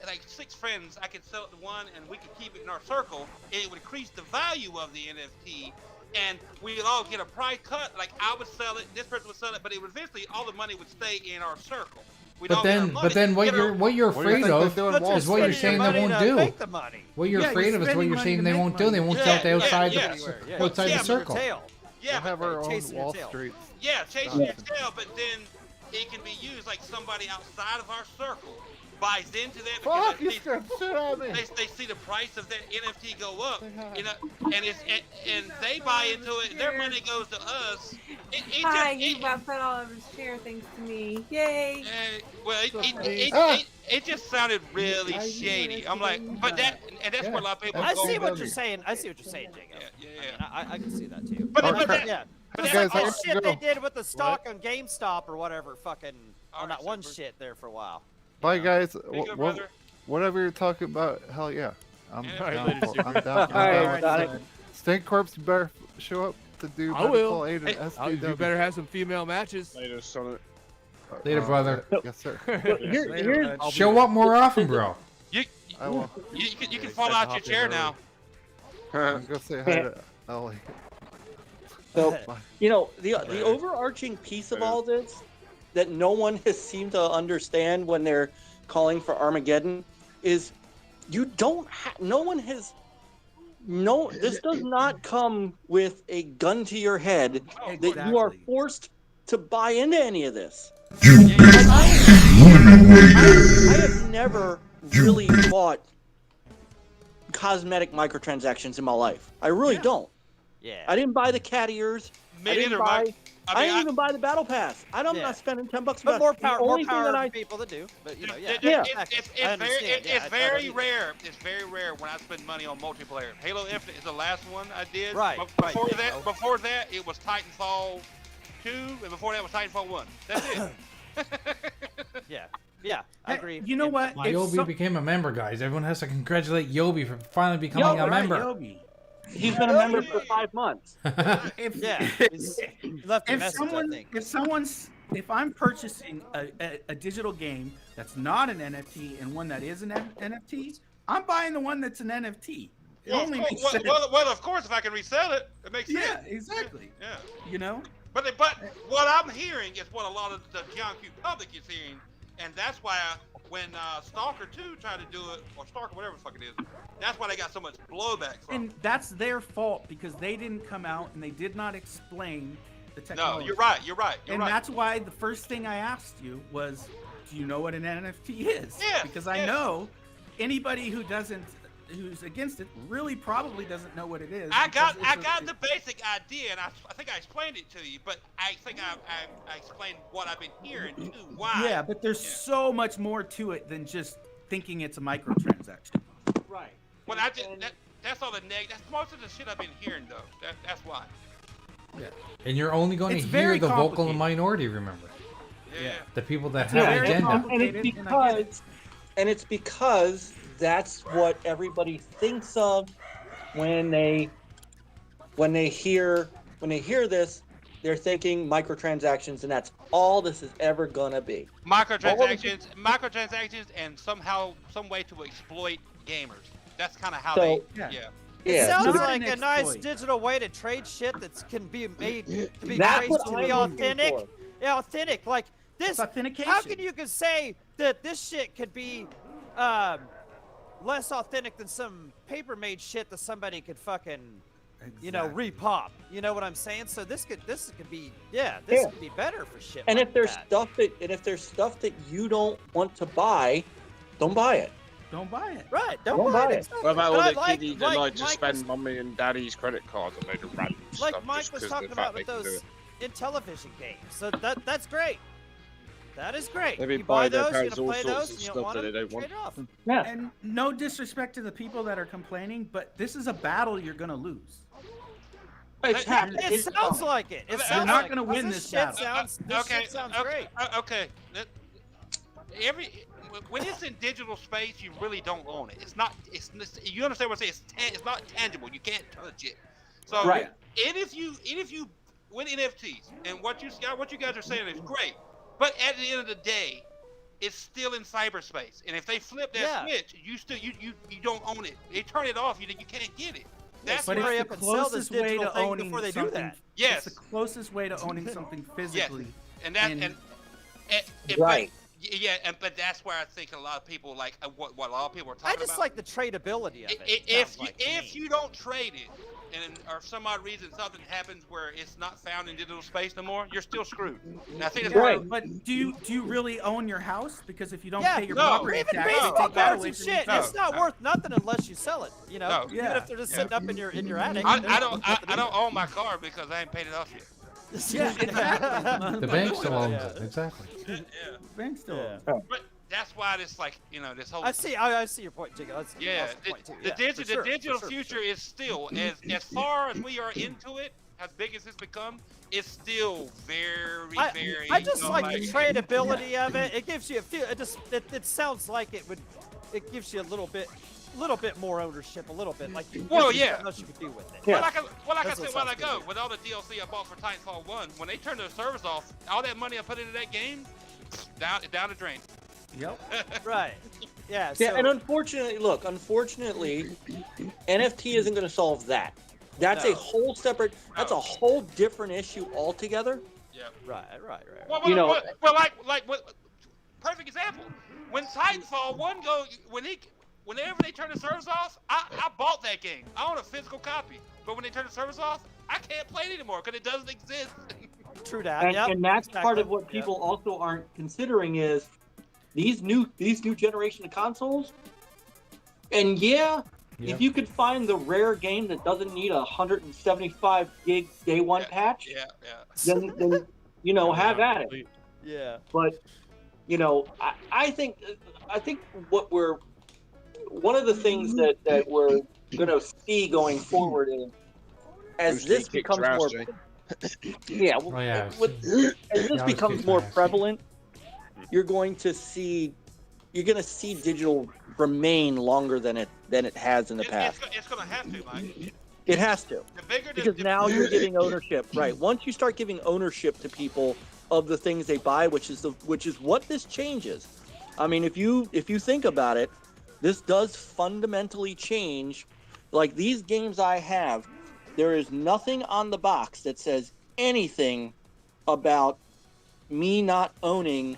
like 6 friends, I could sell it to one, and we could keep it in our circle. It would increase the value of the NFT, and we'd all get a price cut. Like I would sell it, this person would sell it, but it would eventually all the money would stay in our circle. But then what you're afraid of is what you're saying they won't do. What you're afraid of is what you're saying they won't do. They won't sell it outside the circle. Yeah, we'll have our own Wall Street. Yeah, chasing your tail, but then it can be used like somebody outside of our circle buys into that. Fuck, you scared the shit out of me. They see the price of that NFT go up, and they buy into it. Their money goes to us. He bought all of his share thanks to me. Yay! It just sounded really shady. I'm like, but that's where a lot of people. I see what you're saying. I see what you're saying, Jacob. Yeah. I can see that too. But it's like that shit they did with the stock on GameStop or whatever. Fucking on that one shit there for a while. Bye, guys. Whatever you're talking about, hell yeah. I'm down. Stink Corpse, you better show up to do medical aid and SPW. You better have some female matches. Later, son. Later, brother. Yes, sir. Show up more often, bro. You can fall out your chair now. I'm gonna say hi to Ellie. So, the overarching piece of all this that no one has seemed to understand when they're calling for Armageddon is this does not come with a gun to your head that you are forced to buy into any of this. I have never really bought cosmetic microtransactions in my life. I really don't. Yeah. I didn't buy the cat ears. I didn't even buy the battle pass. I'm not spending $10 But about more it. power to people that do. But It's very rare. It's very rare when I spend money on multiplayer. Halo Infinite is the last one I did. Right. Before that, it was Titanfall 2, and before that was Titanfall 1. That's it. Yeah, I agree. You know what? Yobi became a member, guys. Everyone has to congratulate Yobi for finally becoming a member. Yobi. He's been a member for 5 months. If I'm purchasing a digital game that's not an NFT and one that is an NFT, I'm buying the one that's an NFT. Well, of course, if I can resell it, it makes sense. Yeah, exactly. Yeah. You know? But what I'm hearing is what a lot of the John Q public is hearing, and that's why when Stalker 2 tried to do it, or Stalker, whatever the fuck it is, that's why they got so much blowback from. And that's their fault because they didn't come out and they did not explain the technology. No, you're right. You're right. That's why the first thing I asked you was, do you know what an NFT is? Yeah. Because I know anybody who's against it really probably doesn't know what it is. I got the basic idea, and I think I explained it to you, but I think I explained what I've been hearing too. Why? Yeah, but there's so much more to it than just thinking it's a microtransaction. Right. Well, that's all the That's most of the shit I've been hearing, though. That's why. Yeah. And you're only going to hear the vocal minority, remember? Yeah. The people that have an agenda. And it's because that's what everybody thinks of when they hear this. They're thinking microtransactions, and that's all this is ever gonna be. Microtransactions, and some way to exploit gamers. That's kind of how they. It sounds like a nice digital way to trade shit that can be made to be traced to be authentic. Yeah, authentic. Like this. Authentication. How can you say that this shit could be less authentic than some paper-made shit that somebody could fucking, repop? You know what I'm saying? So this could be could be better for shit. And like if there's that. stuff that you don't want to buy, don't buy it. Don't buy it. Right, don't buy it. What about all the kiddies that like to spend mommy and daddy's credit cards on those random stuff? Like Mike was talking about with those in television games. So that's great. That is great. Maybe you buy their those, parents you all play sorts those, of and you stuff don't want that them, they don't trade it off. Yeah. And no disrespect to the people that are complaining, but this is a battle you're going to lose. It sounds like it. You're not going to win this battle. Shit sounds great. Okay. When it's in digital space, you really don't own it. It's not. You understand what I'm saying? It's not tangible. You can't touch it. So right. And if you with NFTs and what you guys are saying is great, but at the end of the day, it's still in cyberspace. And if they flip that switch, you don't own it. They turn it off. You can't get it. That's but it's the closest way to owning before they something. do that. Yes. It's the closest way to owning something physically. Yes. Right. But that's where I think a lot of people like what a lot of people are talking about. I just like the tradability of it. If you don't trade it, and or for some odd reason something happens where it's not found in digital space no more, you're still screwed. And I think that's right. But do you really own your house? Because if you don't pay your property tax, they take that away from you. It's not worth nothing unless you sell it. You know, even if they're just sitting up in your attic. I don't own my car because I ain't paid it off yet. Yeah, exactly. The bank still owns it. Exactly. Yeah. The bank still owns it. But that's why this this whole. I see your point, Jigga. The digital future is still as far as we are into it, as big as it's become, it's still very. I just like the tradability of it. It gives you a feel. It sounds like it gives you a little bit more ownership, a little bit like. What else you could do with it. Yeah. Well, like I said a while ago, with all the DLC I bought for Titanfall 1, when they turned the servers off, all that money I put into that game, down the drain. Yep. Right. Yeah. Yeah, and unfortunately, NFT isn't going to solve that. That's a whole separate. That's a whole different issue altogether. Yeah. Right. Well, perfect example. When Titanfall 1 whenever they turn the servers off, I bought that game. I own a physical copy. But when they turn the servers off, I can't play it anymore because it doesn't exist. True that. And that's part of what people also aren't considering is these new generation of consoles. And if you could find the rare game that doesn't need a 175 gig day one patch, then have at it. Yeah. But I think one of the things that we're going to see going forward is as this becomes more, as this becomes more prevalent, you're going to see digital remain longer than it has in the past. It's going to have to, Mike. It has to. Because now you're giving ownership, right? Once you start giving ownership to people of the things they buy, which is what this changes. I mean, if you think about it, this does fundamentally change. Like these games I have, there is nothing on the box that says anything about me not owning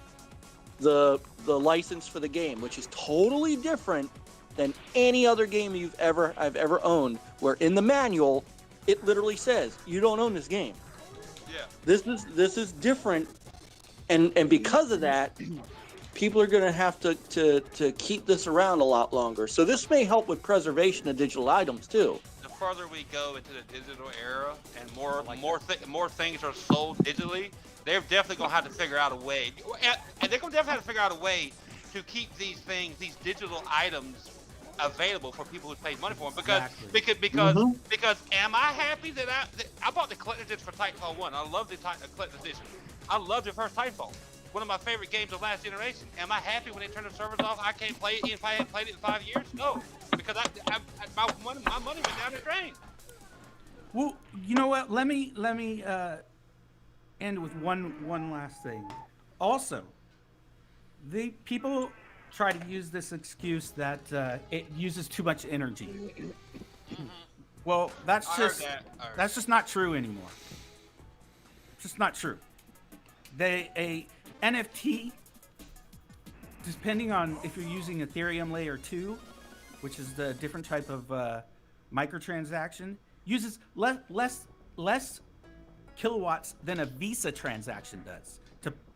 the license for the game, which is totally different than any other game I've ever owned, where in the manual it literally says you don't own this game. Yeah. This is different, and because of that, people are going to have to keep this around a lot longer. So this may help with preservation of digital items too. The further we go into the digital era and more things are sold digitally, they're definitely going to have to figure out a way, and they're going to definitely have to figure out a way to keep these digital items available for people who pay money for them. Because am I happy that I bought the collector's edition for Titanfall 1? I love the collector's edition. I love the first Titanfall. One of my favorite games of last generation. Am I happy when they turn the servers off? I can't play it if I hadn't played it in 5 years? No, because my money went down the drain. Well, you know what? Let me end with one last thing. Also, the people try to use this excuse that it uses too much energy. Well, that's just not true anymore. It's just not true. A NFT, depending on if you're using Ethereum layer 2, which is the different type of microtransaction, uses less kilowatts than a Visa transaction does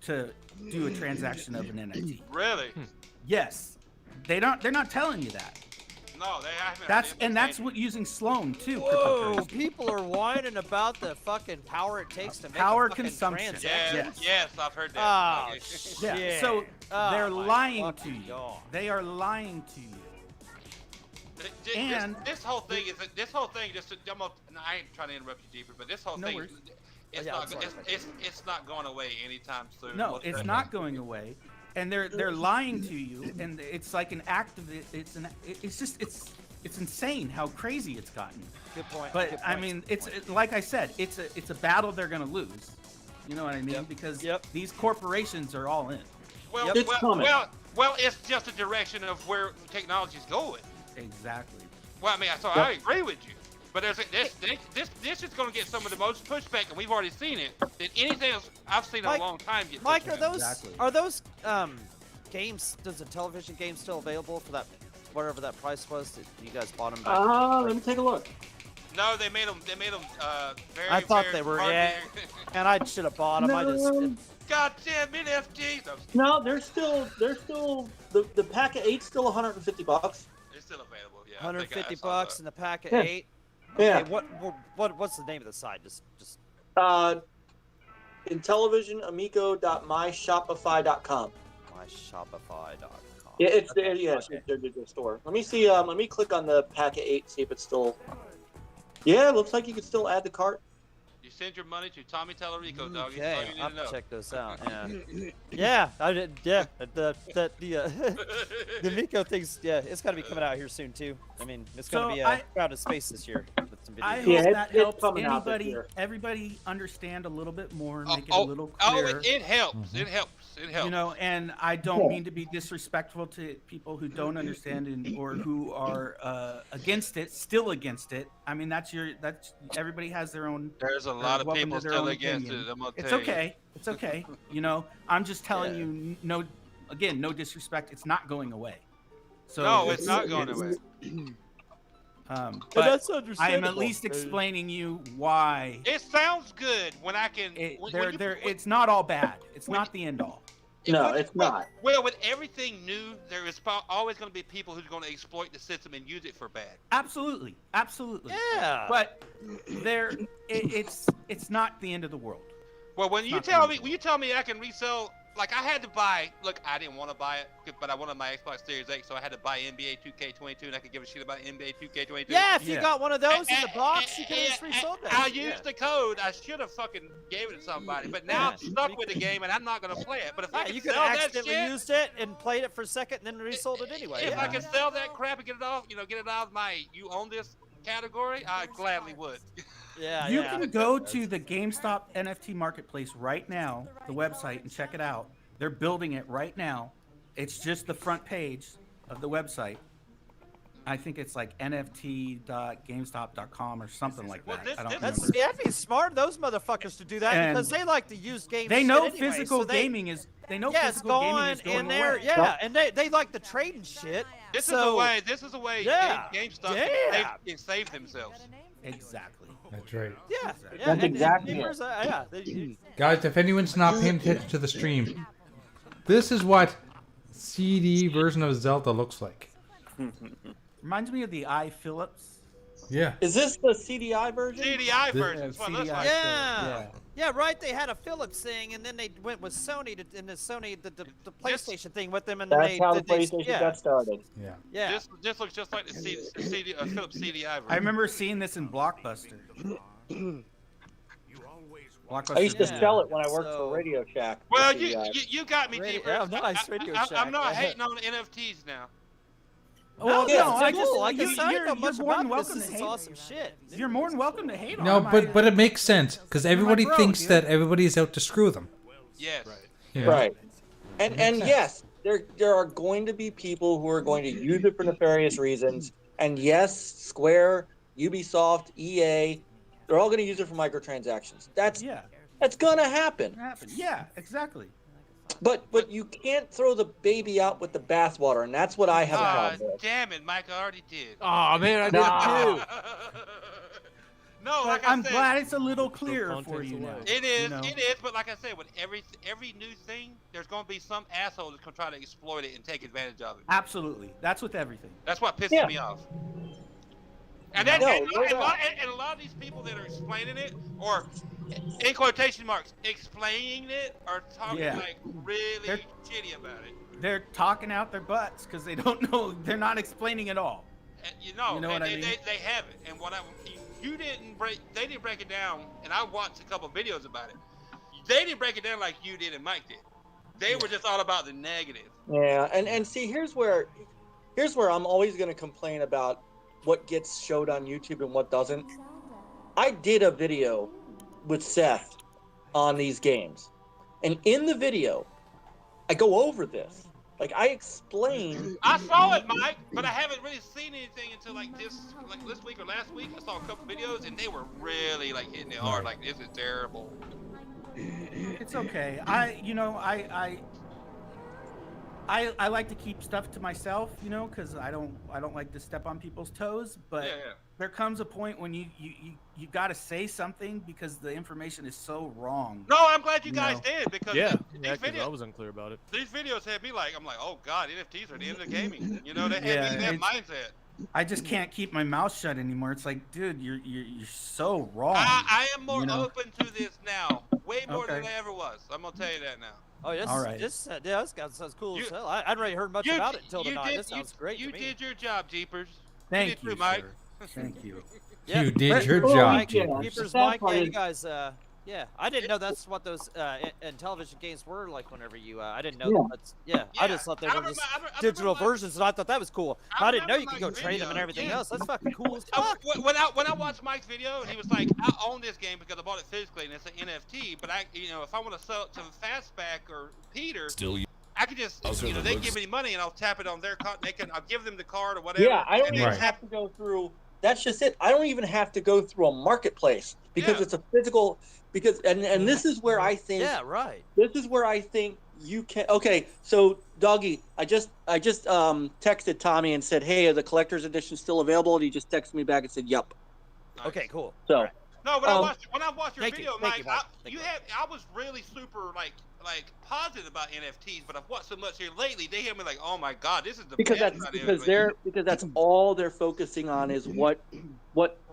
to do a transaction of an NFT. Really? Yes. They're not telling you that. No, they haven't. That's what using Sloan too. Whoa, people are whining about the fucking power it takes to make power a fucking consumption. transaction. Yes, I've heard that. Oh, Okay. Yeah. shit. So they're Oh, my lying to fucking you. God. They are lying to you. And this whole thing just I ain't trying to interrupt you deeper, but this whole thing worries. it's not going away anytime soon. No, it's not going away. And they're lying to you, and it's like an act of it. It's insane how crazy it's gotten. Good point. But good I point. mean, it's like I said, it's a battle they're gonna lose. You know what I mean? Because these corporations are all in. Well, it's just a direction of where technology's going. Exactly. Well, I mean, so I agree with you. But this is going to get some of the most pushback, and we've already seen it, than anything else I've seen in a long time. Mike, are those games? Does the television game still available for that, whatever that price was? That you guys bought them back? Let me take a look. No, they made them very. I thought very they were. hard Yeah, and I should have bought them. No. Goddamn NFTs! No, they're still the pack of 8's still $150. They're still available. Yeah. $150 in the pack of Yeah. 8. Yeah. Okay, what's the name of the site? Just Intellivision amico.myshopify.com. myshopify.com. Yeah, it's their digital store. Let me see. Let me click on the packet 8, see if it's still. Yeah, it looks like you can still add the cart. You send your money to Tommy Tallarico, dog. Okay, That's all you need I'll to have know. to check those out. Yeah, I did. Yeah, the Miko thing's. Yeah, it's got to be coming out here soon too. I mean, it's going to be a crowded space this year with some videos. I hope that helps everybody understand a little bit more, and make it a little clearer. It helps. It helps. It helps. You know, and I don't mean to be disrespectful to people who don't understand or who are against it, still against it. I mean, that's everybody has their own. There's a lot of people still against it. I'm gonna It's tell okay. It's okay. You know, I'm just telling you, no disrespect. It's not going away. So no, it's not going away. But that's I am understandable. at least explaining you why. It sounds good when I can. It's not all bad. It's not the end all. No, it's not. Well, with everything new, there is always going to be people who's going to exploit the system and use it for bad. Absolutely. Yeah. But it's not the end of the world. Well, when you tell me I can resell like I had to buy. Look, I didn't want to buy it, but I wanted my Xbox Series X, so I had to buy NBA 2K22, and I could give a shit about NBA 2K22. Yeah, if you got one of those in the box, you could have just resold it. I used the code. I should have fucking gave it to somebody, but now I'm stuck with the game, and I'm not gonna play it. But if I could you could sell have that accidentally shit, used it and played it for a second, and then resold it anyway. if I could sell that crap and get it off, get it out of my you own this category, I gladly would. Yeah, you can go to the GameStop NFT marketplace right now, the website, and check it out. They're building it right now. It's just the front page of the website. I think it's like nft.gamestop.com or something like that. I don't remember. That'd be smart of those motherfuckers to do that And because they like to use games. They know anyway, physical so gaming is. They know it's physical gaming is going in there. away. Yeah, and they like the trading shit. This is a way. GameStop can save themselves. Exactly. That's right. Yeah. That's exactly it. Guys, if anyone's not paying attention to the stream, this is what CD version of Zelda looks like. Reminds me of the Philips. Yeah. Is this the CDI version? CDI version. Yeah, right. They had a Philips thing, and then they went with Sony the PlayStation thing with them, and then That's how the PlayStation got started. Yeah. This looks just like the Philips CDI version. I remember seeing this in Blockbuster. I used to sell it when I worked for Radio Shack. Well, you got me, Deeper. Nice Radio I'm Shack. not hating on NFTs now. Well, I you're know much more than about welcome this. to This is hate. awesome shit. You're more than welcome to hate on No, them. but it makes sense because everybody bro, thinks dude. that everybody's out to screw them. Yes. Yeah. Right. And yes, there are going to be people who are going to use it for nefarious reasons. And yes, Square, Ubisoft, EA, they're all going to use it for microtransactions. That's gonna happen. Yeah, exactly. But you can't throw the baby out with the bathwater, and that's what I have a problem with. Damn it, Mike! I already did. Oh man, I did too. No, But like I I'm said, glad it's a little clearer for you now. It is, you know? it is. But like I said, with every new thing, there's going to be some asshole that's going to try to exploit it and take advantage of it. Absolutely, that's with everything. That's what pisses me off. And a lot of these people that are explaining it, or in quotation marks, explaining it, are talking like really shitty about it. They're talking out their butts because they don't know. They're not explaining it all. And, you know what I mean? They have it. And they didn't break it down, and I watched a couple videos about it. They didn't break it down like you did and Mike did. They were just all about the negative. Yeah, and see, here's where I'm always going to complain about what gets showed on YouTube and what doesn't. I did a video with Seth on these games, and in the video, I go over this. Like, I explain. I saw it, Mike, but I haven't really seen anything until like this week or last week. I saw a couple videos, and they were really like hitting it hard. Like, this is terrible. It's okay. I like to keep stuff to myself, because I don't like to step on people's toes. But there comes a point when you got to say something because the information is so wrong. No, I'm glad you guys did because these videos, I was unclear about it. These videos had me like, I'm like, oh god, NFTs are the end of gaming. They had me in that mindset. I just can't keep my mouth shut anymore. It's like, dude, you're so wrong. I am more open to this now, way more than I ever was. I'm gonna tell you that now. Oh, yes. All right. This sounds cool as hell. I hadn't really heard much about it until tonight. This sounds great. You did your job, Jeepers. Thank you, Mike. Thank you. You did your job, Jeepers, Mike. Yeah, you guys. I didn't know that's what those in television games were like. Whenever you, I didn't know. I just thought they were just digital versions, and I thought that was cool. I didn't know you could go trade them and everything else. That's fucking cool as fuck. When I watched Mike's video, and he was like, "I own this game because I bought it physically, and it's an NFT. But if I want to sell it to Fastback or Peter, I could just, they give me money, and I'll tap it on their card. I'll give them the card or whatever. Yeah, I don't even have to go through. That's just it. I don't even have to go through a marketplace because it's a physical. Because and this is where I think. Yeah, right. This is where I think you can. Okay, so Doggy, I just texted Tommy and said, "Hey, are the collector's edition still available?" And he just texted me back and said, "Yup." Okay, cool. So. No, when I watched your video, Mike, I was really super like positive about NFTs, but I've watched so much here lately. They hear me like, oh my god, this is the because best that's all they're focusing on is what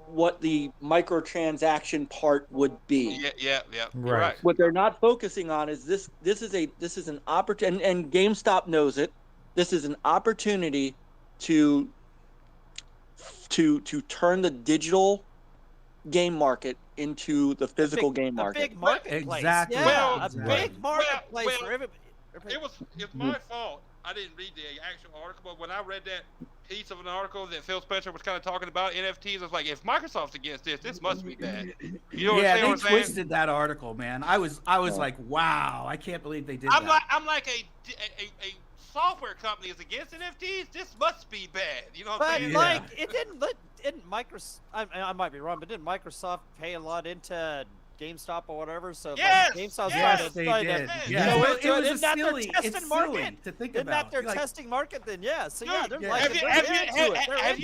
what the microtransaction part would be. Yeah. Right. What they're not focusing on is this is an opportunity, and GameStop knows it. This is an opportunity to turn the digital game market into the physical game market. A big marketplace. Exactly. Yeah, Well, a big marketplace well, for everybody. It's my fault. I didn't read the actual article, but when I read that piece of an article that Phil Spencer was kind of talking about NFTs, I was like, if Microsoft's against this must be bad. You know what Yeah, I'm they saying? twisted that article, man. I was like, wow, I can't believe they did that. I'm like a software company is against NFTs. This must be bad. You know what I'm saying? But like, it didn't Microsoft. I might be wrong, but didn't Microsoft pay a lot into GameStop or whatever? So Yes! GameStop's Yes, they did. Yeah. Well, it was Isn't that their silly. testing It's market? silly to think Isn't about. that their Like, testing market? Then yeah. So yeah, they're Dude, like, have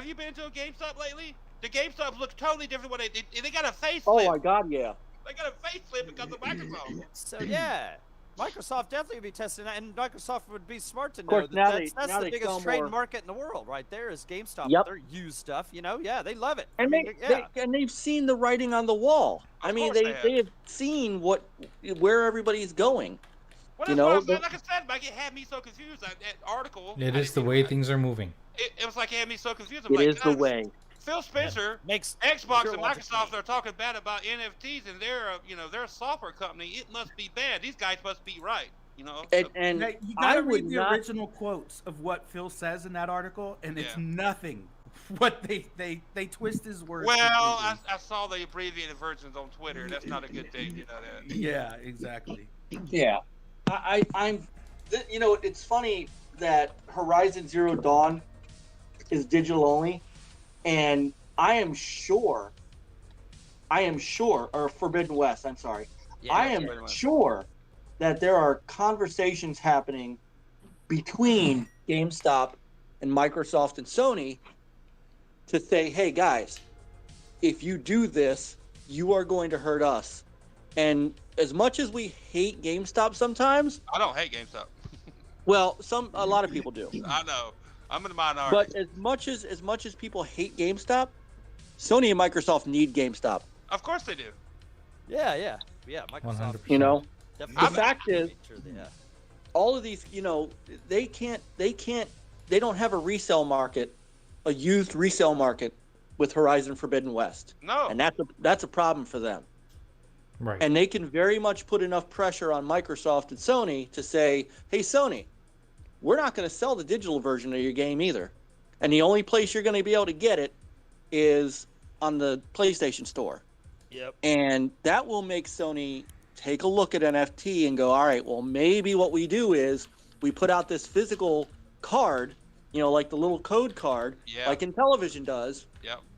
you been to a GameStop lately? The GameStop looks totally different. When they got a facelift. Oh my God, yeah. They got a facelift because of Microsoft. So yeah. Microsoft definitely would be testing that, and Microsoft would be smart to know course, that that's now the they biggest sell trading more. market in the world, right there is GameStop. Yep. Their used stuff, yeah, they love it. And they've seen the writing on the wall. I mean, they have seen where everybody's going. Well, like I said, Mike, it had me so confused. That article. It is the way things are moving. It was like it had me so confused. It is the way. Phil Spencer makes Xbox and Microsoft are talking bad about NFTs, and they're a software company. It must be bad. These guys must be right. And you gotta read the original quotes of what Phil says in that article, and it's nothing. What they twist his words. Well, I saw the abbreviated versions on Twitter. That's not a good thing, you know that. Yeah, exactly. Yeah, I'm. It's funny that Horizon Zero Dawn is digital only, and I am sure, or Forbidden West. I'm sorry. Yeah, I am sure that there are conversations happening between GameStop and Microsoft and Sony to say, hey guys, if you do this, you are going to hurt us. And as much as we hate GameStop sometimes, I don't hate GameStop. Well, a lot of people do. I know. I'm in the minority. But as much as people hate GameStop, Sony and Microsoft need GameStop. Of course they do. Yeah. Microsoft. 100%. The fact is, all of these, they don't have a resale market, a used resale market with Horizon Forbidden West. No. And that's a problem for them. Right. And they can very much put enough pressure on Microsoft and Sony to say, hey, Sony, we're not going to sell the digital version of your game either. And the only place you're going to be able to get it is on the PlayStation Store. Yep. And that will make Sony take a look at NFT and go, all right, well, maybe what we do is we put out this physical card, like the little code card, like Intellivision does,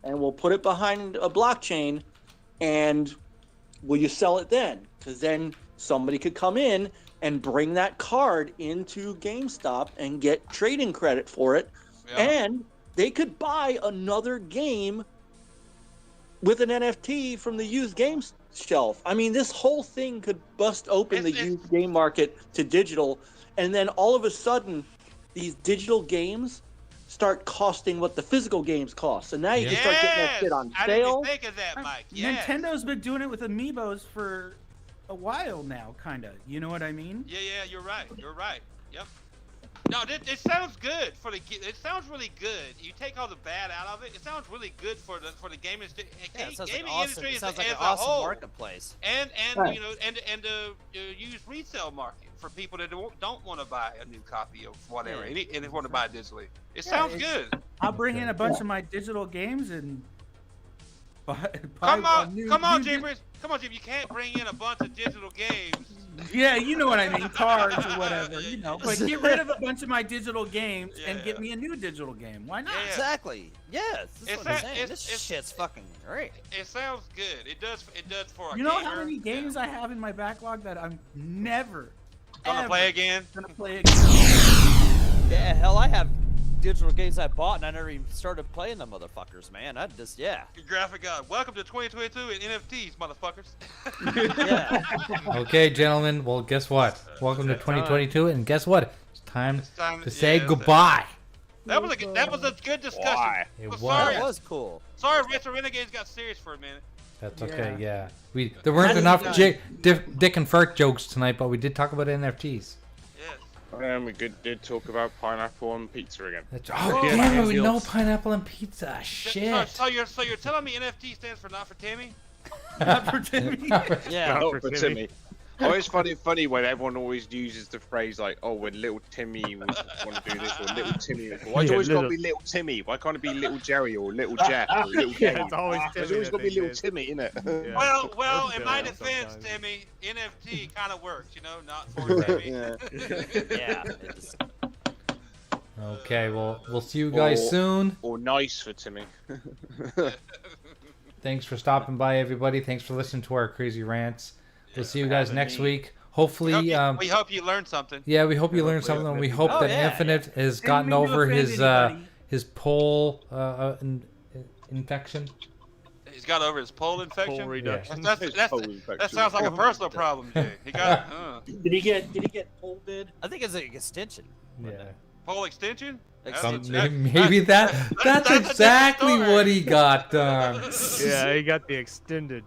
and we'll put it behind a blockchain, and will you sell it then? Because then somebody could come in and bring that card into GameStop and get trading credit for it, and they could buy another game with an NFT from the used games shelf. I mean, this whole thing could bust open the used game market to digital, and then all of a sudden, these digital games start costing what the physical games cost. And now you can start getting that shit on I sale. didn't think of that, Mike. Nintendo's been doing it with amiibos for a while now, kind of. You know what I mean? Yeah, you're right. Yep. No, it sounds good for the. It sounds really good. You take all the bad out of it. It sounds really good for the gaming industry. It sounds gaming like awesome. industry It as sounds like a an awesome whole. marketplace. And Right. and the used resale market for people that don't want to buy a new copy of whatever, and they want to buy it digitally. It sounds good. I'll bring in a bunch of my digital games and Come on, Jeepers. Come on, Jeep. You can't bring in a bunch of digital games. Yeah, you know what I mean, cards or whatever, But get rid of a bunch of my digital games and get me a new digital game. Why not? Exactly. Yes. This is what I'm saying. This shit's fucking great. It sounds good. It does for a You know gamer. how many games I have in my backlog that I'm never Gonna play again? Gonna play again. Yeah, hell, I have digital games I bought and I never even started playing them motherfuckers, man. I just, Graphic God. Welcome to 2022 and NFTs, motherfuckers. Okay, gentlemen. Well, guess what? Welcome to 2022, and guess what? It's time to say goodbye. That was a good discussion. Why? It Well, was. sorry. That was cool. Sorry, Retro Renegades got serious for a minute. That's okay. Yeah. There weren't enough Dick and Fart jokes tonight, but we did talk about NFTs. And we did talk about pineapple on pizza again. Damn it! We know pineapple and pizza. Shit. So you're telling me NFT stands for not for Timmy? Not for Timmy. Yeah. Not for Timmy. I always find it funny when everyone always uses the phrase like, "Oh, when little Timmy want to do this," or "Little Timmy." Why always got to be little Timmy? Why can't it be little Jerry or little Jack or little Dave? It's always Timmy. It's always got to be little Timmy, isn't it? Yeah. Well, in my defense, Timmy, NFT kind of works, not for Timmy. Yeah. Okay. Well, we'll see you guys soon. Or nice for Timmy. Thanks for stopping by, everybody. Thanks for listening to our crazy rants. We'll see you guys next week. Hopefully, we hope you learned something. Yeah, we hope you learned something, and we hope that Infinite has gotten over his pole infection. He's got over his pole infection. Pole reduction. That sounds like a personal problem, Jay. He got. Did he get pole bid? I think it's an extension. Yeah. Pole extension? Maybe that's exactly what he got done. Yeah, he got the extended.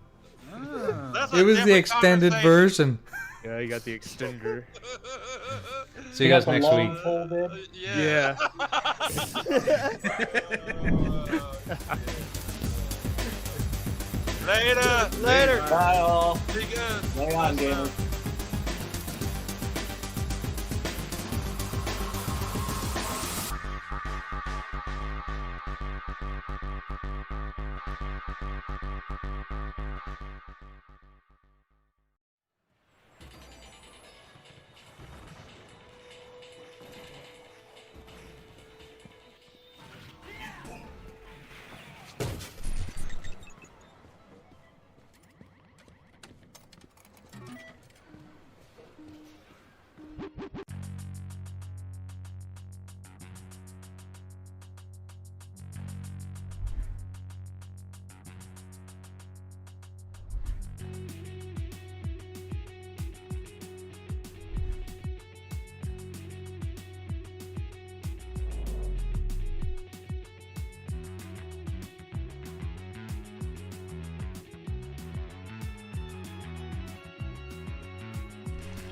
It was the extended version. Yeah, he got the extender. See you guys next week. Yeah. Later. Bye all. Be good. Hang on, gamers.